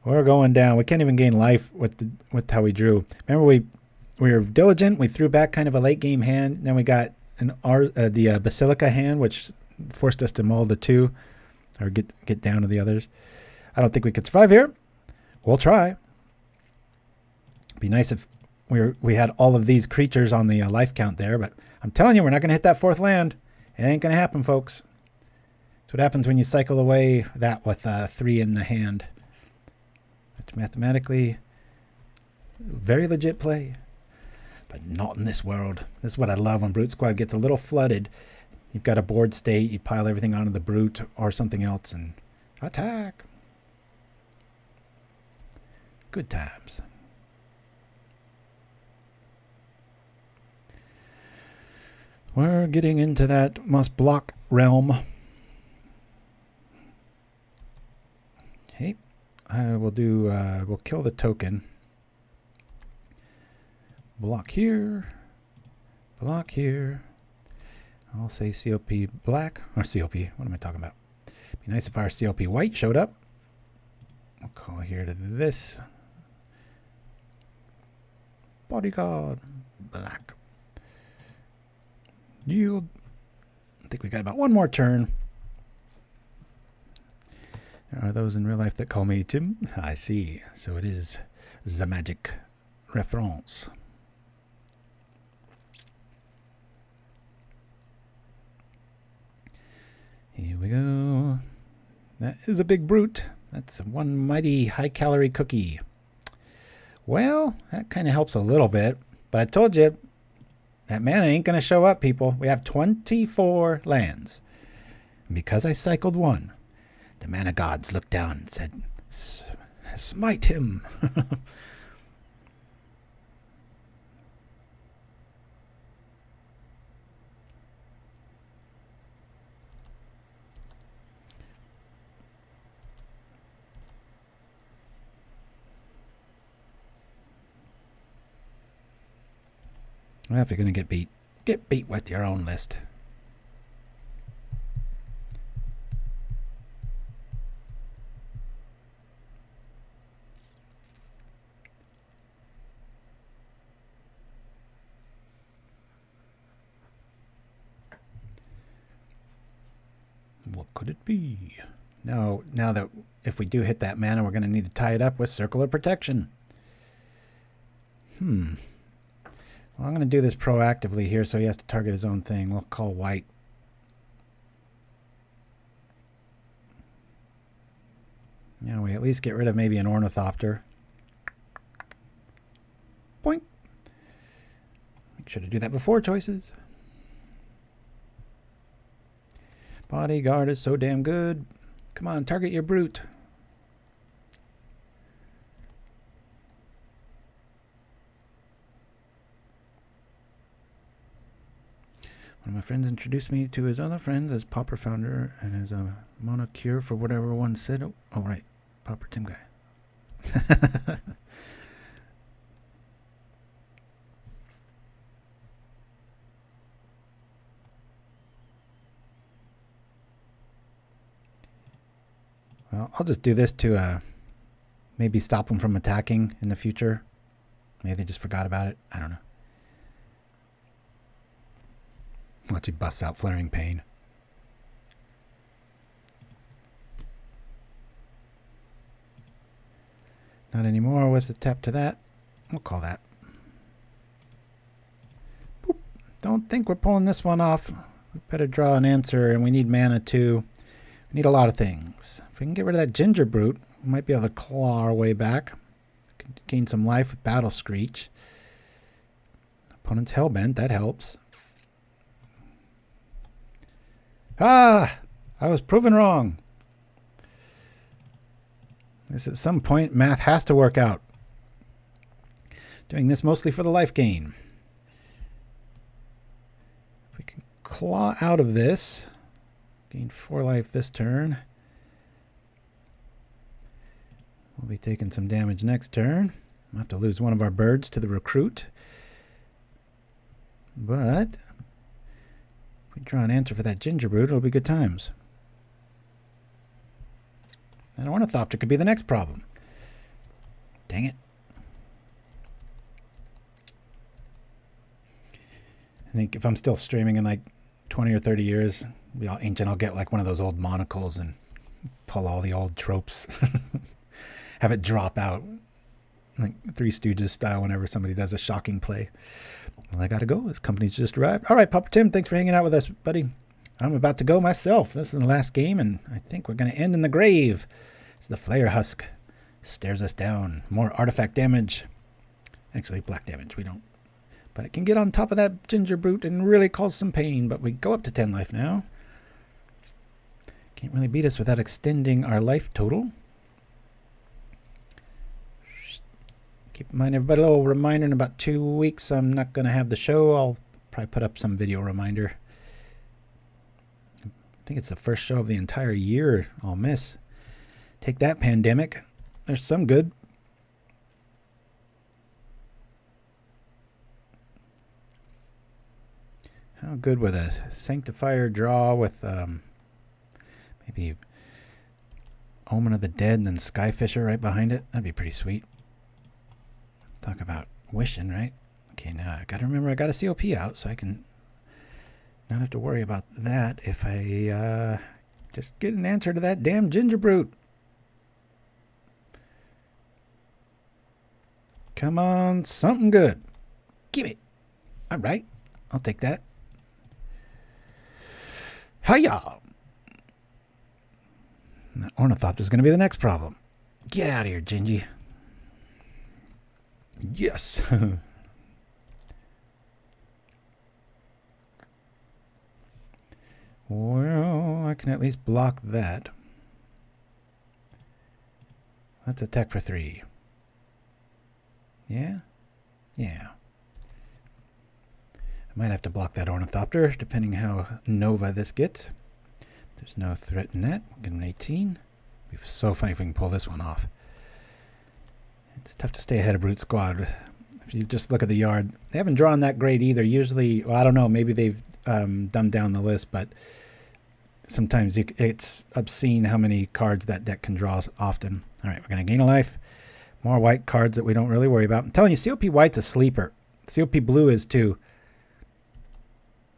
We're going down. We can't even gain life with how we drew. Remember, we were diligent. We threw back kind of a late game hand. Then we got the Basilica hand, which forced us to mull the 2 or get down to the others. I don't think we could survive here. We'll try. Be nice if we had all of these creatures on the life count there, but I'm telling you, we're not going to hit that 4th land. It ain't going to happen, folks. That's what happens when you cycle away that with 3 in the hand. It's mathematically very legit play, but not in this world. This is what I love when Brute Squad gets a little flooded. You've got a board state, you pile everything onto the Brute or something else and attack. Good times. We're getting into that must block realm. Okay, I will do, we'll kill the token. Block here. Block here. I'll say COP black, or COP, what am I talking about? Be nice if our COP white showed up. We'll call here to this. Bodyguard, black. Yield. I think we got about one more turn. There are those in real life that call me Tim. I see. So it is the magic reference. Here we go. That is a big brute. That's one mighty high-calorie cookie. Well, that kind of helps a little bit. But I told you, that mana ain't going to show up, people. We have 24 lands. And because I cycled 1, the mana gods looked down and said, smite him. Well, if you're going to get beat with your own list. What could it be? Now that if we do hit that mana, we're going to need to tie it up with Circle of Protection. Well, I'm going to do this proactively here, so he has to target his own thing. We'll call white. You know, we at least get rid of maybe an Ornithopter. Boink. Make sure to do that before choices. Bodyguard is so damn good. Come on, target your brute. One of my friends introduced me to his other friends as Pauper founder and as a monocure for whatever one said. Oh, right. Pauper Tim guy. Well, I'll just do this to maybe stop them from attacking in the future. Maybe they just forgot about it. I don't know. Watch he busts out Flaring Pain. Not anymore with the tap to that. We'll call that. Boop. Don't think we're pulling this one off. We better draw an answer, and we need mana too. We need a lot of things. If we can get rid of that Ginger Brute, we might be able to claw our way back. Gain some life with Battle Screech. Opponent's hellbent. That helps. Ah! I was proven wrong. This at some point, math has to work out. Doing this mostly for the life gain. If we can claw out of this, gain 4 life this turn. We'll be taking some damage next turn. We'll have to lose one of our birds to the recruit. But if we draw an answer for that Gingerbrood, it'll be good times. And Ornithopter could be the next problem. Dang it. I think if I'm still streaming in like 20 or 30 years, be all ancient, I'll get like one of those old monocles and pull all the old tropes. Have it drop out. Like Three Stooges style whenever somebody does a shocking play. Well, I gotta go. This company's just arrived. All right, Pauper Tim, thanks for hanging out with us, buddy. I'm about to go myself. This is the last game, and I think we're going to end in the grave. It's the Flare Husk. Stares us down. More artifact damage. Actually, black damage. We don't. But it can get on top of that Gingerbrute and really cause some pain. But we go up to 10 life now. Can't really beat us without extending our life total. Keep in mind, everybody, a little reminder, in about 2 weeks, I'm not going to have the show. I'll probably put up some video reminder. I think it's the first show of the entire year I'll miss. Take that, pandemic. There's some good. How good would a Sanctifier draw with maybe Omen of the Dead and then Skyfisher right behind it? That'd be pretty sweet. Talk about wishing, right? Okay, now I gotta remember I got a COP out so I can not have to worry about that if I just get an answer to that damn Gingerbrute. Come on, something good. Give it. All right, I'll take that. Hiya! That Ornithopter is going to be the next problem. Get out of here, Gingy. Yes. Well, I can at least block that. Let's attack for 3. Yeah? Yeah. I might have to block that Ornithopter, depending how Nova this gets. There's no threat in that. We'll get an 18. It'd be so funny if we can pull this one off. It's tough to stay ahead of Brute Squad. If you just look at the yard, they haven't drawn that great either. Usually, well, I don't know, maybe they've dumbed down the list, but sometimes it's obscene how many cards that deck can draw often. All right, we're going to gain a life. More white cards that we don't really worry about. I'm telling you, COP White's a sleeper. COP Blue is too.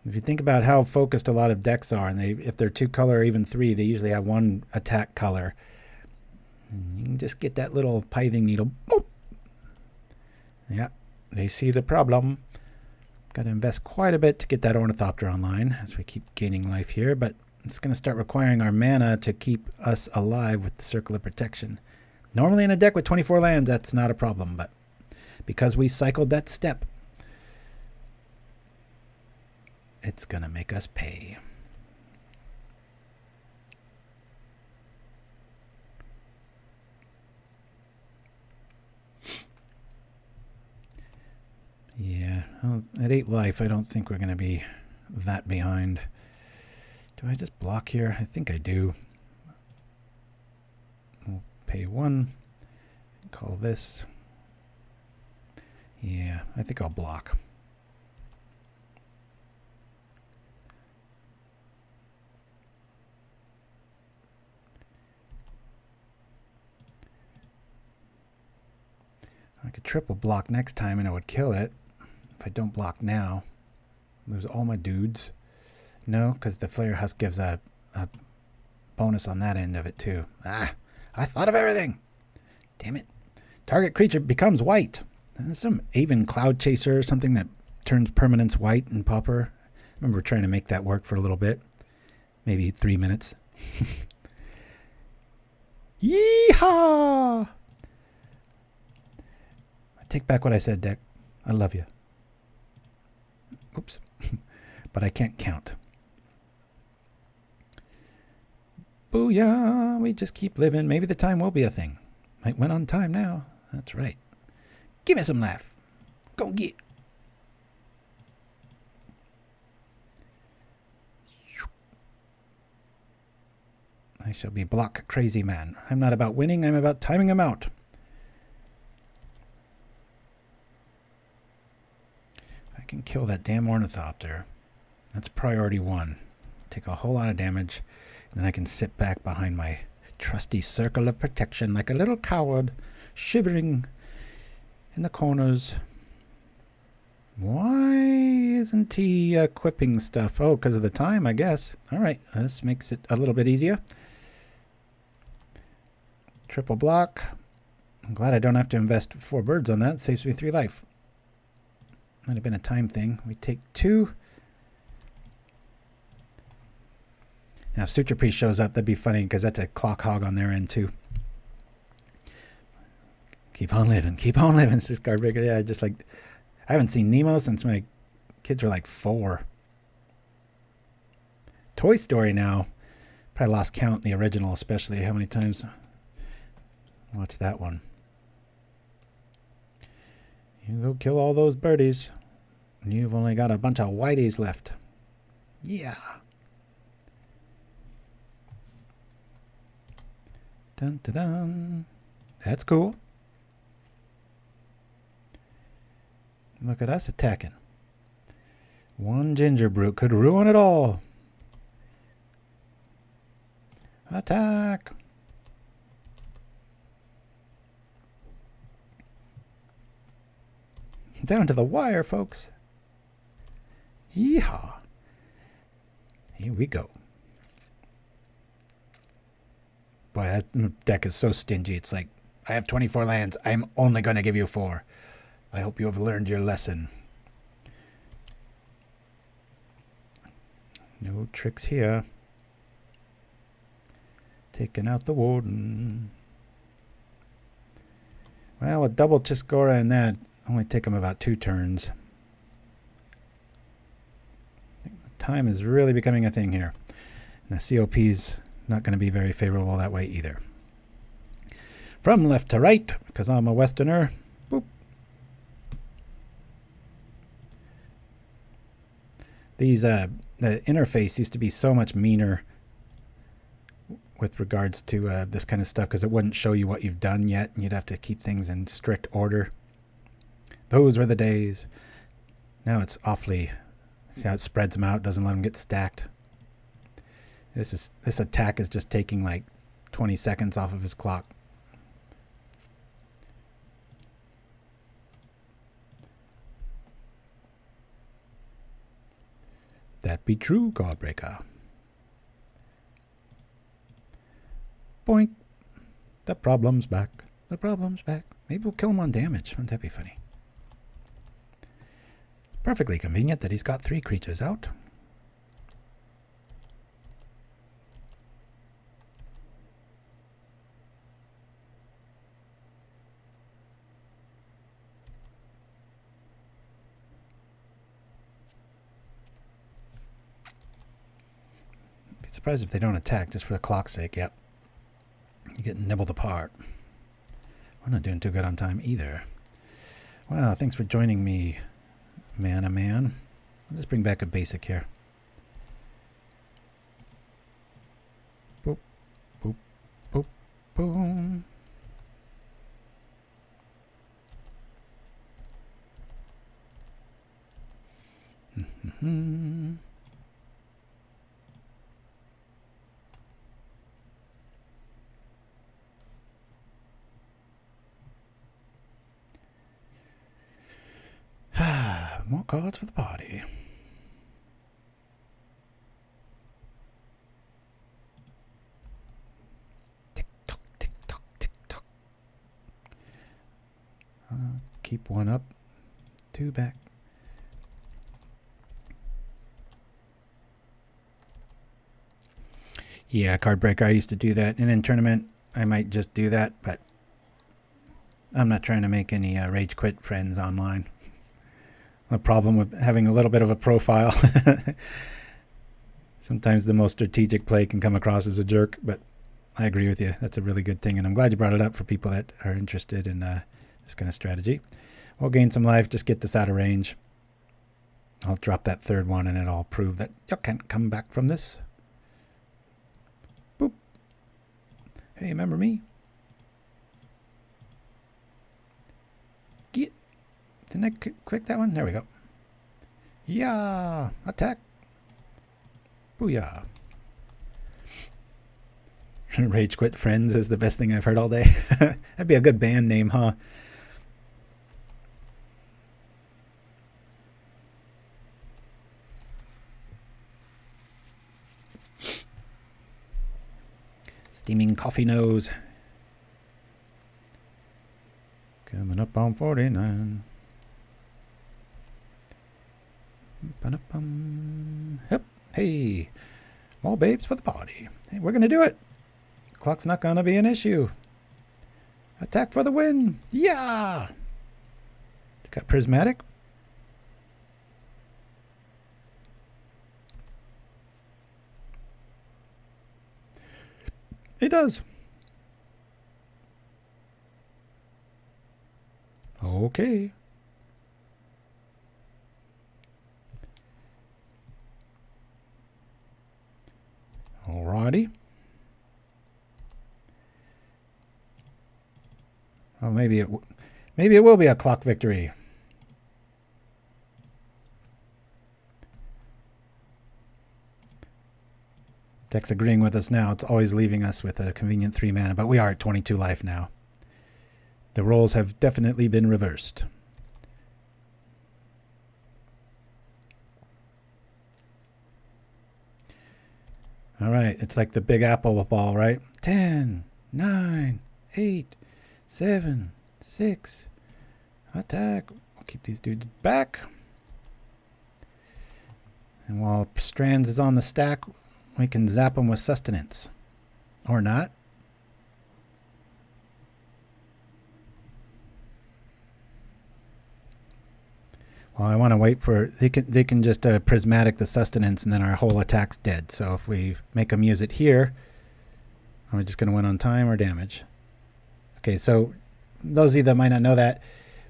If you think about how focused a lot of decks are, and if they're 2 color or even 3, they usually have 1 attack color. And you can just get that little pithing needle. Boop. Yeah, they see the problem. Got to invest quite a bit to get that Ornithopter online as we keep gaining life here, but it's going to start requiring our mana to keep us alive with the Circle of Protection. Normally in a deck with 24 lands, that's not a problem, but because we cycled that step, it's going to make us pay. Yeah, well, at 8 life, I don't think we're going to be that behind. Do I just block here? I think I do. We'll pay 1. Call this. Yeah, I think I'll block. I could triple block next time and it would kill it. If I don't block now, lose all my dudes. No, because the Flare Husk gives a bonus on that end of it too. Ah, I thought of everything. Damn it. Target creature becomes white. There's some Aven Cloud Chaser or something that turns permanents white in Pauper. I remember trying to make that work for a little bit. Maybe 3 minutes. Yeehaw! I take back what I said, deck. I love you. but I can't count. Booyah! We just keep living. Maybe the time will be a thing. Might win on time now. That's right. Give me some laugh. Go get. I shall be block crazy man. I'm not about winning, I'm about timing him out. I can kill that damn ornithopter. That's priority 1. Take a whole lot of damage, and then I can sit back behind my trusty circle of protection like a little coward, shivering in the corners. Why isn't he equipping stuff? Oh, because of the time, I guess. Alright, this makes it a little bit easier. Triple block. I'm glad I don't have to invest 4 birds on that. Saves me 3 life. Might have been a time thing. We take 2. Now, if Suture Priest shows up, that'd be funny because that's a clock hog on their end, too. Keep on living, says Cardbreaker. Yeah, just like, I haven't seen Nemo since my kids were like 4. Toy Story now. Probably lost count, the original especially, how many times I watched that one. You go kill all those birdies, and you've only got a bunch of whiteys left. Yeah. Dun dun dun. That's cool. Look at us attacking. One ginger brute could ruin it all. Attack. Down to the wire, folks. Yeehaw. Here we go. Boy, that deck is so stingy. It's like, I have 24 lands. I'm only going to give you 4. I hope you have learned your lesson. No tricks here. Taking out the Warden. Well, a double Chiskora and that only take him about 2 turns. I think the time is really becoming a thing here. And the COP's not going to be very favorable that way either. From left to right, because I'm a Westerner. Boop. These the interface used to be so much meaner with regards to this kind of stuff, because it wouldn't show you what you've done yet, and you'd have to keep things in strict order. Those were the days. Now it's awfully, see how it spreads them out, doesn't let them get stacked. This attack is just taking like 20 seconds off of his clock. That be true, Godbreaker. Boink. The problem's back. The problem's back. Maybe we'll kill him on damage. Wouldn't that be funny? Perfectly convenient that he's got 3 creatures out. Be surprised if they don't attack just for the clock's sake. Yep. You get nibbled apart. We're not doing too good on time either. Wow, thanks for joining me, man. Let's bring back a basic here. Boop, boop, boop, boom. More cards for the party. Tick tock, tick tock, tick tock. Keep 1 up, 2 back. Yeah, card breaker. I used to do that, and in tournament I might just do that, but I'm not trying to make any rage quit friends online. a problem with having a little bit of a profile. Sometimes the most strategic play can come across as a jerk, but I agree with you. That's a really good thing, and I'm glad you brought it up for people that are interested in this kind of strategy. We'll gain some life, just get this out of range. I'll drop that third one, and it'll prove that you can't come back from this. Boop. Hey, remember me? Get. Didn't I click that one? There we go. Yeah. Attack. Booyah. Rage Quit Friends is the best thing I've heard all day. That'd be a good band name, huh? Steaming coffee nose. Coming up on 49. Yep. Hey, more babes for the party. Hey, we're going to do it. Clock's not going to be an issue. Attack for the win. Yeah. It's got prismatic. It does. Okay. Alrighty. Oh, maybe it will be a clock victory. Deck's agreeing with us now. It's always leaving us with a convenient 3 mana, but we are at 22 life now. The roles have definitely been reversed. All right, it's like the big apple ball, right? 10, 9, 8, 7, 6. Attack. We'll keep these dudes back. And while Strands is on the stack, we can zap them with Sustenance. Or not. Well, I want to wait for... They can just prismatic the Sustenance, and then our whole attack's dead. So if we make them use it here, are we just going to win on time or damage? Okay, so those of you that might not know that,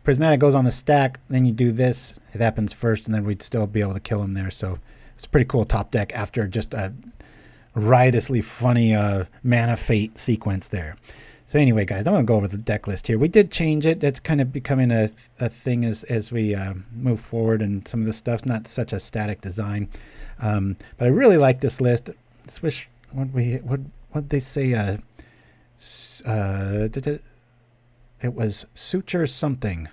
prismatic goes on the stack, then you do this. It happens first, and then we'd still be able to kill them there. So it's a pretty cool top deck after just a riotously funny mana fate sequence there. So anyway, guys, I'm going to go over the deck list here. We did change it. That's kind of becoming a thing as we move forward, and some of the stuff's not such a static design. But I really like this list. I wish what they say. It was Suture something.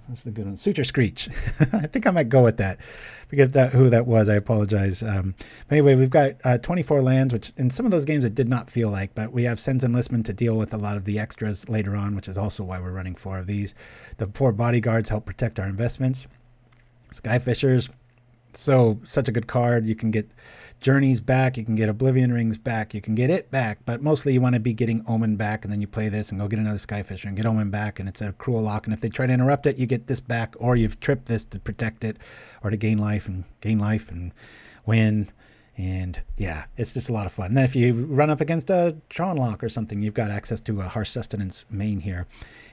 What's the good one? Suture-Screech. I think I might go with that. Forget who that was. I apologize. But anyway, we've got 24 lands, which in some of those games it did not feel like, but we have Cenn's Enlistment to deal with a lot of the extras later on, which is also why we're running 4 of these. The 4 bodyguards help protect our investments. Skyfishers. Such a good card. You can get Journeys back, you can get Oblivion Rings back, you can get it back, but mostly you want to be getting Omen back, and then you play this and go get another Skyfisher and get Omen back, and it's a cruel lock, and if they try to interrupt it, you get this back, or you've tripped this to protect it, or to gain life and win, and yeah, it's just a lot of fun. And then if you run up against a Tron lock or something, you've got access to a Harsh Sustenance main here.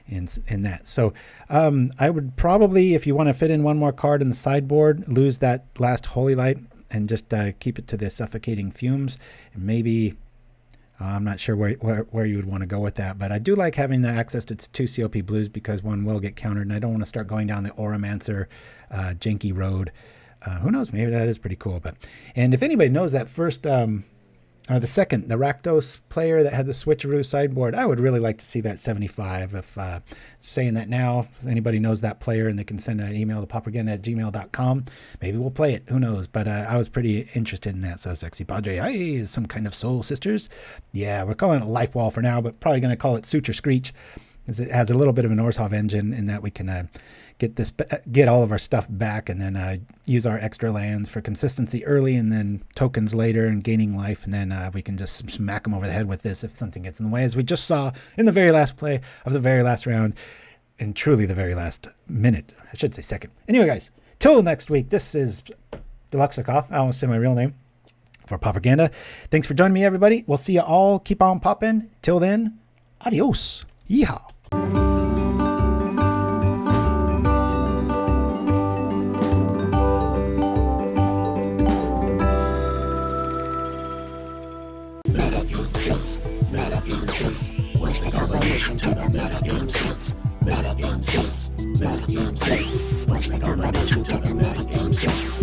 In that. So I would probably, if you want to fit in one more card in the sideboard, lose that last Holy Light and just keep it to the Suffocating Fumes. And maybe, I'm not sure where you would want to go with that, but I do like having the access to 2 COP blues because one will get countered, and I don't want to start going down the Oromancer janky road. Who knows, maybe that is pretty cool. And if anybody knows that first... the second, the Rakdos player that had the switcheroo sideboard, I would really like to see that 75. If saying that now, if anybody knows that player and they can send an email to poppergen@gmail.com, maybe we'll play it. Who knows? But I was pretty interested in that. So Sexy Padre, hey, some kind of Soul Sisters. Yeah, we're calling it Life Wall for now, but probably going to call it Suture-Screech, because it has a little bit of an Orzhov engine in that we can get all of our stuff back, and then use our extra lands for consistency early, and then tokens later, and gaining life, and then we can just smack them over the head with this if something gets in the way, as we just saw in the very last play of the very last round. in truly the very last minute. I should say second. Anyway, guys, till next week, this is deluxeicoff. I won't say my real name for Propaganda. Thanks for joining me, everybody. We'll see you all. Keep on popping. Till then, adios. Yeehaw. Meta